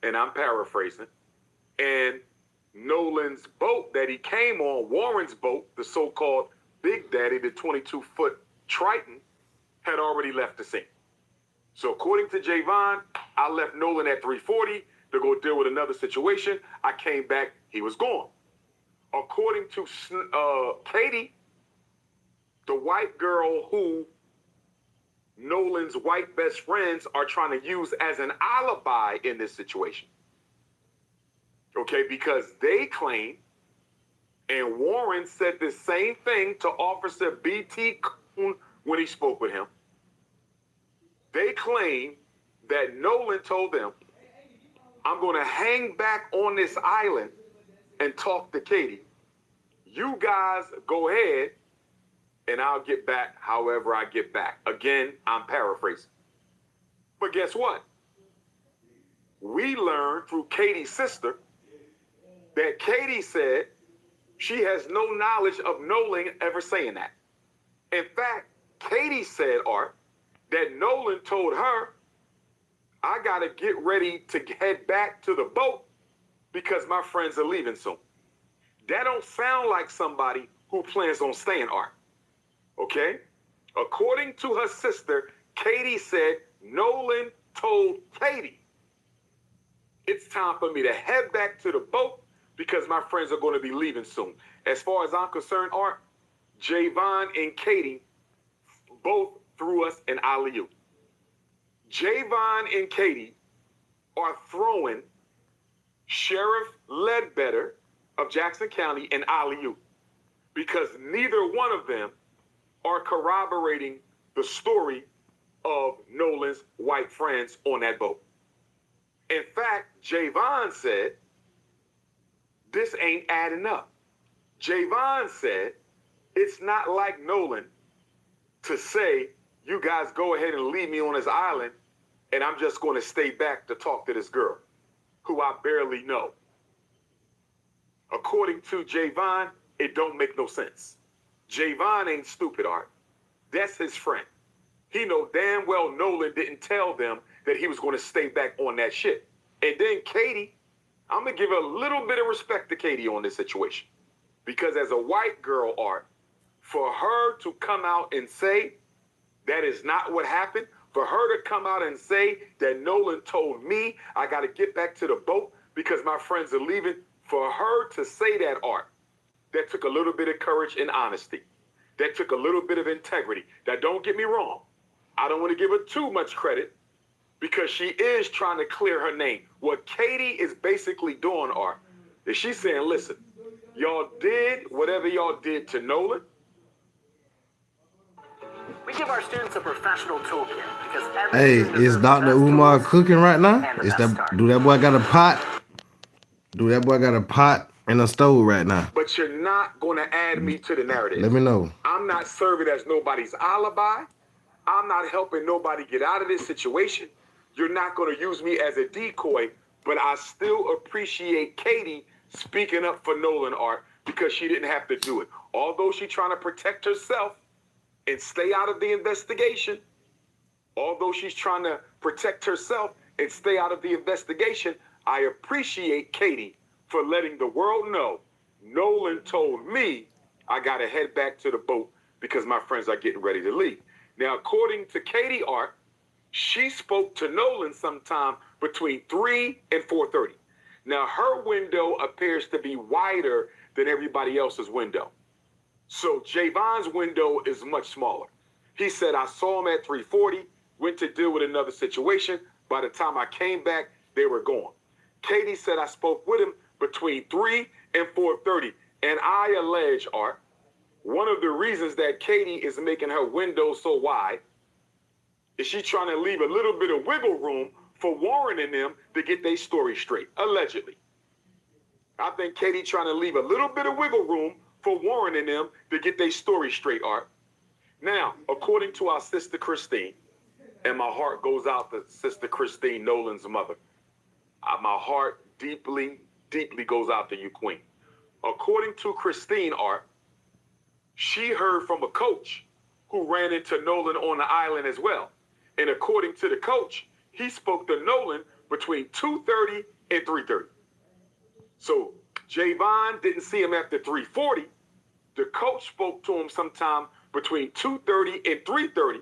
and I'm paraphrasing. And Nolan's boat that he came on, Warren's boat, the so-called Big Daddy, the 22-foot Triton, had already left the scene. So according to Javon, I left Nolan at 3:40 to go deal with another situation. I came back, he was gone. According to Katie, the white girl who Nolan's white best friends are trying to use as an alibi in this situation. Okay, because they claim, and Warren said the same thing to Officer B.T. Coon when he spoke with him. They claim that Nolan told them, I'm going to hang back on this island and talk to Katie. You guys go ahead, and I'll get back however I get back. Again, I'm paraphrasing. But guess what? We learned through Katie's sister that Katie said she has no knowledge of Nolan ever saying that. In fact, Katie said, Art, that Nolan told her, I got to get ready to head back to the boat because my friends are leaving soon. That don't sound like somebody who plans on staying, Art. Okay? According to her sister, Katie said Nolan told Katie, it's time for me to head back to the boat because my friends are going to be leaving soon. As far as I'm concerned, Art, Javon and Katie both threw us an alley-oop. Javon and Katie are throwing Sheriff Ledbetter of Jackson County an alley-oop because neither one of them are corroborating the story of Nolan's white friends on that boat. In fact, Javon said, this ain't adding up. Javon said, it's not like Nolan to say, you guys go ahead and leave me on this island and I'm just going to stay back to talk to this girl who I barely know. According to Javon, it don't make no sense. Javon ain't stupid, Art. That's his friend. He know damn well Nolan didn't tell them that he was going to stay back on that ship. And then Katie, I'm going to give a little bit of respect to Katie on this situation. Because as a white girl, Art, for her to come out and say that is not what happened, for her to come out and say that Nolan told me I got to get back to the boat because my friends are leaving, for her to say that, Art, that took a little bit of courage and honesty. That took a little bit of integrity. Now, don't get me wrong. I don't want to give her too much credit because she is trying to clear her name. What Katie is basically doing, Art, is she's saying, listen, y'all did whatever y'all did to Nolan. We give our students a professional toolkit because every Hey, student is deserves Dr. the best Umar tools cooking right now? and the Is best that start. do that boy got a pot? Do that boy got a pot and a stove right now? But you're not going to add me to the narrative. Let me know. I'm not serving as nobody's alibi. I'm not helping nobody get out of this situation. You're not going to use me as a decoy, but I still appreciate Katie speaking up for Nolan, Art, because she didn't have to do it. Although she's trying to protect herself and stay out of the investigation, I appreciate Katie for letting the world know Nolan told me I got to head back to the boat because my friends are getting ready to leave. Now, according to Katie, Art, she spoke to Nolan sometime between 3 and 4:30. Now, her window appears to be wider than everybody else's window. So Javon's window is much smaller. He said, I saw him at 3:40, went to deal with another situation. By the time I came back, they were gone. Katie said I spoke with him between 3 and 4:30. And I allege, Art, one of the reasons that Katie is making her window so wide is she trying to leave a little bit of wiggle room for Warren and them to get their story straight, allegedly. I think Katie trying to leave a little bit of wiggle room for Warren and them to get their story straight, Art. Now, according to our sister Christine, and my heart goes out to Sister Christine, Nolan's mother. My heart deeply, deeply goes out to you, Queen. According to Christine, Art, she heard from a coach who ran into Nolan on the island as well. And according to the coach, he spoke to Nolan between 2:30 and 3:30. So Javon didn't see him after 3:40. The coach spoke to him sometime between 2:30 and 3:30.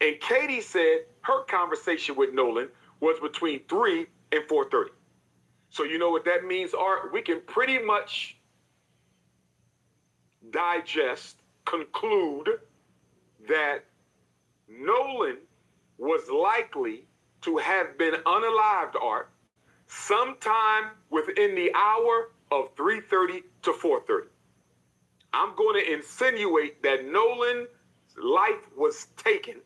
And Katie said her conversation with Nolan was between 3 and 4:30. So you know what that means, Art? We can pretty much digest, conclude that Nolan was likely to have been unalived, Art, sometime within the hour of 3:30 to 4:30. I'm going to insinuate that Nolan's life was taken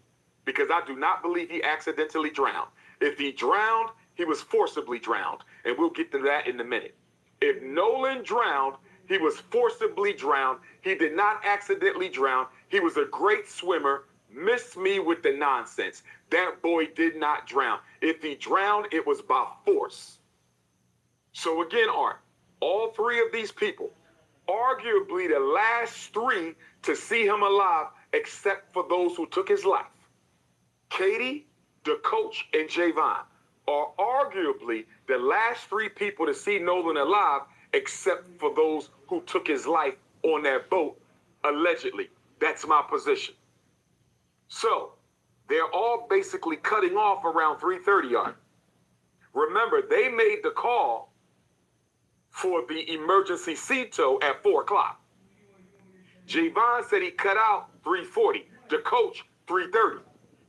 because I do not believe he accidentally drowned. If he drowned, he was forcibly drowned, and we'll get to that in a minute. If Nolan drowned, he was forcibly drowned. He did not accidentally drown. He was a great swimmer. Miss me with the nonsense. That boy did not drown. If he drowned, it was by force. So again, Art, all three of these people, arguably the last three to see him alive, except for those who took his life, Katie, the coach, and Javon, are arguably the last three people to see Nolan alive, except for those who took his life on that boat, allegedly. That's my position. So, they're all basically cutting off around 3:30, Art. Remember, they made the call for the emergency sea tow at 4 o'clock. Javon said he cut out 3:40. The coach, 3:30.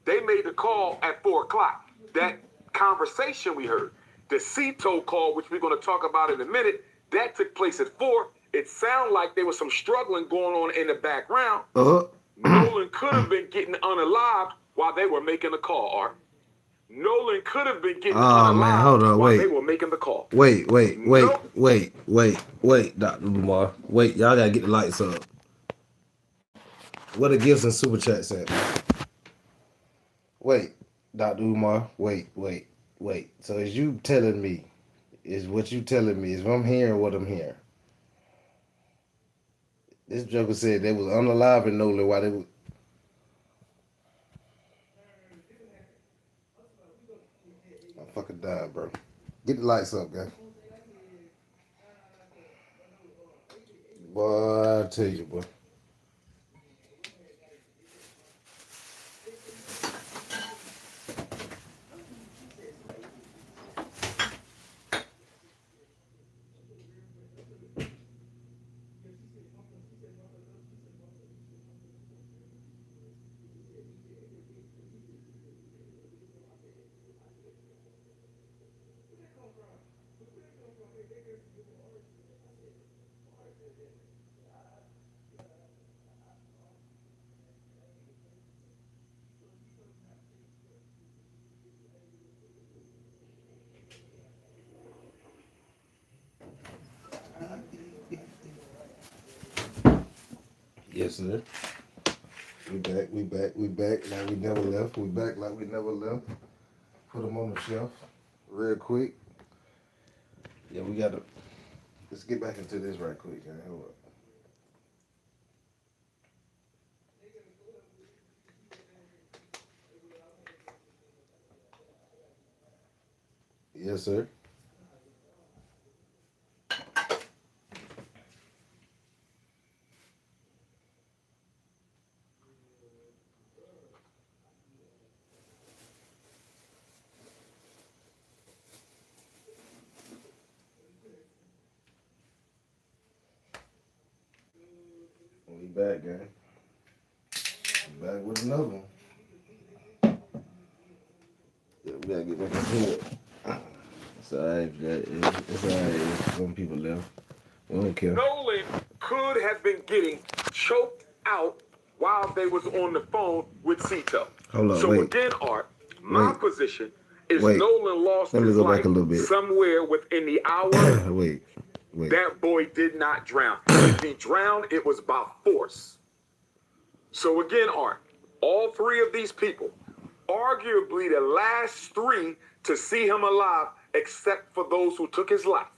They made the call at 4 o'clock. That conversation we heard, the sea tow call, which we're going to talk about in a minute, that took place at 4. It sounded like there was some struggling going on in the background. Nolan could have been getting unalived while they were making the call, Art. Nolan could have been getting unalived man, hold on, while wait. they were making the call. Wait, Dr. Lamar. Wait, y'all gotta get the lights up. What a gifts and super chats at? Wait, Dr. Umar. Wait. So is you telling me, is what you telling me, is what I'm hearing what I'm hearing? This joker said they was unalive in Nolan while they was. I'm fucking dying, bro. Get the lights up, guys. Boy, I tell you, boy. Yes, sir. We back like we never left. We back like we never left. Put them on the shelf real quick. Yeah, we gotta, let's get back into this right quick, guys. Hold up. Yes, sir. We back, gang. We back with another one. Yeah, we gotta get back into it. It's alright, it's alright. Some people left. We don't care. Nolan could have been getting choked out while they was on the phone with Cito. Hold on, so wait. again, Art, my position is Wait. Nolan lost Let me his go back life a little bit. somewhere within the hour. Wait. That boy did not drown. If he drowned, it was by force. So again, Art, all three of these people, arguably the last three to see him alive, except for those who took his life,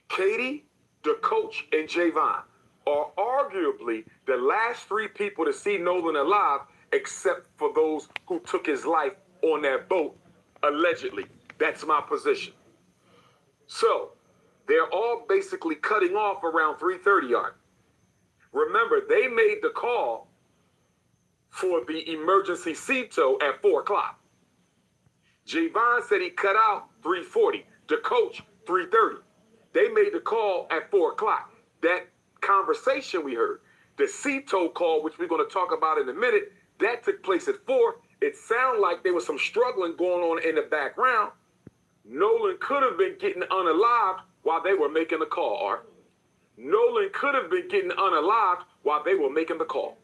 Katie, the coach, and Javon, are arguably the last three people to see Nolan alive, except for those who took his life on that boat, allegedly. That's my position. So, they're all basically cutting off around 3:30 yard. Remember, they made the call for the emergency CTO at 4 o'clock. Javon said he cut out 3:40. The coach, 3:30. They made the call at 4 o'clock. That conversation we heard, the CTO call, which we're going to talk about in a minute, that took place at 4. It sounded like there was some struggling going on in the background. Nolan could have been getting unalived while they were making the call, Art. Nolan could have been getting unalived while they were making the call.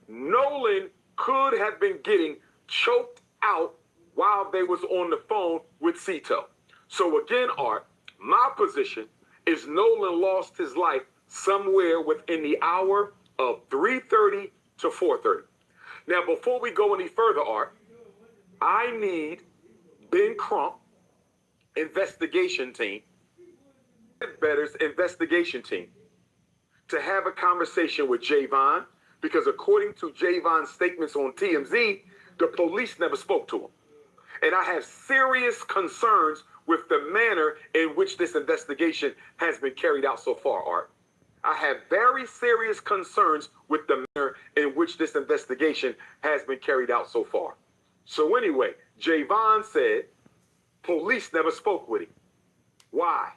Nolan could have been getting choked out while they was on the phone with Cito. So again, Art, my position is Nolan lost his life somewhere within the hour of 3:30 to 4:30. Now, before we go any further, Art, I need Ben Crump investigation team, Better's investigation team, to have a conversation with Javon, because according to Javon's statements on TMZ, the police never spoke to him. And I have serious concerns with the manner in which this investigation has been carried out so far, Art. I have very serious concerns with the manner in which this investigation has been carried out so far. So anyway, Javon said police never spoke with him. Why?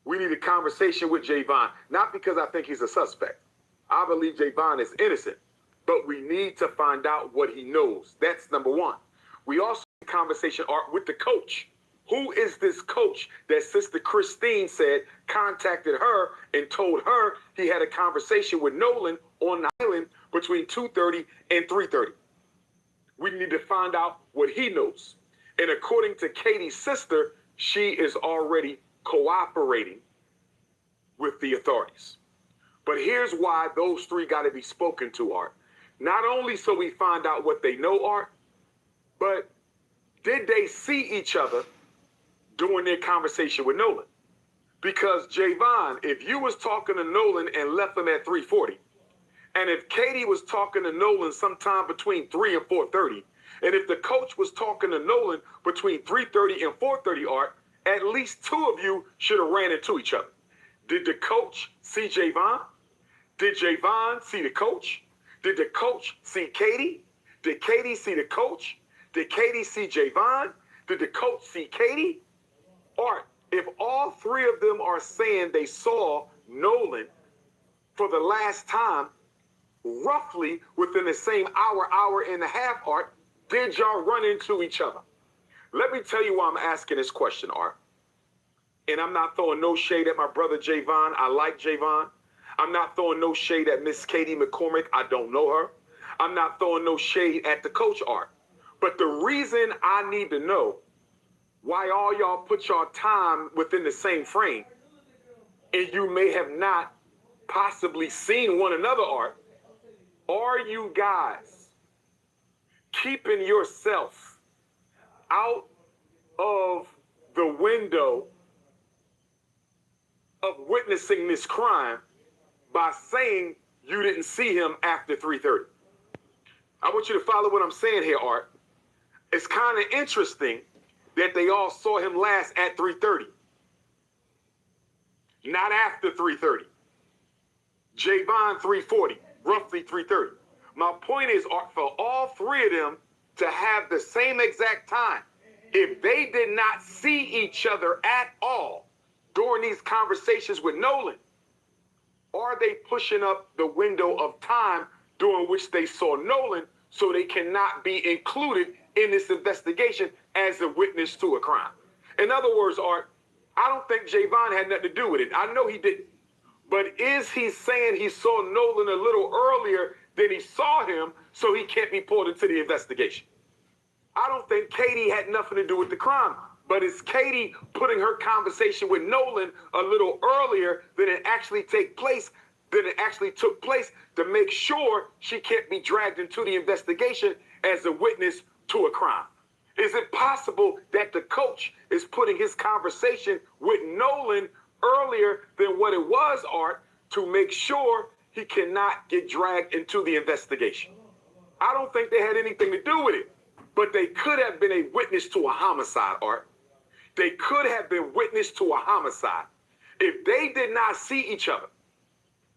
We need a conversation with Javon, not because I think he's a suspect. I believe Javon is innocent, but we need to find out what he knows. That's number one. We also need a conversation, Art, with the coach. Who is this coach that Sister Christine said contacted her and told her he had a conversation with Nolan on the island between 2:30 and 3:30? We need to find out what he knows. And according to Katie's sister, she is already cooperating with the authorities. But here's why those three got to be spoken to, Art. Not only so we find out what they know, Art, but did they see each other during their conversation with Nolan? Because Javon, if you was talking to Nolan and left him at 3:40, and if Katie was talking to Nolan sometime between 3 and 4:30, and if the coach was talking to Nolan between 3:30 and 4:30, Art, at least two of you should have ran into each other. Did the coach see Javon? Did Javon see the coach? Did the coach see Katie? Did Katie see the coach? Did Katie see Javon? Did the coach see Katie? Art, if all three of them are saying they saw Nolan for the last time, roughly within the same hour and a half, Art, did y'all run into each other? Let me tell you why I'm asking this question, Art. And I'm not throwing no shade at my brother Javon. I like Javon. I'm not throwing no shade at Miss Katie McCormick. I don't know her. I'm not throwing no shade at the coach, Art. But the reason I need to know why all y'all put y'all time within the same frame, and you may have not possibly seen one another, Art, are you guys keeping yourself out of the window of witnessing this crime by saying you didn't see him after 3:30? I want you to follow what I'm saying here, Art. It's kind of interesting that they all saw him last at 3:30, not after 3:30. Javon 3:40, roughly 3:30. My point is, Art, for all three of them to have the same exact time, if they did not see each other at all during these conversations with Nolan, are they pushing up the window of time during which they saw Nolan so they cannot be included in this investigation as a witness to a crime? In other words, Art, I don't think Javon had nothing to do with it. I know he didn't. But is he saying he saw Nolan a little earlier than he saw him so he can't be pulled into the investigation? I don't think Katie had nothing to do with the crime. But is Katie putting her conversation with Nolan a little earlier than it actually took place to make sure she can't be dragged into the investigation as a witness to a crime? Is it possible that the coach is putting his conversation with Nolan earlier than what it was, Art, to make sure he cannot get dragged into the investigation. I don't think they had anything to do with it, but they could have been a witness to a homicide, Art. They could have been witness to a homicide. If they did not see each other,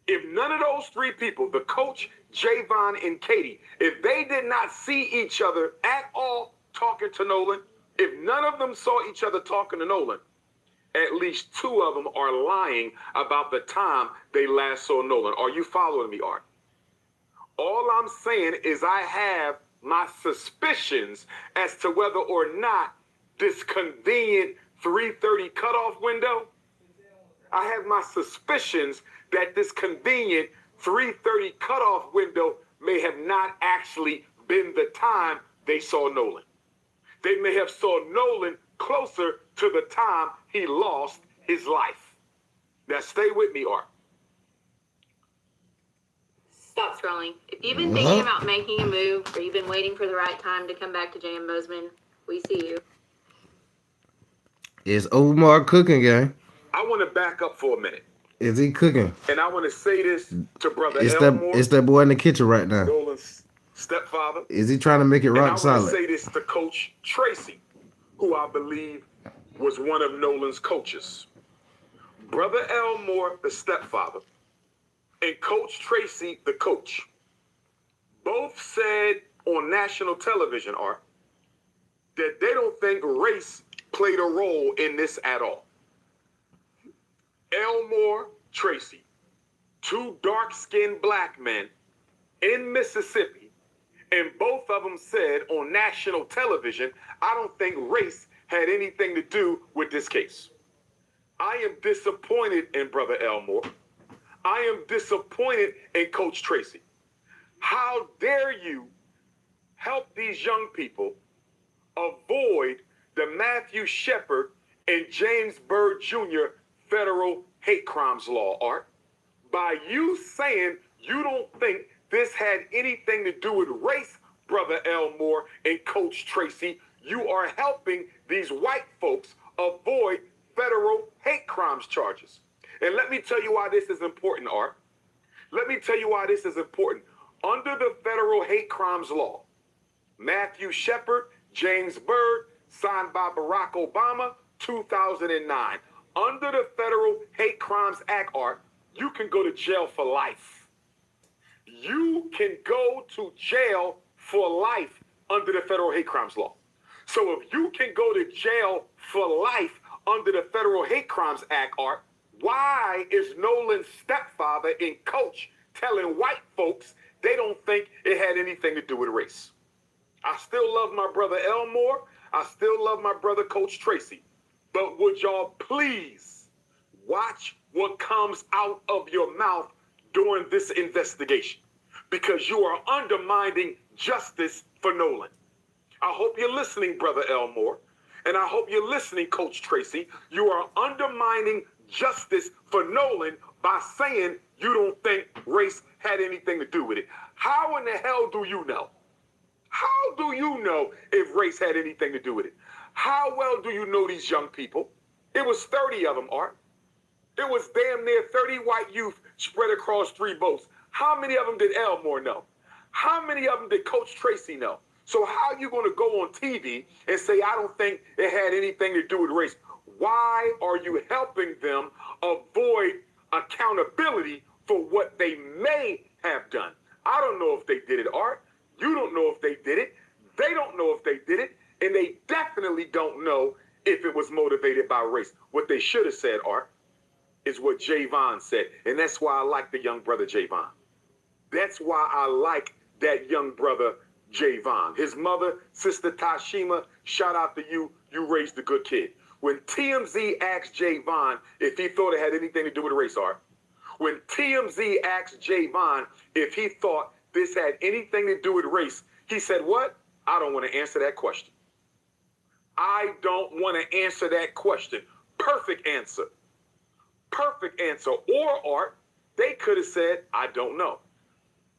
if none of those three people, the coach, Javon, and Katie, if they did not see each other at all talking to Nolan, if none of them saw each other talking to Nolan, at least two of them are lying about the time they last saw Nolan. Are you following me, Art? All I'm saying is I have my suspicions as to whether or not this convenient 3:30 cutoff window, I have my suspicions that this convenient 3:30 cutoff window may have not actually been the time they saw Nolan. They may have saw Nolan closer to the time he lost his life. Now stay with me, Art. Stop scrolling. If you've been thinking about making a move or you've been waiting for the right time to come back to J.M. Bozeman, we see you. Is Omar cooking, gang? I want to back up for a minute. Is he cooking? And I want to say this to Brother Elmore. It's that boy in the kitchen right now. Nolan's stepfather. Is he trying to make it rock solid? I want to say this to Coach Tracy, who I believe was one of Nolan's coaches. Brother Elmore, the stepfather, and Coach Tracy, the coach, both said on national television, Art, that they don't think race played a role in this at all. Elmore, Tracy, two dark-skinned black men in Mississippi, and both of them said on national television, I don't think race had anything to do with this case. I am disappointed in Brother Elmore. I am disappointed in Coach Tracy. How dare you help these young people avoid the Matthew Shepard and James Byrd Jr. federal hate crimes law, Art, by you saying you don't think this had anything to do with race, Brother Elmore and Coach Tracy. You are helping these white folks avoid federal hate crimes charges. And let me tell you why this is important, Art. Let me tell you why this is important. Under the federal hate crimes law, Matthew Shepard, James Byrd, signed by Barack Obama, 2009. Under the Federal Hate Crimes Act, Art, you can go to jail for life. You can go to jail for life under the Federal Hate Crimes law. So if you can go to jail for life under the Federal Hate Crimes Act, Art, why is Nolan's stepfather and coach telling white folks they don't think it had anything to do with race? I still love my brother Elmore. I still love my brother Coach Tracy. But would y'all please watch what comes out of your mouth during this investigation? Because you are undermining justice for Nolan. I hope you're listening, Brother Elmore. And I hope you're listening, Coach Tracy. You are undermining justice for Nolan by saying you don't think race had anything to do with it. How in the hell do you know? How do you know if race had anything to do with it? How well do you know these young people? It was 30 of them, Art. It was damn near 30 white youth spread across 3 boats. How many of them did Elmore know? How many of them did Coach Tracy know? So how are you going to go on TV and say, I don't think it had anything to do with race? Why are you helping them avoid accountability for what they may have done? I don't know if they did it, Art. You don't know if they did it. They don't know if they did it. And they definitely don't know if it was motivated by race. What they should have said, Art, is what Javon said. And that's why I like the young brother Javon. That's why I like that young brother Javon. His mother, Sister Tashima, shout out to you. You raised a good kid. When TMZ asked Javon if he thought it had anything to do with race, Art, when TMZ asked Javon if he thought this had anything to do with race, he said, what? I don't want to answer that question. I don't want to answer that question. Perfect answer. Perfect answer. Or, Art, they could have said, I don't know.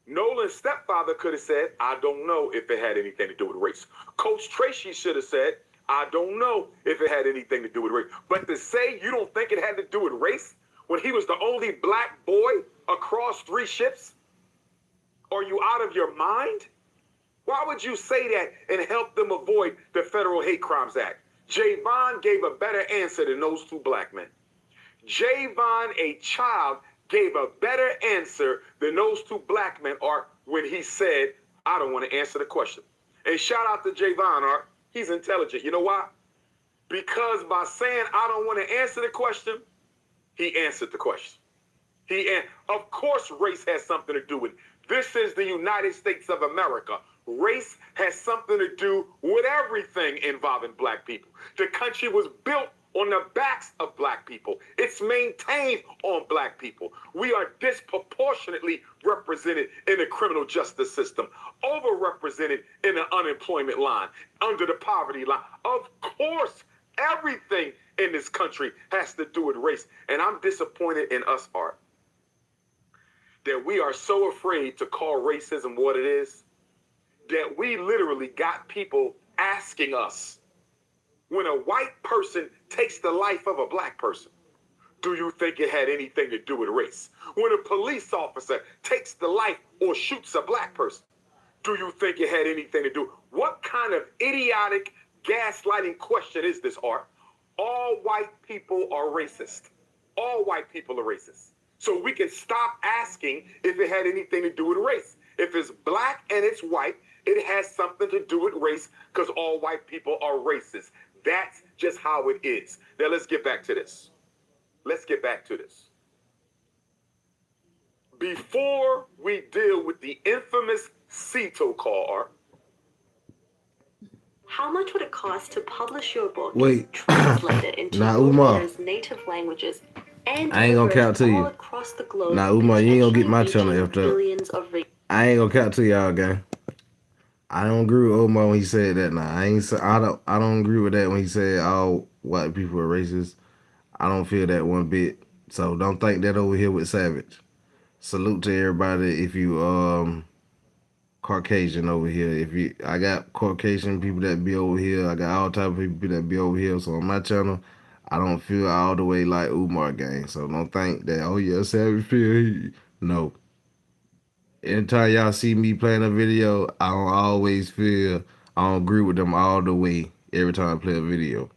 Nolan's stepfather could have said, I don't know if it had anything to do with race. Coach Tracy should have said, I don't know if it had anything to do with race. But to say you don't think it had to do with race when he was the only black boy across 3 ships? Are you out of your mind? Why would you say that and help them avoid the Federal Hate Crimes Act? Javon gave a better answer than those 2 black men. Javon, a child, gave a better answer than those 2 black men, Art, when he said, I don't want to answer the question. And shout out to Javon, Art. He's intelligent. You know why? Because by saying, I don't want to answer the question, he answered the question. Of course, race has something to do with it. This is the United States of America. Race has something to do with everything involving black people. The country was built on the backs of black people. It's maintained on black people. We are disproportionately represented in the criminal justice system, overrepresented in the unemployment line, under the poverty line. Of course, everything in this country has to do with race. And I'm disappointed in us, Art, that we are so afraid to call racism what it is, that we literally got people asking us, when a white person takes the life of a black person, do you think it had anything to do with race? When a police officer takes the life or shoots a black person, do you think it had anything to do? What kind of idiotic gaslighting question is this, Art? All white people are racist. All white people are racist. So we can stop asking if it had anything to do with race. If it's black and it's white, it has something to do with race, because all white people are racist. That's just how it is. Now let's get back to this. Before we deal with the infamous Cito call, Art, how much would it cost to publish your book, translate it into Umar. native languages, and I ain't gonna count to you. across the globe? Umar, you ain't gonna get my channel after. Billions of I ain't gonna count to y'all, gang. I don't agree with Omar when he said that. Now I don't agree with that when he said all white people are racist. I don't feel that one bit. So don't think that over here with Savage. Salute to everybody if you Caucasian over here. I got Caucasian people that be over here. I got all type of people that be over here. So on my channel, I don't feel all the way like Umar, gang. So don't think that, oh yeah, Savage feel. No. Anytime y'all see me playing a video, I don't always feel I don't agree with them all the way every time I play a video.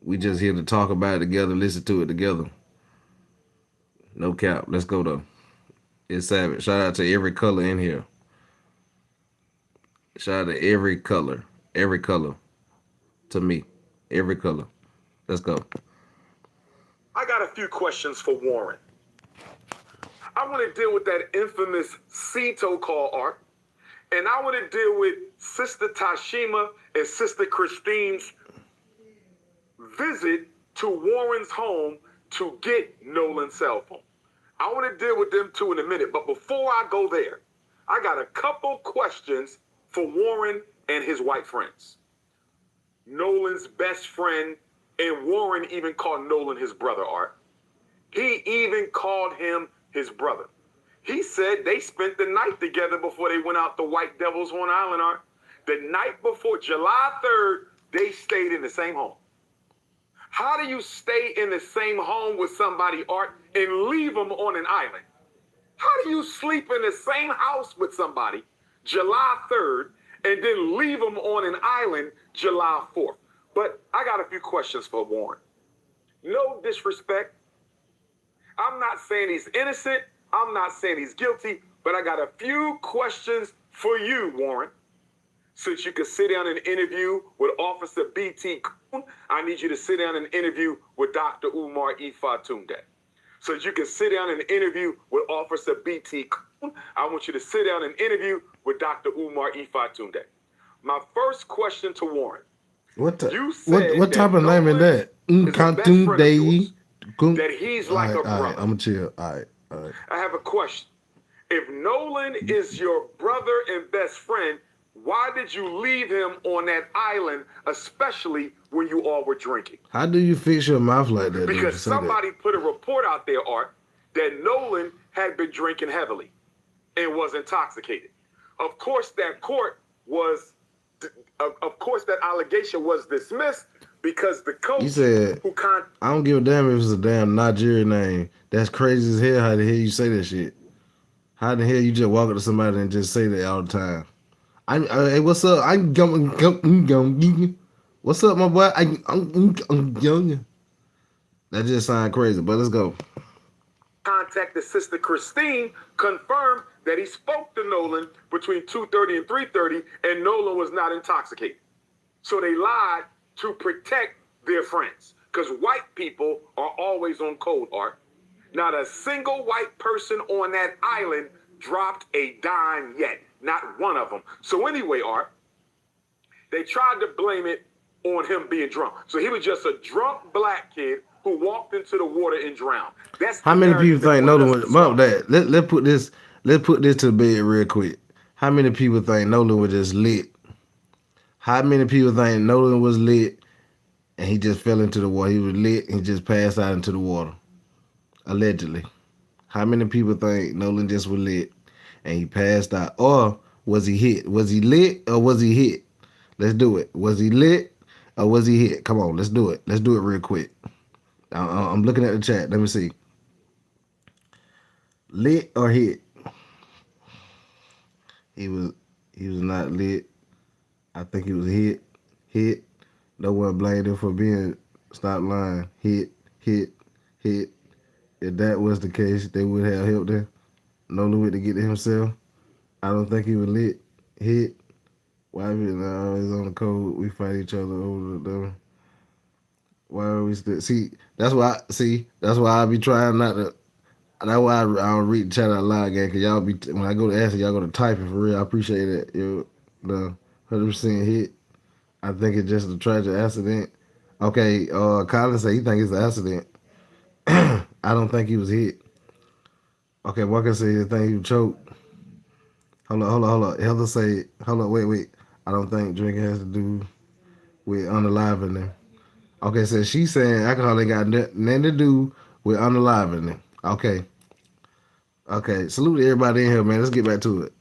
We just here to talk about it together, listen to it together. No cap. Let's go though. It's Savage. Shout out to every color in here. Shout out to every color. Every color. To me. Every color. Let's go. I got a few questions for Warren. I want to deal with that infamous Cito call, Art. And I want to deal with Sister Tashima and Sister Christine's visit to Warren's home to get Nolan's cell phone. I want to deal with them two in a minute. But before I go there, I got a couple questions for Warren and his white friends. Nolan's best friend, and Warren even called Nolan his brother, Art. He even called him his brother. He said they spent the night together before they went out to White Devil's Horn Island, Art. The night before, July 3rd, they stayed in the same home. How do you stay in the same home with somebody, Art, and leave them on an island? How do you sleep in the same house with somebody July 3rd and then leave them on an island July 4th? But I got a few questions for Warren. No disrespect. I'm not saying he's innocent. I'm not saying he's guilty, but I got a few questions for you, Warren. Since you could sit down and interview with Officer B.T. Coon, I need you to sit down and interview with Dr. Umar Ifatunde. So you can sit down and interview with Officer B.T. Coon, I want you to sit down and interview with Dr. Umar Ifatunde. My first question to Warren. What type of name is that? That he's like a brother. I'm gonna chill. All right. I have a question. If Nolan is your brother and best friend, why did you leave him on that island, especially when you all were drinking? How do you fix your mouth like that? Because somebody put a report out there, Art, that Nolan had been drinking heavily and was intoxicated. Of course, that allegation was dismissed because the coach You said, who I don't give a damn if it's a damn Nigerian name. That's crazy as hell how the hell you say that shit. How the hell you just walk up to somebody and just say that all the time? Hey, what's up? What's up, my boy? That just sound crazy, but let's go. contacted Sister Christine confirmed that he spoke to Nolan between 2:30 and 3:30, and Nolan was not intoxicated. So they lied to protect their friends, because white people are always on code, Art. Not a single white person on that island dropped a dime yet. Not one of them. So anyway, Art, they tried to blame it on him being drunk. So he was just a drunk black kid who walked into the water and drowned. That's how many people think Nolan was that? Let's put this to bed real quick. How many people think Nolan was just lit? How many people think Nolan was lit and he just fell into the water? He was lit and just passed out into the water. Allegedly. How many people think Nolan just was lit and he passed out? Or was he hit? Was he lit or was he hit? Let's do it. Was he lit or was he hit? Come on, let's do it. Let's do it real quick. I'm looking at the chat. Let me see. Lit or hit? He was not lit. I think he was hit. Hit. No one blamed him for being, stop lying. Hit. If that was the case, they would have helped him. Nolan went to get it himself. I don't think he was lit. Hit. Why we always on the code? We fight each other over the. Why are we still That's why I be trying not to. That's why I don't read the chat out loud again, because y'all be, when I go to answer, y'all go to typing for real. I appreciate it. The 100% hit. I think it's just a tragic accident. Okay, Colin say he think it's an accident. I don't think he was hit. Okay, Walker say he think he was choked. Hold on. Heather say, wait. I don't think drinking has to do with unalivening. Okay, so she's saying alcohol ain't got nothing to do with unalivening. Okay, salute everybody in here, man. Let's get back to it.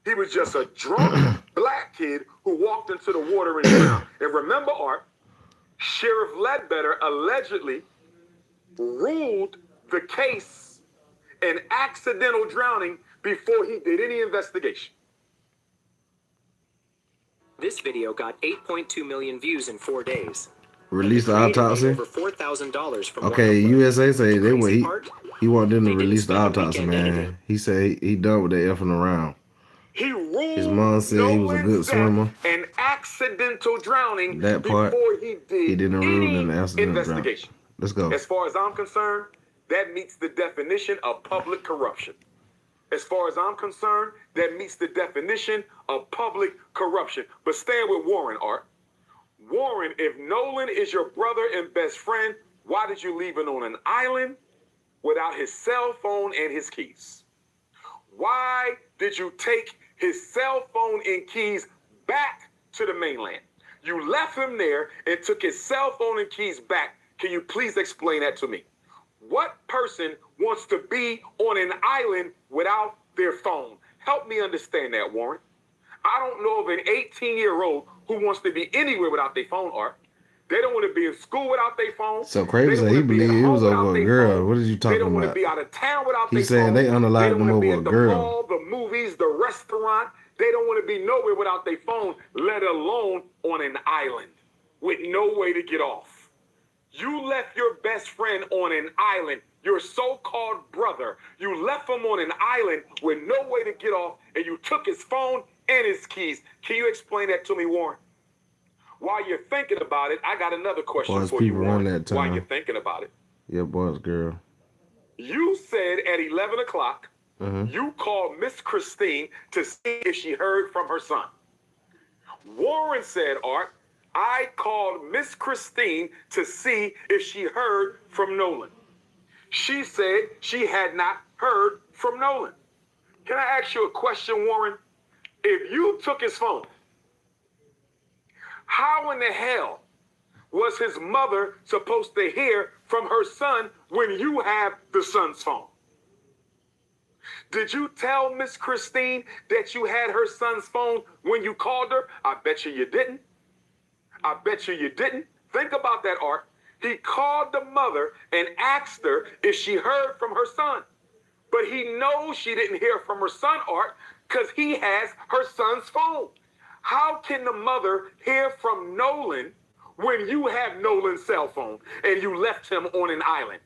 He was just a drunk black kid who walked into the water and drowned. And remember, Art, Sheriff Ledbetter allegedly ruled the case an accidental drowning before he did any investigation. This video got 8.2 million views in 4 days. Release the autopsy. Over $4,000 from okay, USA say they were he want them to release the autopsy, man. He said he done with that effing around. He ruled his mom said he was a good swimmer. An accidental drowning that part, before he didn't rule in the accidental investigation. Let's go. As far as I'm concerned, that meets the definition of public corruption. As far as I'm concerned, that meets the definition of public corruption. But stand with Warren, Art. Warren, if Nolan is your brother and best friend, why did you leave him on an island without his cell phone and his keys? Why did you take his cell phone and keys back to the mainland? You left him there and took his cell phone and keys back. Can you please explain that to me? What person wants to be on an island without their phone? Help me understand that, Warren. I don't know of an 18-year-old who wants to be anywhere without their phone, Art. They don't want to be in school without their phone. So crazy that he believed it was over a girl. Phone. What are you talking about? They don't want to be out of town without their phone. He's saying they unalived him over a girl. The mall, the movies, the restaurant. They don't want to be nowhere without their phone, let alone on an island with no way to get off. You left your best friend on an island, your so-called brother. You left him on an island with no way to get off, and you took his phone and his keys. Can you explain that to me, Warren? While you're thinking about it, I got another question for you, Warren. While you're thinking about it. Yeah, boys, girl. You said at 11 o'clock, you called Miss Christine to see if she heard from her son. Warren said, Art, I called Miss Christine to see if she heard from Nolan. She said she had not heard from Nolan. Can I ask you a question, Warren? If you took his phone, how in the hell was his mother supposed to hear from her son when you have the son's phone? Did you tell Miss Christine that you had her son's phone when you called her? I bet you didn't. I bet you didn't. Think about that, Art. He called the mother and asked her if she heard from her son. But he knows she didn't hear from her son, Art, because he has her son's phone. How can the mother hear from Nolan when you have Nolan's cell phone and you left him on an island?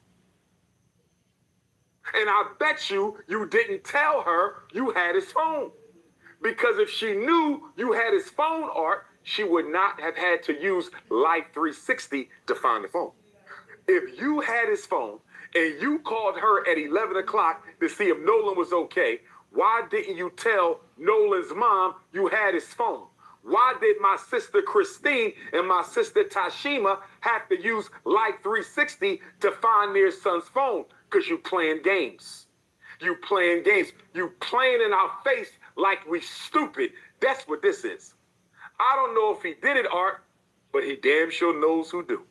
And I bet you didn't tell her you had his phone. Because if she knew you had his phone, Art, she would not have had to use Life 360 to find the phone. If you had his phone and you called her at 11 o'clock to see if Nolan was okay, why didn't you tell Nolan's mom you had his phone? Why did my sister Christine and my sister Tashima have to use Life 360 to find their son's phone? Because you playing games. You playing games. You playing in our face like we stupid. That's what this is. I don't know if he did it, Art, but he damn sure knows who do.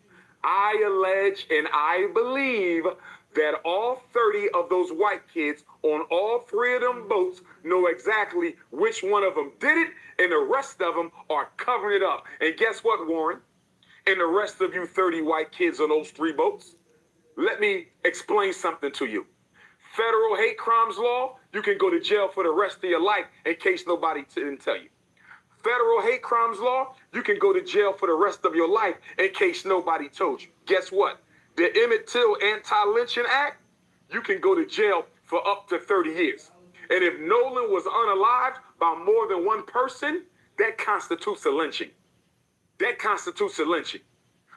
I allege and I believe that all 30 of those white kids on all 3 of them boats know exactly which one of them did it, and the rest of them are covering it up. And guess what, Warren? And the rest of you 30 white kids on those 3 boats, let me explain something to you. Federal hate crimes law, you can go to jail for the rest of your life in case nobody didn't tell you. Federal hate crimes law, you can go to jail for the rest of your life in case nobody told you. Guess what? The Emmett Till Anti-Lynching Act, you can go to jail for up to 30 years. And if Nolan was unalived by more than one person, that constitutes a lynching. That constitutes a lynching.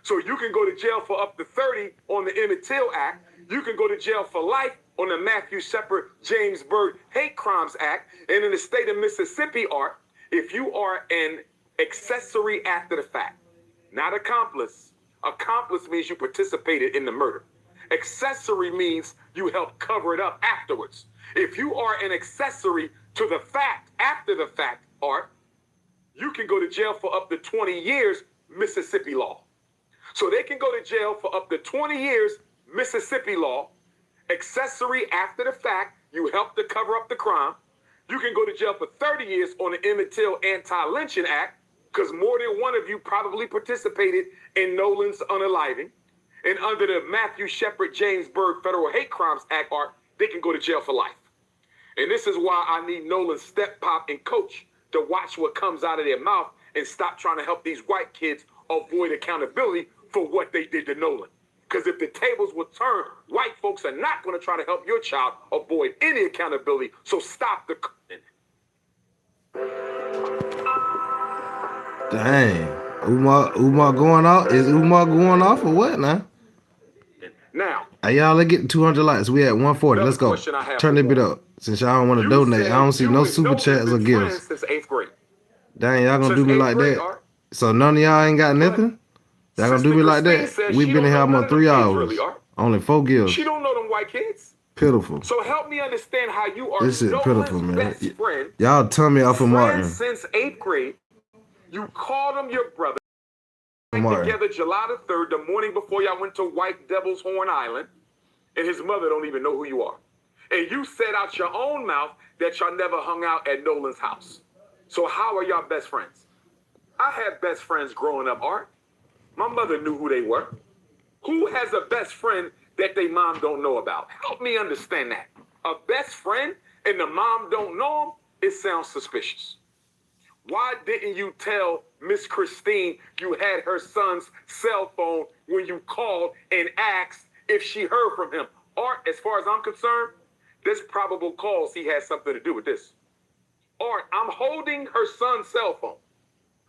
So you can go to jail for up to 30 on the Emmett Till Act. You can go to jail for life on the Matthew Shepard James Byrd Hate Crimes Act. And in the state of Mississippi, Art, if you are an accessory after the fact, not accomplice. Accomplice means you participated in the murder. Accessory means you helped cover it up afterwards. If you are an accessory to the fact, after the fact, Art, you can go to jail for up to 20 years, Mississippi law. So they can go to jail for up to 20 years, Mississippi law. Accessory after the fact, you helped to cover up the crime. You can go to jail for 30 years on the Emmett Till Anti-Lynching Act because more than one of you probably participated in Nolan's unaliving. And under the Matthew Shepard James Byrd Federal Hate Crimes Act, Art, they can go to jail for life. And this is why I need Nolan's step pop and coach to watch what comes out of their mouth and stop trying to help these white kids avoid accountability for what they did to Nolan. Because if the tables were turned, white folks are not going to try to help your child avoid any accountability. So stop the... Dang. Umar going off? Is Umar going off or what now? Now, hey, y'all, let's get 200 likes. We at 140. Let's go. Turn that bit up. Since y'all don't want to donate, I don't see no super chats or gifts. Since 8th grade. Dang, y'all gonna do me like that? So none of y'all ain't got nothing? Y'all gonna do me like that? We been in here almost 3 hours. Only 4 gifts. She don't know them white kids. Pitiful. So help me understand how you are this is pitiful, man. Best friend. Y'all tell me off of Martin. Since 8th grade, you called him your brother. Martin. Together July the 3rd, the morning before y'all went to White Devil's Horn Island, and his mother don't even know who you are. And you said out your own mouth that y'all never hung out at Nolan's house. So how are y'all best friends? I had best friends growing up, Art. My mother knew who they were. Who has a best friend that they mom don't know about? Help me understand that. A best friend and the mom don't know him? It sounds suspicious. Why didn't you tell Miss Christine you had her son's cell phone when you called and asked if she heard from him? Art, as far as I'm concerned, this probable cause he has something to do with this. Art, I'm holding her son's cell phone.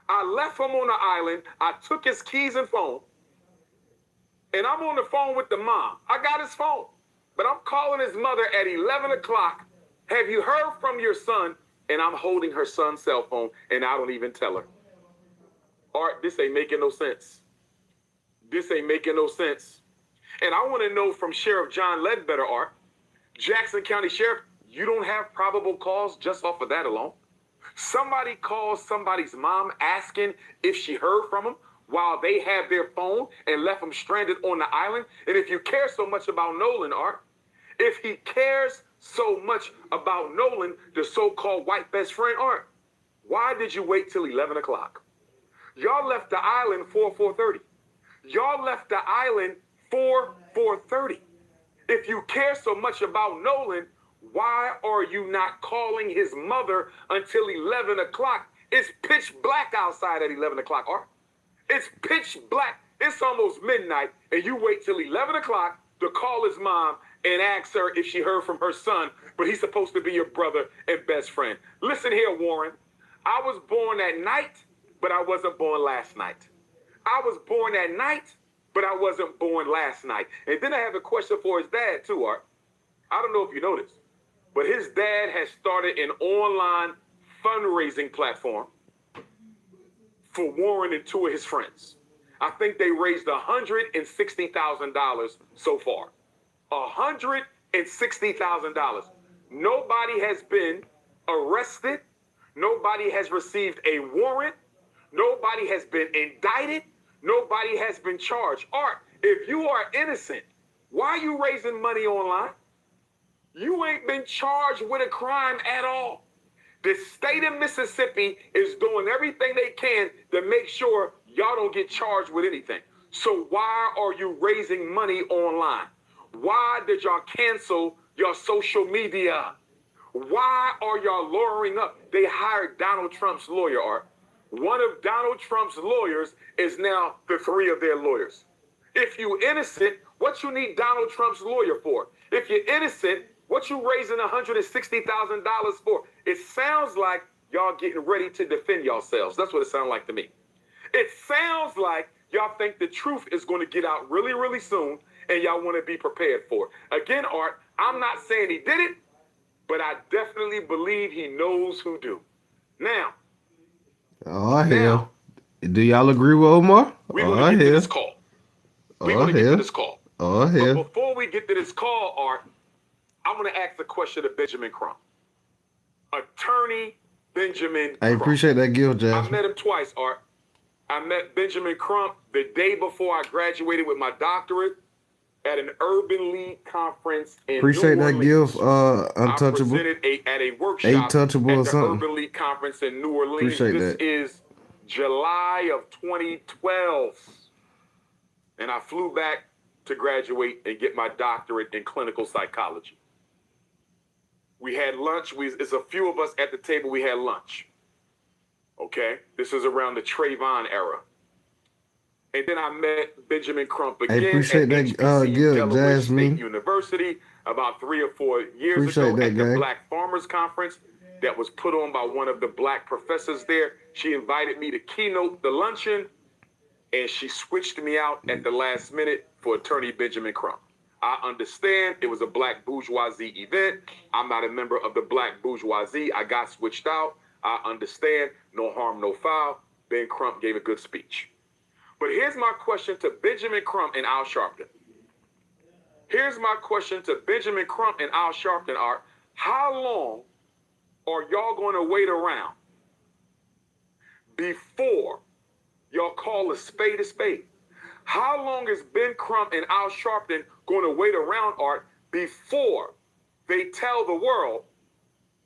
I left him on the island. I took his keys and phone. And I'm on the phone with the mom. I got his phone. But I'm calling his mother at 11 o'clock. Have you heard from your son? And I'm holding her son's cell phone, and I don't even tell her. Art, this ain't making no sense. This ain't making no sense. And I want to know from Sheriff John Ledbetter, Art, Jackson County Sheriff, you don't have probable cause just off of that alone? Somebody calls somebody's mom asking if she heard from him while they have their phone and left him stranded on the island? And if you care so much about Nolan, Art, if he cares so much about Nolan, the so-called white best friend, Art, why did you wait till 11 o'clock? Y'all left the island 4:30. Y'all left the island 4:30. If you care so much about Nolan, why are you not calling his mother until 11 o'clock? It's pitch black outside at 11 o'clock, Art. It's pitch black. It's almost midnight, and you wait till 11 o'clock to call his mom and ask her if she heard from her son, but he's supposed to be your brother and best friend. Listen here, Warren. I was born at night, but I wasn't born last night. I was born at night, but I wasn't born last night. And then I have a question for his dad, too, Art. I don't know if you know this, but his dad has started an online fundraising platform for Warren and two of his friends. I think they raised $160,000 so far. $160,000. Nobody has been arrested. Nobody has received a warrant. Nobody has been indicted. Nobody has been charged. Art, if you are innocent, why are you raising money online? You ain't been charged with a crime at all. The state of Mississippi is doing everything they can to make sure y'all don't get charged with anything. So why are you raising money online? Why did y'all cancel your social media? Why are y'all lawyering up? They hired Donald Trump's lawyer, Art. One of Donald Trump's lawyers is now the three of their lawyers. If you innocent, what you need Donald Trump's lawyer for? If you're innocent, what you raising $160,000 for? It sounds like y'all getting ready to defend yourselves. That's what it sounds like to me. It sounds like y'all think the truth is going to get out really, really soon, and y'all want to be prepared for it. Again, Art, I'm not saying he did it, but I definitely believe he knows who do. Now. Oh, hell. Do y'all agree with Omar? We're going to get to this call. We're going to get to this call. Oh, hell. But before we get to this call, Art, I'm going to ask the question of Benjamin Crump. Attorney Benjamin Crump. I appreciate that gift, Jasmine. I met him twice, Art. I met Benjamin Crump the day before I graduated with my doctorate at an Urban League conference in Appreciate New Orleans. that gift, Untouchable. I presented at a workshop Touchable at or the something. Urban League conference in New Orleans. Appreciate this that. is July of 2012. And I flew back to graduate and get my doctorate in clinical psychology. We had lunch. It's a few of us at the table. We had lunch. Okay? This is around the Trayvon era. And then I met Benjamin Crump again I appreciate at that HBCU, gift, Delaware Jasmine. State University about 3 or 4 years Appreciate ago that, at the gang. Black Farmers Conference that was put on by one of the black professors there. She invited me to keynote the luncheon, and she switched me out at the last minute for Attorney Benjamin Crump. I understand it was a black bourgeoisie event. I'm not a member of the black bourgeoisie. I got switched out. I understand. No harm, no foul. Ben Crump gave a good speech. But here's my question to Benjamin Crump and Al Sharpton. Here's my question to Benjamin Crump and Al Sharpton, Art. How long are y'all going to wait around before y'all call a spade a spade? How long is Ben Crump and Al Sharpton going to wait around, Art, before they tell the world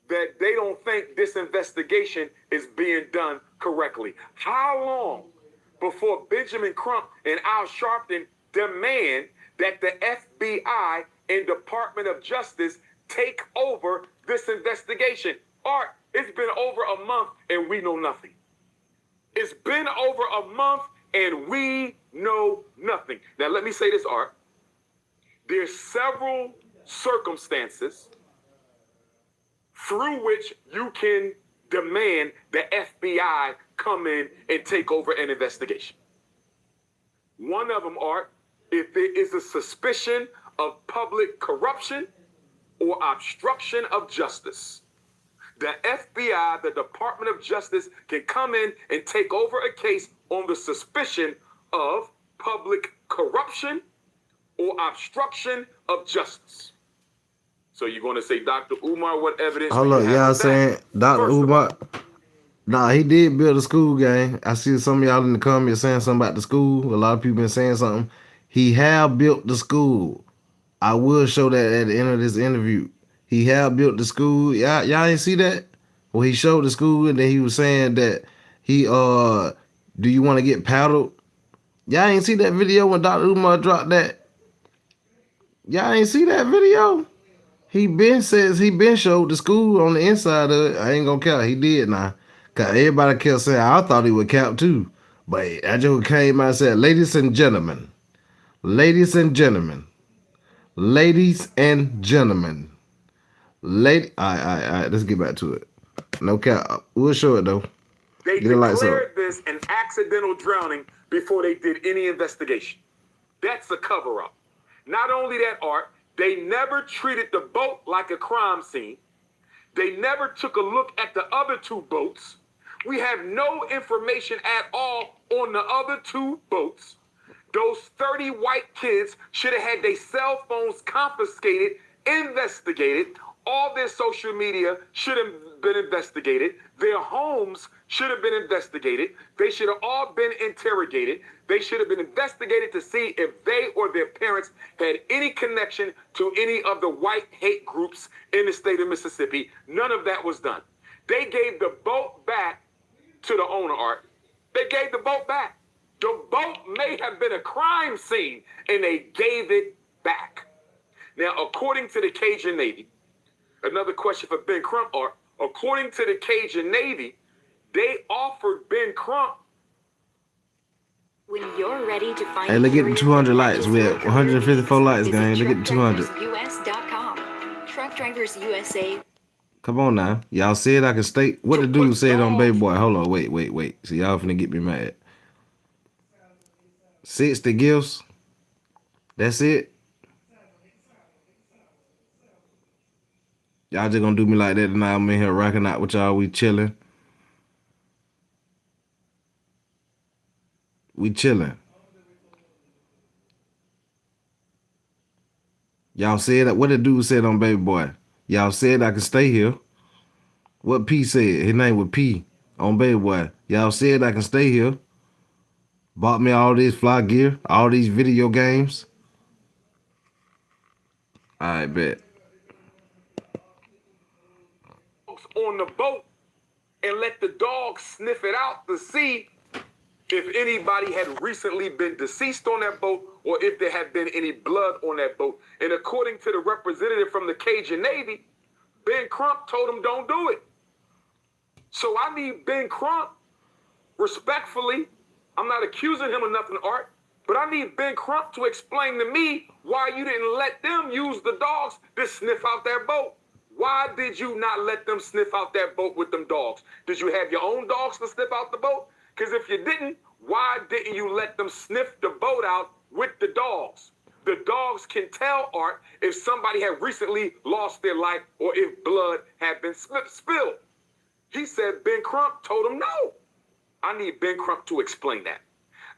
that they don't think this investigation is being done correctly? How long before Benjamin Crump and Al Sharpton demand that the FBI and Department of Justice take over this investigation? Art, it's been over a month and we know nothing. It's been over a month and we know nothing. Now, let me say this, Art. There's several circumstances through which you can demand the FBI come in and take over an investigation. One of them, Art, if there is a suspicion of public corruption or obstruction of justice. The FBI, the Department of Justice, can come in and take over a case on the suspicion of public corruption or obstruction of justice. So you're going to say, Dr. Umar, what evidence do Hold you up, have y'all of that? saying Dr. Umar. Nah, he did build a school, gang. I see some of y'all in the comments saying something about the school. A lot of people been saying something. He have built the school. I will show that at the end of this interview. He have built the school. Y'all ain't see that? Well, he showed the school and then he was saying that he do you want to get paddled? Y'all ain't see that video when Dr. Umar dropped that? Y'all ain't see that video? He been showed the school on the inside of it. I ain't gonna count. He did now. Cause everybody kept saying I thought he would count too. But I just came out and said, ladies and gentlemen, ladies and gentlemen, ladies and gentlemen. All right, let's get back to it. No cap. We'll show it though. They declared this an accidental drowning before they did any investigation. That's a cover-up. Not only that, Art, they never treated the boat like a crime scene. They never took a look at the other two boats. We have no information at all on the other two boats. Those 30 white kids should have had their cell phones confiscated, investigated. All their social media should have been investigated. Their homes should have been investigated. They should have all been interrogated. They should have been investigated to see if they or their parents had any connection to any of the white hate groups in the state of Mississippi. None of that was done. They gave the boat back to the owner, Art. They gave the boat back. The boat may have been a crime scene, and they gave it back. Now, according to the Cajun Navy, another question for Ben Crump, Art. According to the Cajun Navy, they offered Ben Crump. When you're ready to find hey, look at the 200 likes. We at 154 likes, gang. Look at the 200. TruckDriversUS.com. Truck Drivers USA. Come on now. Y'all said I can stay. What the dude said on Baby Boy. Hold on. Wait. See, y'all finna get me mad. 60 gifts. That's it. Y'all just gonna do me like that tonight. I'm in here rocking out with y'all. We chilling. We chilling. Y'all said that. What the dude said on Baby Boy? Y'all said I can stay here. What P said? His name was P on Baby Boy. Y'all said I can stay here. Bought me all this fly gear, all these video games. I bet. On the boat and let the dog sniff it out to see if anybody had recently been deceased on that boat or if there had been any blood on that boat. And according to the representative from the Cajun Navy, Ben Crump told him don't do it. So I need Ben Crump, respectfully, I'm not accusing him of nothing, Art, but I need Ben Crump to explain to me why you didn't let them use the dogs to sniff out that boat. Why did you not let them sniff out that boat with them dogs? Did you have your own dogs to sniff out the boat? Because if you didn't, why didn't you let them sniff the boat out with the dogs? The dogs can tell, Art, if somebody had recently lost their life or if blood had been spilled. He said Ben Crump told him no. I need Ben Crump to explain that.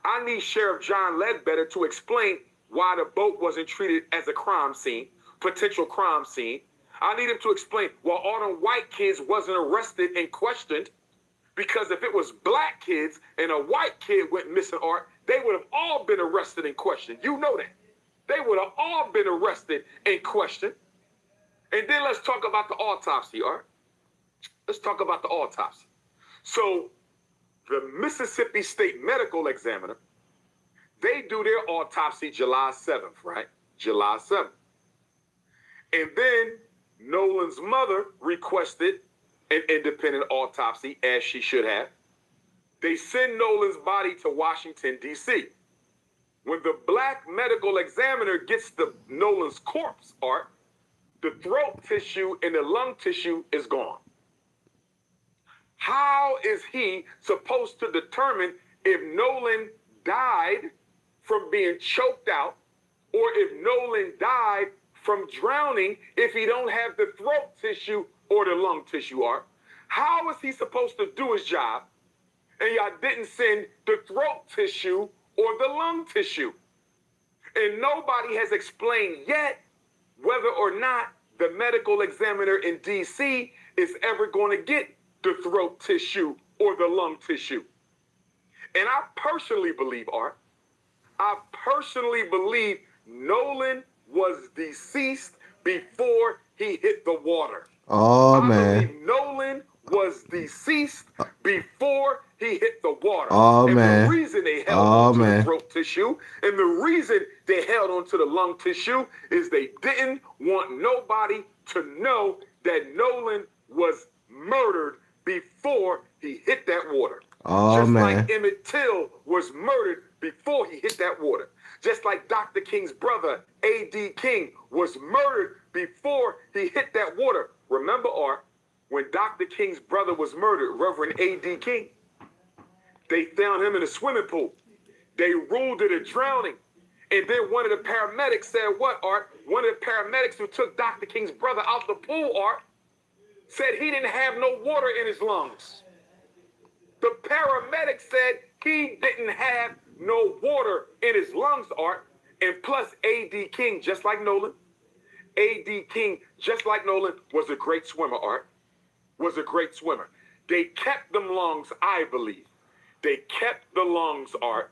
I need Sheriff John Ledbetter to explain why the boat wasn't treated as a crime scene, potential crime scene. I need him to explain why all them white kids wasn't arrested and questioned, because if it was black kids and a white kid went missing, Art, they would have all been arrested and questioned. You know that. They would have all been arrested and questioned. And then let's talk about the autopsy, Art. Let's talk about the autopsy. So the Mississippi State Medical Examiner, they do their autopsy July 7th, right? July 7th. And then Nolan's mother requested an independent autopsy, as she should have. They send Nolan's body to Washington, D.C. When the black medical examiner gets the Nolan's corpse, Art, the throat tissue and the lung tissue is gone. How is he supposed to determine if Nolan died from being choked out or if Nolan died from drowning if he don't have the throat tissue or the lung tissue, Art? How is he supposed to do his job and y'all didn't send the throat tissue or the lung tissue? And nobody has explained yet whether or not the medical examiner in D.C. is ever going to get the throat tissue or the lung tissue. And I personally believe, Art, Nolan was deceased before he hit the water. Oh, man. I believe Nolan was deceased before he hit the water. Oh, and man. the reason they held on to the throat tissue. And the reason they held onto the lung tissue is they didn't want nobody to know that Nolan was murdered before he hit that water. Oh, Just man. like Emmett Till was murdered before he hit that water. Just like Dr. King's brother, A.D. King, was murdered before he hit that water. Remember, Art, when Dr. King's brother was murdered, Reverend A.D. King, they found him in a swimming pool. They ruled it a drowning. And then one of the paramedics said what, Art? One of the paramedics who took Dr. King's brother out the pool, Art, said he didn't have no water in his lungs. The paramedic said he didn't have no water in his lungs, Art. And plus, A.D. King, just like Nolan, A.D. King, just like Nolan, was a great swimmer, Art. Was a great swimmer. They kept them lungs, I believe. They kept the lungs, Art,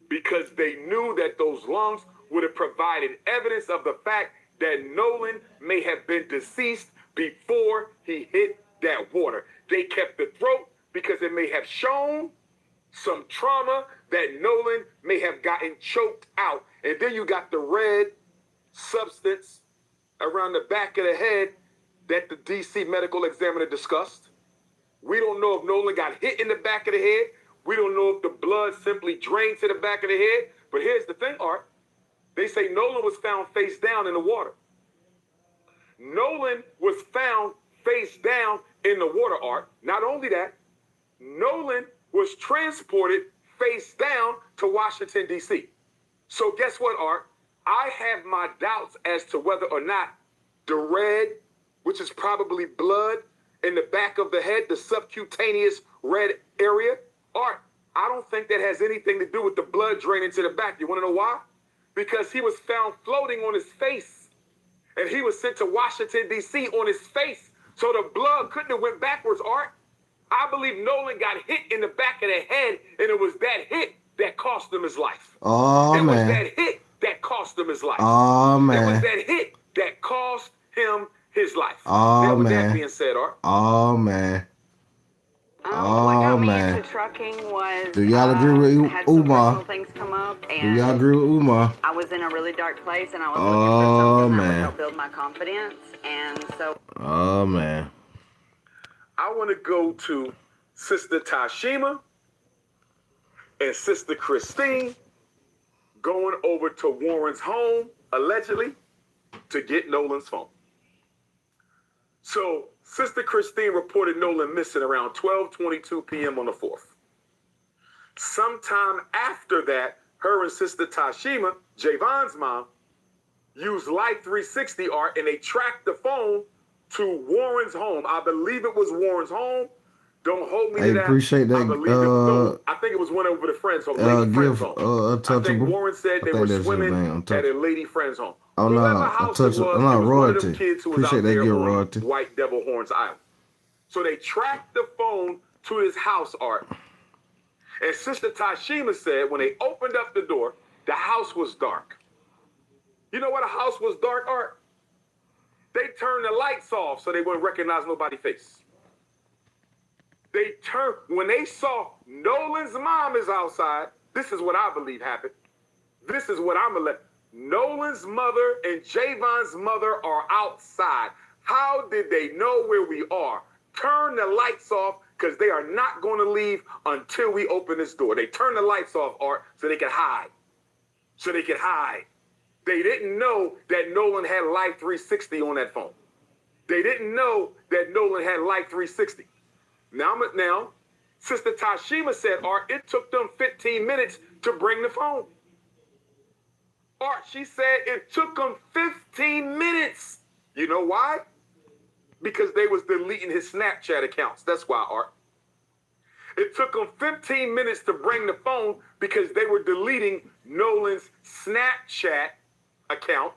because they knew that those lungs would have provided evidence of the fact that Nolan may have been deceased before he hit that water. They kept the throat because it may have shown some trauma that Nolan may have gotten choked out. And then you got the red substance around the back of the head that the DC medical examiner discussed. We don't know if Nolan got hit in the back of the head. We don't know if the blood simply drained to the back of the head. But here's the thing, Art. They say Nolan was found face down in the water. Nolan was found face down in the water, Art. Not only that, Nolan was transported face down to Washington, D.C. So guess what, Art? I have my doubts as to whether or not the red, which is probably blood in the back of the head, the subcutaneous red area, Art, I don't think that has anything to do with the blood draining to the back. You want to know why? Because he was found floating on his face. And he was sent to Washington, D.C. on his face. So the blood couldn't have went backwards, Art. I believe Nolan got hit in the back of the head, and it was that hit that cost him his life. Oh, it man. was that hit that cost him his life. Oh, man. It was that hit that cost him his life. Oh, now, with man. that being said, Art. Oh, man. What got me man. into trucking was Do y'all agree with had some Umar? personal things come up, Do and y'all agree with Umar? I was in a really dark place, and I was Oh, looking for something that would man. help build my confidence, and so. Oh, man. I want to go to Sister Tashima and Sister Christine going over to Warren's home, allegedly, to get Nolan's phone. So, Sister Christine reported Nolan missing around 12:22 p.m. on the 4th. Sometime after that, her and Sister Tashima, Javon's mom, used Life 360 Art, and they tracked the phone to Warren's home. I believe it was Warren's home. Don't hold me to that. Appreciate that. I believe I think it was one over the friend's home, lady friend's home. I think Warren said they were swimming at a lady friend's home. Oh, no, Untouchable. No, royalty. One of them kids who was Appreciate out that there give on royalty. White Devil Horns Island. So they tracked the phone to his house, Art. And Sister Tashima said when they opened up the door, the house was dark. You know why the house was dark, Art? They turned the lights off so they wouldn't recognize nobody's face. When they saw Nolan's mom is outside, this is what I believe happened. This is what I'm going to let. Nolan's mother and Javon's mother are outside. How did they know where we are? Turn the lights off because they are not going to leave until we open this door. They turned the lights off, Art, so they could hide. They didn't know that Nolan had Life 360 on that phone. They didn't know that Nolan had Life 360. Now, Sister Tashima said, Art, it took them 15 minutes to bring the phone. Art, she said it took them 15 minutes. You know why? Because they was deleting his Snapchat accounts. That's why, Art. It took them 15 minutes to bring the phone because they were deleting Nolan's Snapchat account.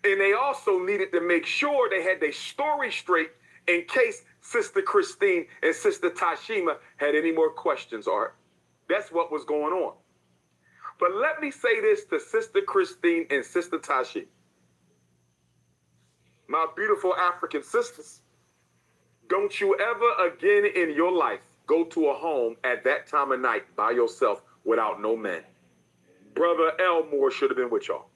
And they also needed to make sure they had their story straight in case Sister Christine and Sister Tashima had any more questions, Art. That's what was going on. But let me say this to Sister Christine and Sister Tashima. My beautiful African sisters, don't you ever again in your life go to a home at that time of night by yourself without no men. Brother Elmore should have been with y'all.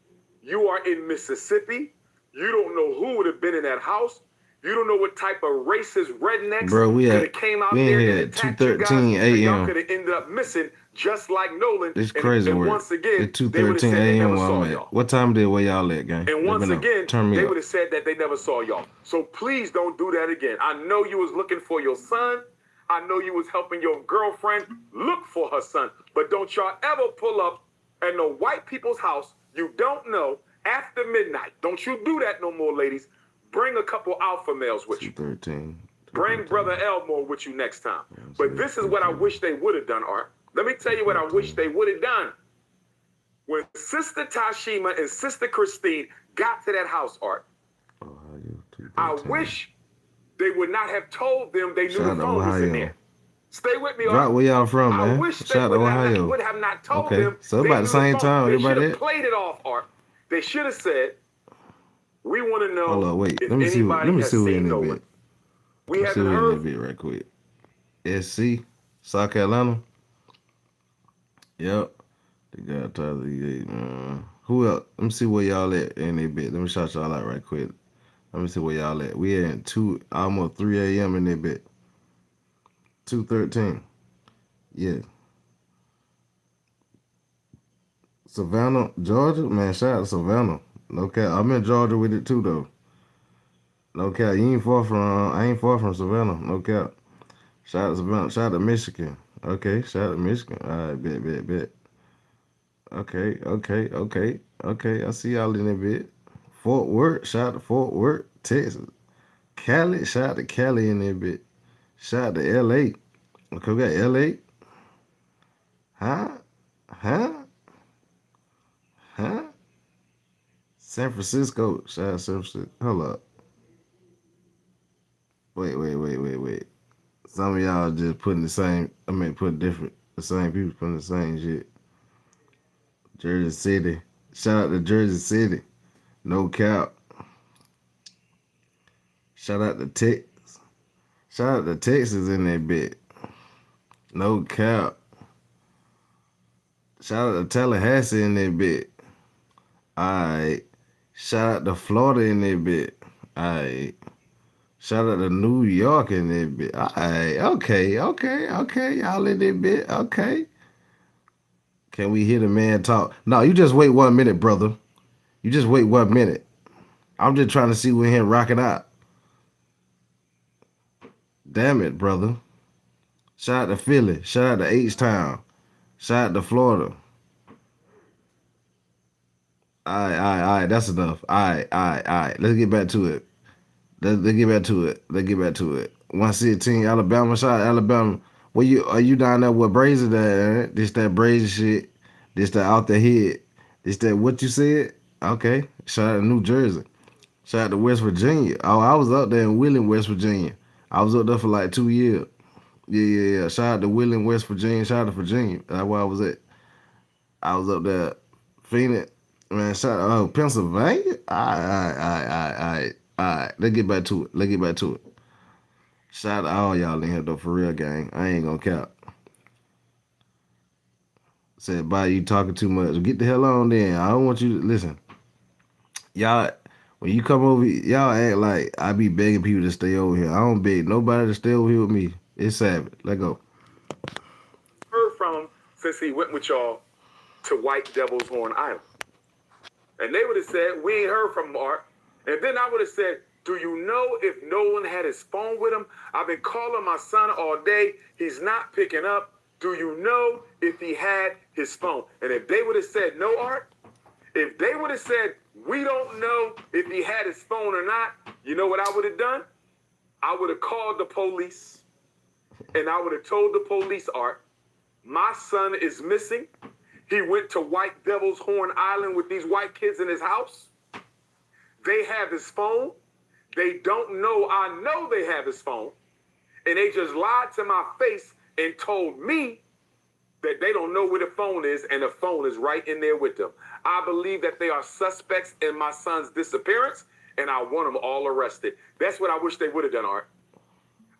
You are in Mississippi. You don't know who would have been in that house. You don't know what type of racist rednecks could have came out there and attacked you guys. And y'all could have ended up missing just like Nolan. It's crazy and work. once again, It's they would have 2:13 said they a.m. never where saw I'm at. y'all. What time did where y'all at, gang? And once again, Turn me they up. would have said that they never saw y'all. So please don't do that again. I know you was looking for your son. I know you was helping your girlfriend look for her son. But don't y'all ever pull up at no white people's house you don't know after midnight. Don't you do that no more, ladies. Bring a couple alpha males with you. 2:13. Bring Brother Elmore with you next time. But this is what I wish they would have done, Art. Let me tell you what I wish they would have done. When Sister Tashima and Sister Christine got to that house, Art, I wish they would not have told them they knew the phone was in there. Stay with me, Art. Drop where y'all from, man. I wish they Shout out to Ohio. would have not told Okay, them so they about knew the same phone. time. They should Everybody have played it off, Art. They should have said, we want to know Hold on, wait. if Let me see. anybody Let me has see who seen in that Nolan. bit. We Let's see haven't who in heard. that bit right quick. SC, South Carolina. Yep. The guy Tyler. Who else? Let me see where y'all at in that bit. Let me shout y'all out right quick. Let me see where y'all at. We at almost 3 a.m. in that bit. 2:13. Yeah. Savannah, Georgia. Man, shout out to Savannah. No cap. I'm in Georgia with it too, though. No cap. You ain't far from. I ain't far from Savannah. No cap. Shout out to Savannah. Shout out to Michigan. Okay. Shout out to Michigan. All right. Bet. Okay. I see y'all in that bit. Fort Worth. Shout out to Fort Worth, Texas. Cali. Shout out to Cali in that bit. Shout out to L.A. Okay, we got L.A. Huh? San Francisco. Shout out to San Francisco. Hold up. Wait. Some of y'all just putting the same, put different, the same people putting the same shit. Jersey City. Shout out to Jersey City. No cap. Shout out to Texas. Shout out to Texas in that bit. No cap. Shout out to Tallahassee in that bit. Alright. Shout out to Florida in that bit. Alright. Shout out to New York in that bit. Alright. Okay. Y'all in that bit. Okay. Can we hear the man talk? No, you just wait 1 minute, brother. You just wait 1 minute. I'm just trying to see when him rocking out. Damn it, brother. Shout out to Philly. Shout out to H-Town. Shout out to Florida. All right. That's enough. All right. Let's get back to it. Let's get back to it. 116, Alabama. Shout out Alabama. Are you down there with Brazy there? This that Brazy shit. This that out the head. This that what you said? Okay. Shout out to New Jersey. Shout out to West Virginia. Oh, I was up there in Wheeling, West Virginia. I was up there for like 2 years. Yeah. Shout out to Wheeling, West Virginia. Shout out to Virginia. That's where I was at. I was up there. Phoenix. Man, shout out Pennsylvania. All right. Let's get back to it. Shout out to all y'all in here though, for real, gang. I ain't gonna cap. Said, bye, you talking too much. Get the hell on then. I don't want you to listen. Y'all, when you come over, y'all act like I be begging people to stay over here. I don't beg nobody to stay over here with me. It's savage. Let go. Heard from him since he went with y'all to White Devil's Horn Island. And they would have said, we ain't heard from Mark. And then I would have said, do you know if Nolan had his phone with him? I've been calling my son all day. He's not picking up. Do you know if he had his phone? And if they would have said no, Art, if they would have said, we don't know if he had his phone or not, you know what I would have done? I would have called the police and I would have told the police, Art, my son is missing. He went to White Devil's Horn Island with these white kids in his house. They have his phone. They don't know I know they have his phone. And they just lied to my face and told me that they don't know where the phone is and the phone is right in there with them. I believe that they are suspects in my son's disappearance and I want them all arrested. That's what I wish they would have done, Art.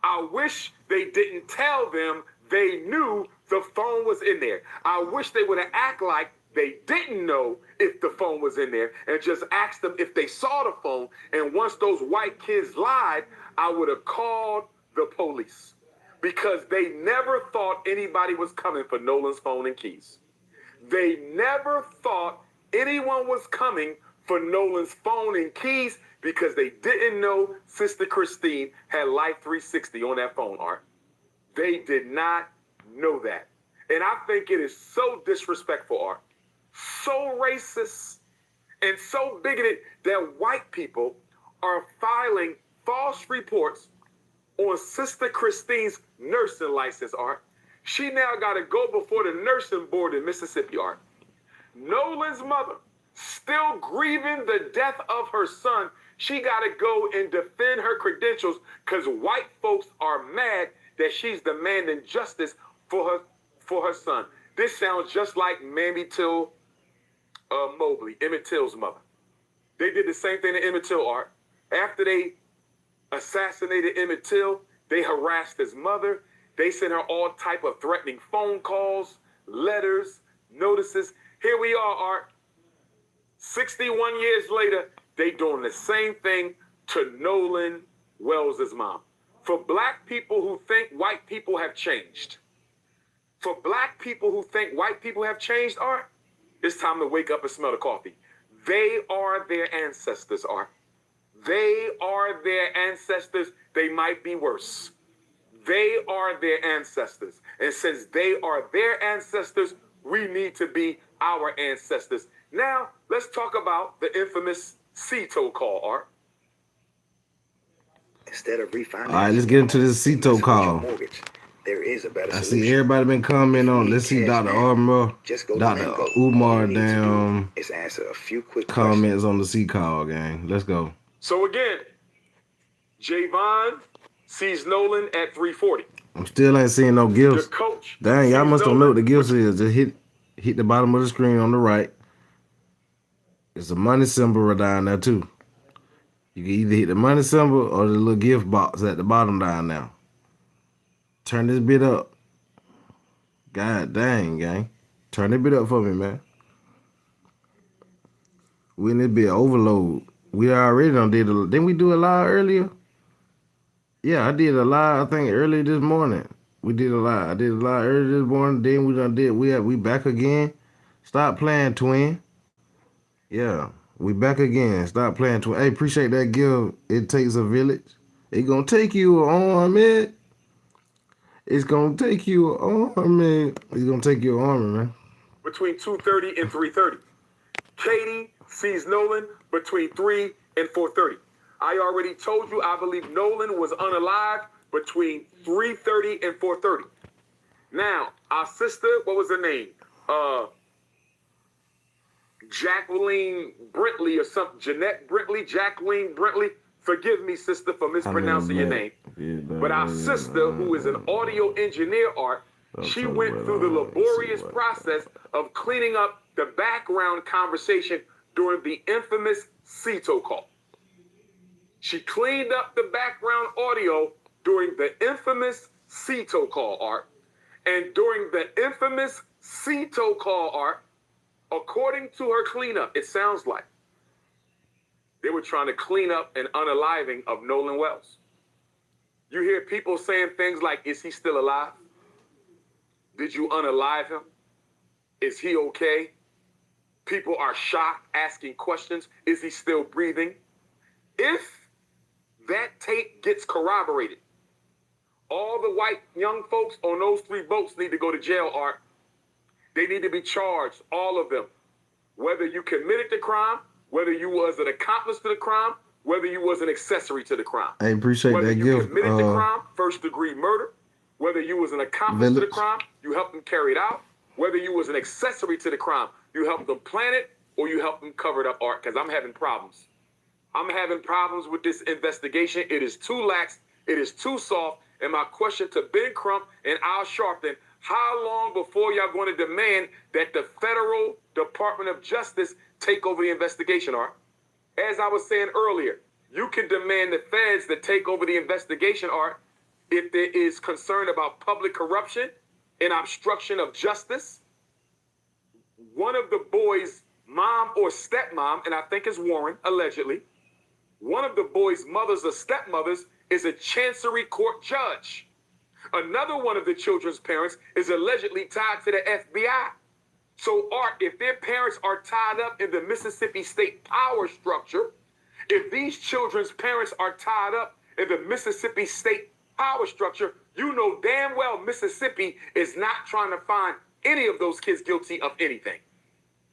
I wish they didn't tell them they knew the phone was in there. I wish they would have act like they didn't know if the phone was in there and just asked them if they saw the phone. And once those white kids lied, I would have called the police because they never thought anybody was coming for Nolan's phone and keys. They never thought anyone was coming for Nolan's phone and keys because they didn't know Sister Christine had Life 360 on that phone, Art. They did not know that. And I think it is so disrespectful, Art, so racist, and so bigoted that white people are filing false reports on Sister Christine's nursing license, Art. She now got to go before the nursing board in Mississippi, Art. Nolan's mother, still grieving the death of her son, she got to go and defend her credentials because white folks are mad that she's demanding justice for her son. This sounds just like Mamie Till Mobley, Emmett Till's mother. They did the same thing to Emmett Till, Art. After they assassinated Emmett Till, they harassed his mother. They sent her all type of threatening phone calls, letters, notices. Here we are, Art. 61 years later, they doing the same thing to Nolan Wells' mom. For black people who think white people have changed, for black people who think white people have changed, Art, it's time to wake up and smell the coffee. They are their ancestors, Art. They are their ancestors. They might be worse. They are their ancestors. And since they are their ancestors, we need to be our ancestors. Now, let's talk about the infamous CETO call, Art. Instead of refinancing. All right, let's get into this CETO call. Mortgage, there is a better I solution. see everybody been commenting on. Let's see Dr. Armour, Just go Dr. to Umar, damn is answer a few quick comments on the C call, gang. Let's go. So again, Javon sees Nolan at 340. I'm still ain't seeing no gifts. The coach Dang, y'all must don't know what the gifts is. Just hit the bottom of the screen on the right. It's a money symbol down there too. You can either hit the money symbol or the little gift box at the bottom down there. Turn this bit up. God dang, gang. Turn this bit up for me, man. We in this bit overload. We already done didn't we do a live earlier? Yeah, I did a live, I think, early this morning. We did a live. I did a live early this morning. Then we back again. Stop playing, twin. Yeah, we back again. Stop playing, twin. Hey, appreciate that gift. It takes a village. It gonna take you an army. It's gonna take you an army. It's gonna take you an army, man. Between 2:30 and 3:30. Katie sees Nolan between 3 and 4:30. I already told you I believe Nolan was unalive between 3:30 and 4:30. Now, our sister, what was her name? Jacqueline Brentley or something. Jeanette Brentley, Jacqueline Brentley. Forgive me, sister, for mispronouncing your name. But our sister, who is an audio engineer, Art, she went through the laborious process of cleaning up the background conversation during the infamous CETO call. She cleaned up the background audio during the infamous CETO call, Art. And during the infamous CETO call, Art, according to her cleanup, it sounds like they were trying to clean up an unaliving of Nolan Wells. You hear people saying things like, is he still alive? Did you unalive him? Is he okay? People are shocked, asking questions. Is he still breathing? If that tape gets corroborated, all the white young folks on those 3 boats need to go to jail, Art. They need to be charged, all of them. Whether you committed the crime, whether you was an accomplice to the crime, whether you was an accessory to the crime. I appreciate whether that you gift. committed the crime, first-degree murder, whether you was an accomplice to the crime, you helped them carry it out, whether you was an accessory to the crime, you helped them plan it, or you helped them cover it up, Art, because I'm having problems. I'm having problems with this investigation. It is too lax. It is too soft. And my question to Ben Crump and Al Sharpton, how long before y'all going to demand that the Federal Department of Justice take over the investigation, Art? As I was saying earlier, you can demand the feds to take over the investigation, Art, if there is concern about public corruption and obstruction of justice. one of the boys' mom or stepmom, and I think it's Warren, allegedly, one of the boys' mothers or stepmothers is a Chancery Court judge. Another one of the children's parents is allegedly tied to the FBI. So, Art, if their parents are tied up in the Mississippi state power structure, if these children's parents are tied up in the Mississippi state power structure, you know damn well Mississippi is not trying to find any of those kids guilty of anything.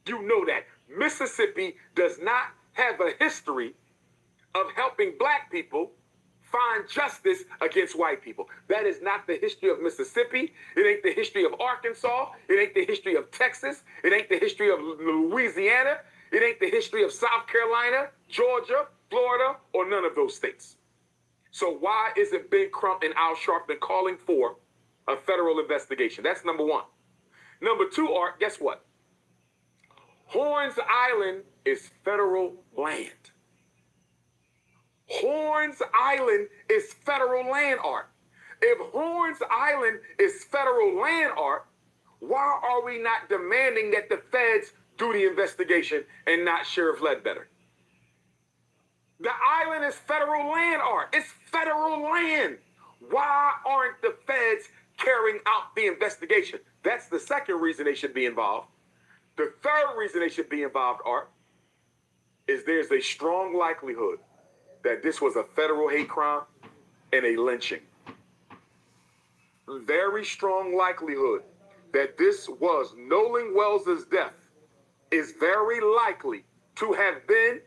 You know that. Mississippi does not have a history of helping black people find justice against white people. That is not the history of Mississippi. It ain't the history of Arkansas. It ain't the history of Texas. It ain't the history of Louisiana. It ain't the history of South Carolina, Georgia, Florida, or none of those states. So why isn't Ben Crump and Al Sharpton calling for a federal investigation? That's number one. Number two, Art, guess what? Horns Island is federal land. Horns Island is federal land, Art. If Horns Island is federal land, Art, why are we not demanding that the feds do the investigation and not Sheriff Ledbetter? The island is federal land, Art. It's federal land. Why aren't the feds carrying out the investigation? That's the second reason they should be involved. The third reason they should be involved, Art, is there's a strong likelihood that this was a federal hate crime and a lynching. Very strong likelihood that this was Nolan Wells' death is very likely to have been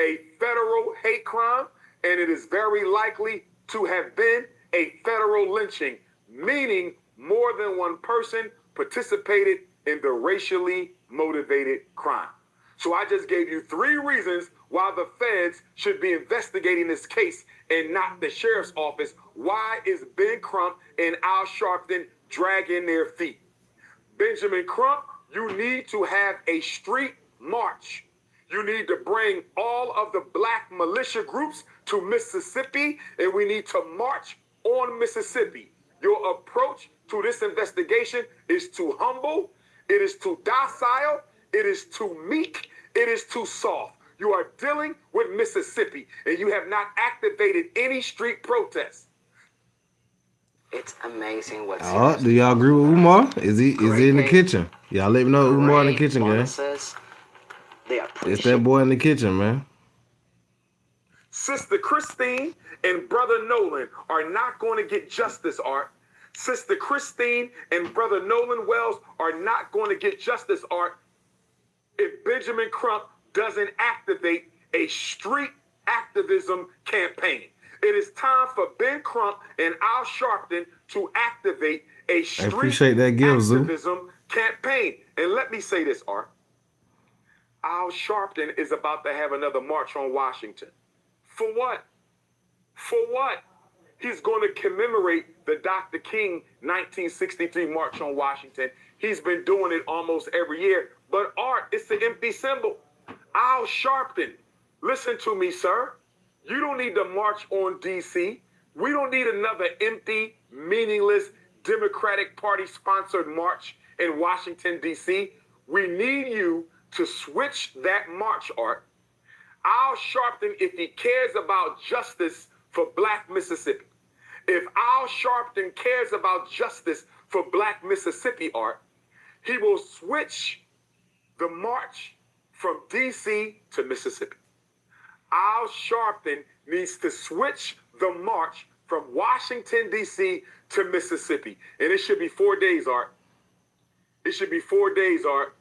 a federal hate crime, and it is very likely to have been a federal lynching, meaning more than one person participated in the racially motivated crime. So I just gave you 3 reasons why the feds should be investigating this case and not the sheriff's office. Why is Ben Crump and Al Sharpton dragging their feet? Benjamin Crump, you need to have a street march. You need to bring all of the black militia groups to Mississippi, and we need to march on Mississippi. Your approach to this investigation is too humble, it is too docile, it is too meek, it is too soft. You are dealing with Mississippi, and you have not activated any street protests. It's amazing what. Oh, do y'all agree with Umar? Is he in the kitchen? Y'all let me know Umar in the kitchen, guys. It's that boy in the kitchen, man. Sister Christine and Brother Nolan are not going to get justice, Art. Sister Christine and Brother Nolan Wells are not going to get justice, Art, if Benjamin Crump doesn't activate a street activism campaign. It is time for Ben Crump and Al Sharpton to activate a street activism campaign. And let me say this, Art. Al Sharpton is about to have another march on Washington. For what? For what? He's going to commemorate the Dr. King 1963 March on Washington. He's been doing it almost every year. But Art, it's an empty symbol. Al Sharpton, listen to me, sir. You don't need to march on D.C. We don't need another empty, meaningless, Democratic Party-sponsored march in Washington, D.C. We need you to switch that march, Art. Al Sharpton, if he cares about justice for black Mississippi, if Al Sharpton cares about justice for black Mississippi, Art, he will switch the march from D.C. to Mississippi. Al Sharpton needs to switch the march from Washington, D.C. to Mississippi. And it should be 4 days, Art. It should be 4 days, Art.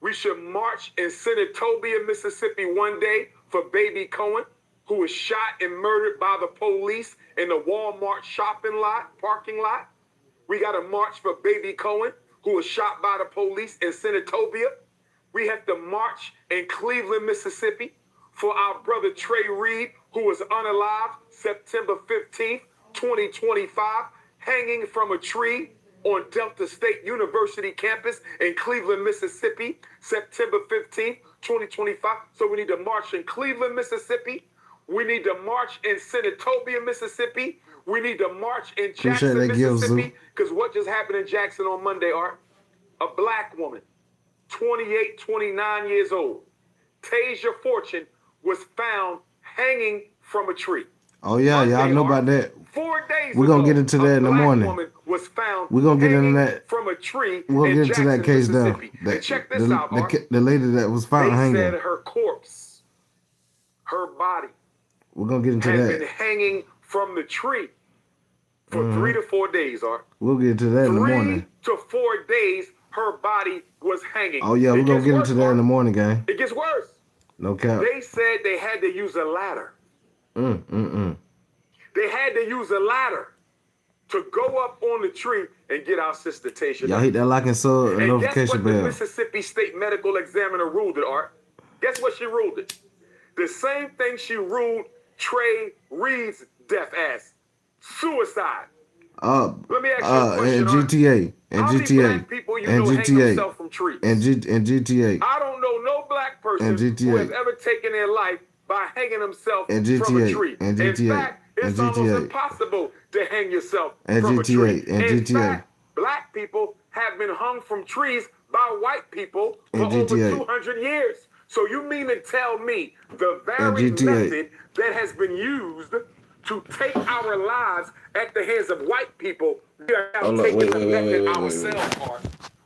We should march in Senatobia, Mississippi one day for baby Cohen, who was shot and murdered by the police in the Walmart parking lot. We got to march for baby Cohen, who was shot by the police in Senatobia. We have to march in Cleveland, Mississippi for our brother Trey Reed, who was unalived September 15th, 2025, hanging from a tree on Delta State University campus in Cleveland, Mississippi, September 15th, 2025. So we need to march in Cleveland, Mississippi. We need to march in Senatobia, Mississippi. We need to march in Jackson, Mississippi, because what just happened in Jackson on Monday, Art? A black woman 28, 29 years old. Tasia Fortune was found hanging from a tree. Oh yeah, Monday, y'all know about that. 4 days We're ago, gonna get into that in the a black morning. woman was found We're gonna get into hanging that. from a tree We're gonna in get into Jackson, that case though. Mississippi. And check this out, Art. The lady that was found They hanging. said her corpse, her body, We're gonna get into had that. been hanging from the tree for 3 to 4 days, Art. We'll get into that in the morning. 3 to 4 days, her body was hanging. Oh yeah, we're gonna get into that in the morning, gang. It gets worse. No cap. They said they had to use a ladder. They had to use a ladder to go up on the tree and get our sister Tasia. Y'all hit that like and sub and And guess notification what the bell. Mississippi State Medical Examiner ruled it, Art? Guess what she ruled it? The same thing she ruled Trey Reed's death as. Suicide. Let me ask you a question, and Art. GTA, and How many GTA, black people you and know hang GTA, themselves from trees? and GTA, I don't know no black person And GTA. who has ever taken their life by hanging himself And from a GTA. tree. And In GTA. fact, it's And almost GTA. impossible to hang yourself And from a GTA. tree. And In GTA. fact, black people have been hung from trees by white people for And over GTA. 200 years. So you mean to tell me the And very GTA. method that has been used to take our lives at the hands of white people, we are now Hold up, taking wait, the wait, wait, method wait, wait, ourselves, Art.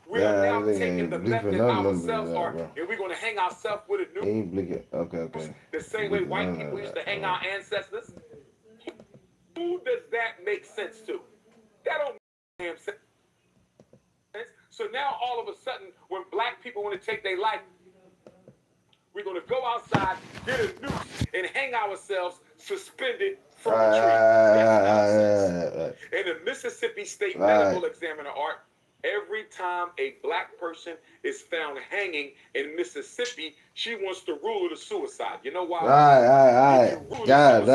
We are Nah, now this taking ain't the bleeping method nothing ourselves, that, Art, bro. and we're going to hang ourselves with a He new, ain't blinking. Okay. the same way Bleeping white none people of used to that. hang our ancestors. Who does that make sense to? That don't make damn sense. So now all of a sudden, when black people want to take their life, we're going to go outside, get a noose, and hang ourselves suspended from a tree. That's nonsense. And the Mississippi State Medical Examiner, Art, every time a black person is found hanging in Mississippi, she wants to rule it a suicide. You know why? All right. God,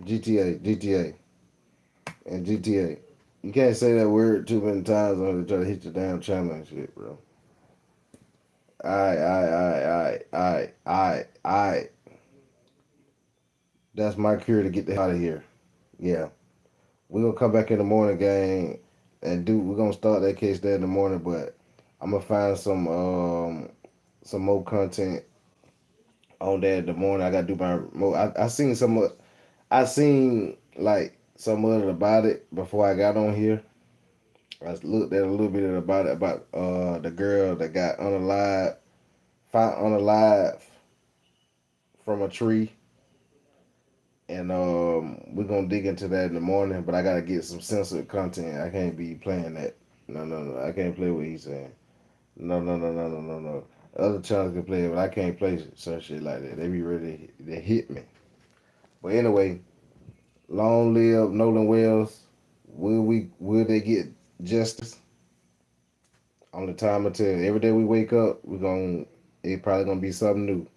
GTA, and GTA. You can't say that word too many times on to try to hit your damn channel and shit, bro. Alright. That's my cure to get the hell out of here. Yeah. We're gonna come back in the morning, gang, and we're gonna start that case there in the morning, but I'm gonna find some more content on that in the morning. I gotta do my more. I seen like some of it about it before I got on here. I looked at a little bit about it, about the girl that got found unalive from a tree. And we're gonna dig into that in the morning, but I gotta get some censored content. I can't be playing that. No. I can't play what he's saying. No. Other channels can play it, but I can't play some shit like that. They be ready to hit me. But anyway, long live Nolan Wells. Will they get justice? Only time will tell. Every day we wake up, it probably gonna be something new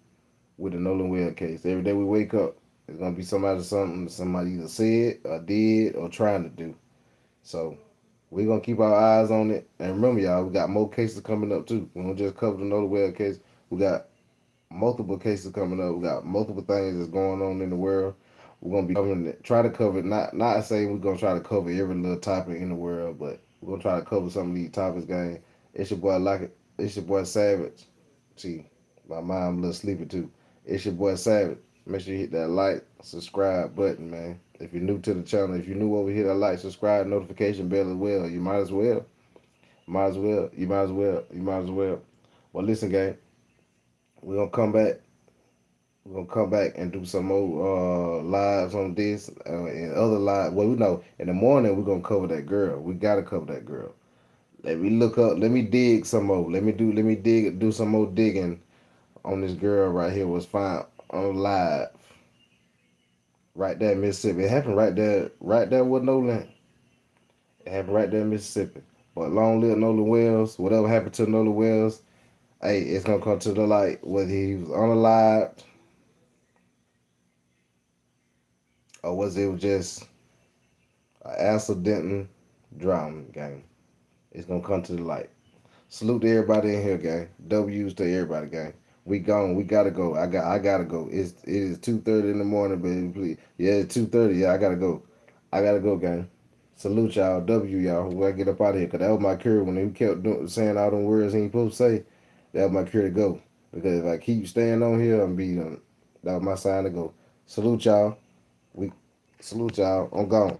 with the Nolan Wells case. Every day we wake up, it's gonna be somebody either said or did or trying to do. So we're gonna keep our eyes on it. And remember, y'all, we got more cases coming up too. We don't just cover the Nolan Wells case. We got multiple cases coming up. We got multiple things that's going on in the world. We're gonna be covering it. Try to cover it. Not saying we're gonna try to cover every little topic in the world, but we're gonna try to cover some of these topics, gang. It's your boy It's your boy Savage. See, my mom a little sleepy too. It's your boy Savage. Make sure you hit that like, subscribe button, man. If you're new to the channel, if you're new over here, that like, subscribe, notification bell as well. You might as well. You might as well. Well, listen, gang. We're gonna come back. We're gonna come back and do some more lives on this and other lives. Well, we know in the morning we're gonna cover that girl. We gotta cover that girl. Let me look up. Let me dig some more. Let me do some more digging on this girl right here. Was found on live right there in Mississippi. It happened right there with Nolan. It happened right there in Mississippi. But long live Nolan Wells. Whatever happened to Nolan Wells, hey, it's gonna come to the light whether he was unalived or was it just an accidental drowning, gang. It's gonna come to the light. Salute to everybody in here, gang. W's to everybody, gang. We gone. We gotta go. I gotta go. It is 2:30 in the morning, baby. Please. Yeah, it's 2:30. Yeah, I gotta go. I gotta go, gang. Salute y'all. W y'all. Who I get up out of here. Cause that was my cure when he kept saying all them words he ain't supposed to say. That was my cure to go. Because if I keep staying on here, I'm be that was my sign to go. Salute y'all. We salute y'all. I'm gone.